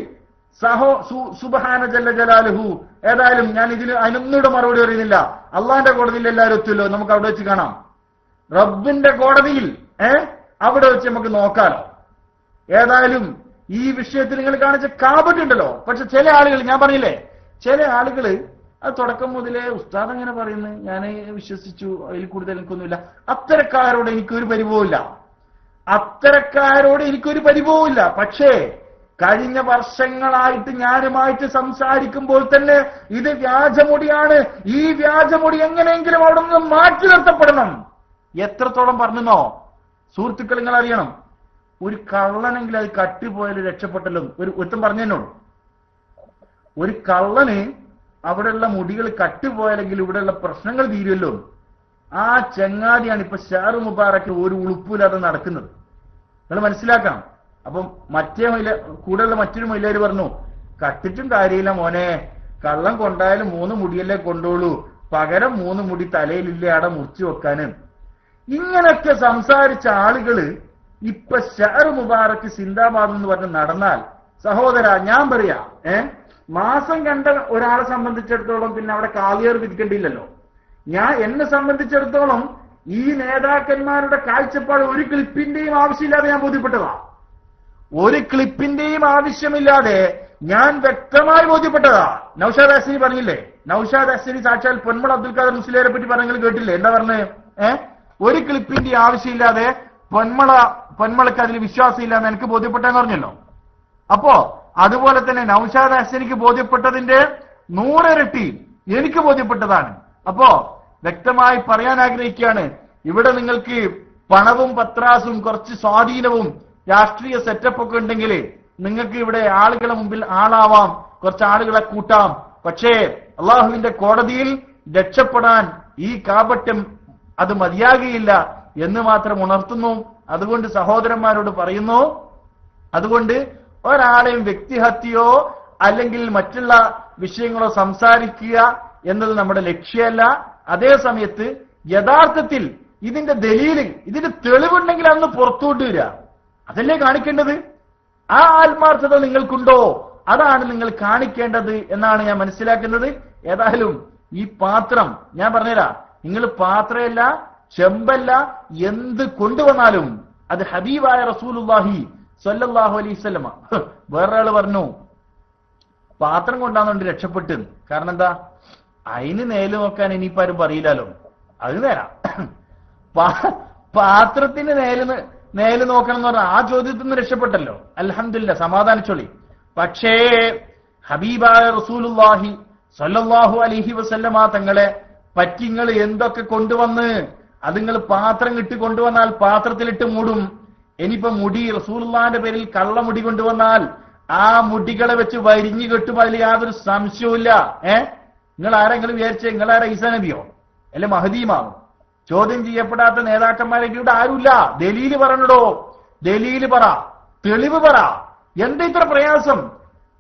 സുബ്ഹാന ജല്ല ജലാലുഹു. ഏതായാലും ഞാൻ അതിനൊന്നുകൂടെ മറുപടി പറയുന്നില്ല. അള്ളാന്റെ കോടതിയിൽ എല്ലാവരും എത്തുമല്ലോ, നമുക്ക് അവിടെ വെച്ച് കാണാം. റബ്ബിന്റെ കോടതിയിൽ അവിടെ വെച്ച് നമുക്ക് നോക്കാലോ. ഏതായാലും ഈ വിഷയത്തിൽ നിങ്ങൾ കാണിച്ച കാപട്യുണ്ടല്ലോ. പക്ഷെ ചില ആളുകൾ, ഞാൻ പറഞ്ഞില്ലേ, ചില ആളുകള് അത് തുടക്കം മുതലേ ഉസ്താദ് അങ്ങനെ പറയുന്നത് ഞാൻ വിശ്വസിച്ചു, അതിൽ കൂടുതൽ എനിക്കൊന്നുമില്ല. അത്തരക്കാരോട് എനിക്കൊരു പരിഭവമില്ല. പക്ഷേ കഴിഞ്ഞ വർഷങ്ങളായിട്ട് ഞാനുമായിട്ട് സംസാരിക്കുമ്പോൾ തന്നെ ഇത് വ്യാജമുടിയാണ്, ഈ വ്യാജമുടി എങ്ങനെയെങ്കിലും അവിടെ നിന്ന് മാറ്റി നിർത്തപ്പെടണം. എത്രത്തോളം പറഞ്ഞോ സുഹൃത്തുക്കൾ, നിങ്ങൾ അറിയണം. ഒരു കള്ളനെങ്കിൽ അത് കട്ടുപോയാൽ രക്ഷപ്പെട്ടല്ലോ. ഒരുത്തം പറഞ്ഞോളൂ, ഒരു കള്ളന് അവിടെയുള്ള മുടികൾ കട്ടുപോയാലെങ്കിൽ ഇവിടെയുള്ള പ്രശ്നങ്ങൾ തീരുമല്ലോ. ആ ചങ്ങാതിയാണ് ഇപ്പൊ ഷാറു മുബാറക്ക് ഒരു ഉളുപ്പില്ലാതെ നടക്കുന്നത്. നിങ്ങൾ മനസ്സിലാക്കാം. അപ്പം കൂടെയുള്ള മറ്റൊരു മൊയിലാര് പറഞ്ഞു, കട്ടിട്ടും കാര്യമില്ല മോനെ, കള്ളം കൊണ്ടായാലും 3 മുടിയല്ലേ കൊണ്ടോളൂ, പകരം 3 മുടി തലയിലില്ലേ അവിടെ മുറിച്ചു വെക്കാന്. ഇങ്ങനൊക്കെ സംസാരിച്ച ആളുകള് ഇപ്പൊ ഷാറു മുബാറക്ക് സിന്ദാബാദ് എന്ന് പറഞ്ഞ് നടന്നാൽ, സഹോദര ഞാൻ പറയാ, മാസം കണ്ട ഒരാളെ സംബന്ധിച്ചിടത്തോളം പിന്നെ അവിടെ കാലിയർ വിധിക്കേണ്ടിയില്ലല്ലോ. എന്നെ സംബന്ധിച്ചിടത്തോളം ഈ നേതാക്കന്മാരുടെ കാഴ്ചപ്പാട് ഒരു ക്ലിപ്പിന്റെയും ആവശ്യമില്ലാതെ ഞാൻ ബോധ്യപ്പെട്ടതാ. ഒരു ക്ലിപ്പിന്റെയും ആവശ്യമില്ലാതെ ഞാൻ വ്യക്തമായി ബോധ്യപ്പെട്ടതാ. നൗഷാദ് അസ്സരി പറഞ്ഞില്ലേ, നൗഷാദ് അസ്സരി സാക്ഷാൽ പൊന്മള അബ്ദുൽ ഖാദർ മുസ്ലിയാരെ പറ്റി പറഞ്ഞെങ്കിൽ കേട്ടില്ലേ? എന്താ പറഞ്ഞത്? ഒരു ക്ലിപ്പിന്റെ ആവശ്യമില്ലാതെ പൊന്മളക്ക് അതിൽ വിശ്വാസമില്ലാന്ന് എനിക്ക് ബോധ്യപ്പെട്ടെന്ന് പറഞ്ഞല്ലോ. അപ്പോ അതുപോലെ തന്നെ നൗഷാദ് അസ്സരിക്ക് ബോധ്യപ്പെട്ടതിന്റെ 100 ഇരട്ടി എനിക്ക് ബോധ്യപ്പെട്ടതാണ്. അപ്പോ വ്യക്തമായി പറയാൻ ആഗ്രഹിക്കുകയാണ്, ഇവിടെ നിങ്ങൾക്ക് പണവും പത്രാസും കുറച്ച് സ്വാധീനവും രാഷ്ട്രീയ സെറ്റപ്പ് ഒക്കെ ഉണ്ടെങ്കിൽ നിങ്ങൾക്ക് ഇവിടെ ആളുകളെ മുമ്പിൽ ആളാവാം, കുറച്ച് ആളുകളെ കൂട്ടാം. പക്ഷേ അള്ളാഹുവിന്റെ കോടതിയിൽ രക്ഷപ്പെടാൻ ഈ കാപട്യം അത് മതിയാകുകയില്ല എന്ന് മാത്രം ഉണർത്തുന്നു. അതുകൊണ്ട് സഹോദരന്മാരോട് പറയുന്നു, അതുകൊണ്ട് ഒരാളെയും വ്യക്തിഹത്യയോ അല്ലെങ്കിൽ മറ്റുള്ള വിഷയങ്ങളോ സംസാരിക്കുക എന്നത് നമ്മുടെ ലക്ഷ്യമല്ല. അതേ സമയത്ത് യഥാർത്ഥത്തിൽ ഇതിന്റെ ദലീല്, ഇതിന്റെ തെളിവുണ്ടെങ്കിൽ അന്ന് പുറത്തുകൊണ്ട് വരിക, അതല്ലേ കാണിക്കേണ്ടത്. ആ ആത്മാർത്ഥത നിങ്ങൾക്കുണ്ടോ? അതാണ് നിങ്ങൾ കാണിക്കേണ്ടത് എന്നാണ് ഞാൻ മനസ്സിലാക്കുന്നത്. ഏതായാലും ഈ പാത്രം ഞാൻ പറഞ്ഞുതരാം, നിങ്ങൾ പാത്രമല്ല ചെമ്പല്ല എന്ത് കൊണ്ടുവന്നാലും അത് ഹബീബായ റസൂലുള്ളാഹി സ്വല്ലല്ലാഹു അലൈഹി വസല്ലമ. വേറൊരാള് പറഞ്ഞു പാത്രം കൊണ്ടാന്നുകൊണ്ട് രക്ഷപ്പെട്ടു. കാരണം എന്താ? അതിന് നേല് നോക്കാൻ ഇനിയിപ്പോ ആരും പറയില്ലല്ലോ. അത് നേരാ, പാത്രത്തിന് നേല് നോക്കണം എന്ന് പറഞ്ഞാൽ ആ ചോദ്യത്തിൽ നിന്ന് രക്ഷപ്പെട്ടല്ലോ, അൽഹംദുലില്ലാ, സമാധാനിച്ചോളി. പക്ഷേ ഹബീബായ റസൂലുള്ളാഹി സ്വല്ലല്ലാഹു അലൈഹി വസല്ലമ തങ്ങളെ പറ്റി നിങ്ങൾ എന്തൊക്കെ കൊണ്ടുവന്ന് അത് നിങ്ങൾ പാത്രം ഇട്ട് കൊണ്ടുവന്നാൽ പാത്രത്തിലിട്ട് മൂടും. ഇനിയിപ്പോ മുടി റസൂലുള്ളാഹിന്റെ പേരിൽ കള്ളമുടി കൊണ്ടുവന്നാൽ ആ മുടികളെ വെച്ച് വരിഞ്ഞു കെട്ടും, അതിൽ യാതൊരു സംശയവുമില്ല. നിങ്ങൾ ആരെങ്കിലും വിചാരിച്ചേ നിങ്ങളാരാ ഈസാ നബിയോ അല്ലെ മഹദീമാവും? ചോദ്യം ചെയ്യപ്പെടാത്ത നേതാക്കന്മാരെ ഇവിടെ ആരുമില്ല. ദലീല് പറഞ്ഞടോ, ദലീല് പറ, തെളിവ് പറ. എന്താ ഇത്ര പ്രയാസം?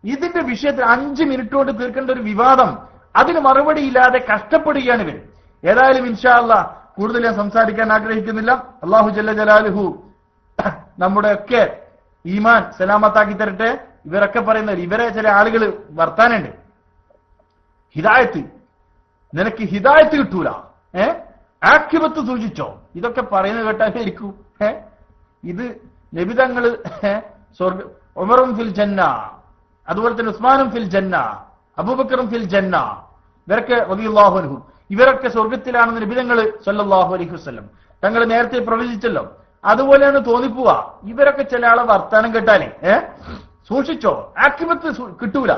ഇതിന്റെ വിഷയത്തിൽ 5 മിനിറ്റ് കൊണ്ട് തീർക്കേണ്ട ഒരു വിവാദം, അതിന് മറുപടി ഇല്ലാതെ കഷ്ടപ്പെടുകയാണ് ഇവർ. ഏതായാലും ഇൻഷാ അല്ലാഹ് കൂടുതൽ ഞാൻ സംസാരിക്കാൻ ആഗ്രഹിക്കുന്നില്ല. അല്ലാഹു ജല്ല ജലാലുഹു നമ്മുടെയൊക്കെ ഈമാൻ സലാമത്താക്കി തരട്ടെ. ഇവരൊക്കെ പറയുന്നത്, ഇവരെ ചില ആളുകൾ വർത്താനുണ്ട്, ഹിദായത്ത്, നിനക്ക് ഹിദായത്ത് കിട്ടൂല, ആഖിബത്ത് സൂചിച്ചോ, ഇതൊക്കെ പറയുന്നത് കേട്ടായിരിക്കൂ. ഇത് നബിതങ്ങള് ഉമറും ഫിൽ ജന്ന, അതുപോലെ തന്നെ ഉസ്മാനും ഫിൽ ജന്ന, അബൂബക്കറും ഫിൽ ജന്ന, ഇവരൊക്കെ റളിയല്ലാഹു അൻഹു, ഇവരൊക്കെ സ്വർഗത്തിലാണെന്ന് നബിതങ്ങള് സല്ലല്ലാഹു അലൈഹി വസല്ലം തങ്ങൾ നേരത്തെ പ്രവചിച്ചല്ലോ. അതുപോലെയാണ് തോന്നിപ്പോവാ. ഇവരൊക്കെ ചില ആളെ വർത്താനം കേട്ടാലേ സൂക്ഷിച്ചോ, ആഖിബത്ത് കിട്ടൂല.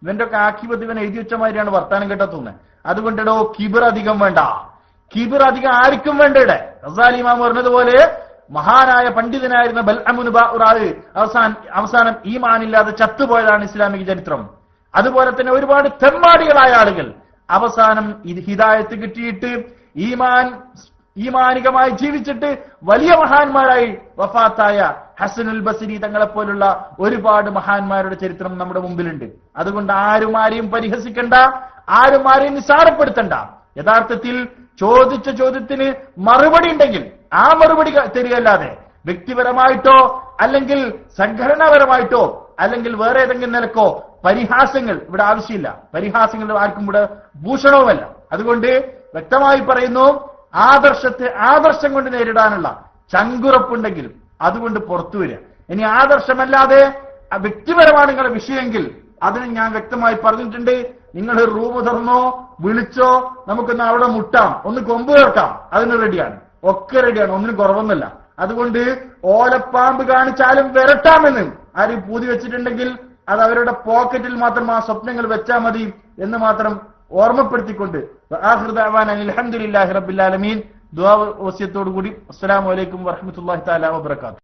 ഇവന്റെ ഒക്കെ ആഖിബത്ത് ഇവൻ എഴുതി വെച്ച മാതിരിയാണ് വർത്താനം കേട്ടാ തോന്നുന്നത്. അതുകൊണ്ടോ കിബിർ അധികം വേണ്ട, കിബിർ അധികം ആർക്കും വേണ്ട. ഇവിടെ ഗസാലി ഇമാം പറഞ്ഞതുപോലെ മഹാനായ പണ്ഡിതനായിരുന്ന ബൽഅമുൻ ബഅറാവ് അവസാനം ഈമാനില്ലാതെ ചത്തുപോയതാണ് ഇസ്ലാമിക ചരിത്രം. അതുപോലെ തന്നെ ഒരുപാട് തെമ്മാടികളായ ആളുകൾ അവസാനം ഇത് ഹിദായത്ത് കിട്ടിയിട്ട് ഈമാനികമായി ജീവിച്ചിട്ട് വലിയ മഹാന്മാരായി വഫാത്തായ ഹസനുൽ ബസ്രി തങ്ങളെപ്പോലുള്ള ഒരുപാട് മഹാന്മാരുടെ ചരിത്രം നമ്മുടെ മുമ്പിലുണ്ട്. അതുകൊണ്ട് ആരും ആരെയും പരിഹസിക്കണ്ട, ആരും ആരെയും നിസ്സാരപ്പെടുത്തണ്ട. യഥാർത്ഥത്തിൽ ചോദിച്ച ചോദ്യത്തിന് മറുപടി ഉണ്ടെങ്കിൽ ആ മറുപടി തരികയല്ലാതെ വ്യക്തിപരമായിട്ടോ അല്ലെങ്കിൽ സംഘടനാപരമായിട്ടോ അല്ലെങ്കിൽ വേറെ ഏതെങ്കിലും നിലക്കോ പരിഹാസങ്ങൾ ഇവിടെ ആവശ്യമില്ല. പരിഹാസങ്ങൾ ആർക്കും ഇവിടെ ഭൂഷണവുമല്ല. അതുകൊണ്ട് വ്യക്തമായി പറയുന്നു, ആദർശം കൊണ്ട് നേരിടാനുള്ള ചങ്കുറപ്പുണ്ടെങ്കിൽ അതുകൊണ്ട് പുറത്തു വരിക. ഇനി ആദർശമല്ലാതെ വ്യക്തിപരമാണ് നിങ്ങളുടെ വിഷയമെങ്കിൽ അതിന് ഞാൻ വ്യക്തമായി പറഞ്ഞിട്ടുണ്ട്. നിങ്ങൾ റൂം തുറന്നോ, വിളിച്ചോ, നമുക്കൊന്ന് അവിടെ മുട്ടാം, ഒന്ന് കൊമ്പ് ചേർക്കാം, അതിന് റെഡിയാണ്, ഒക്കെ റെഡിയാണ്, ഒന്നിനും കുറവൊന്നുമില്ല. അതുകൊണ്ട് ഓലപ്പാമ്പ് കാണിച്ചാലും വരട്ടാമെന്ന് ആരും പൂതി വെച്ചിട്ടുണ്ടെങ്കിൽ അത് അവരുടെ പോക്കറ്റിൽ മാത്രം ആ സ്വപ്നങ്ങൾ വെച്ചാൽ മതി എന്ന് മാത്രം ഓർമ്മപ്പെടുത്തിക്കൊണ്ട് ആഖിറു ദഅവാന അൽഹംദുലില്ലാഹി റബ്ബിൽ ആലമീൻ, ദുആ വസിയത്തോടു കൂടി അസ്സലാമു അലൈക്കും വറഹ്മത്തുള്ളാഹി തആല വബറകാതുഹു.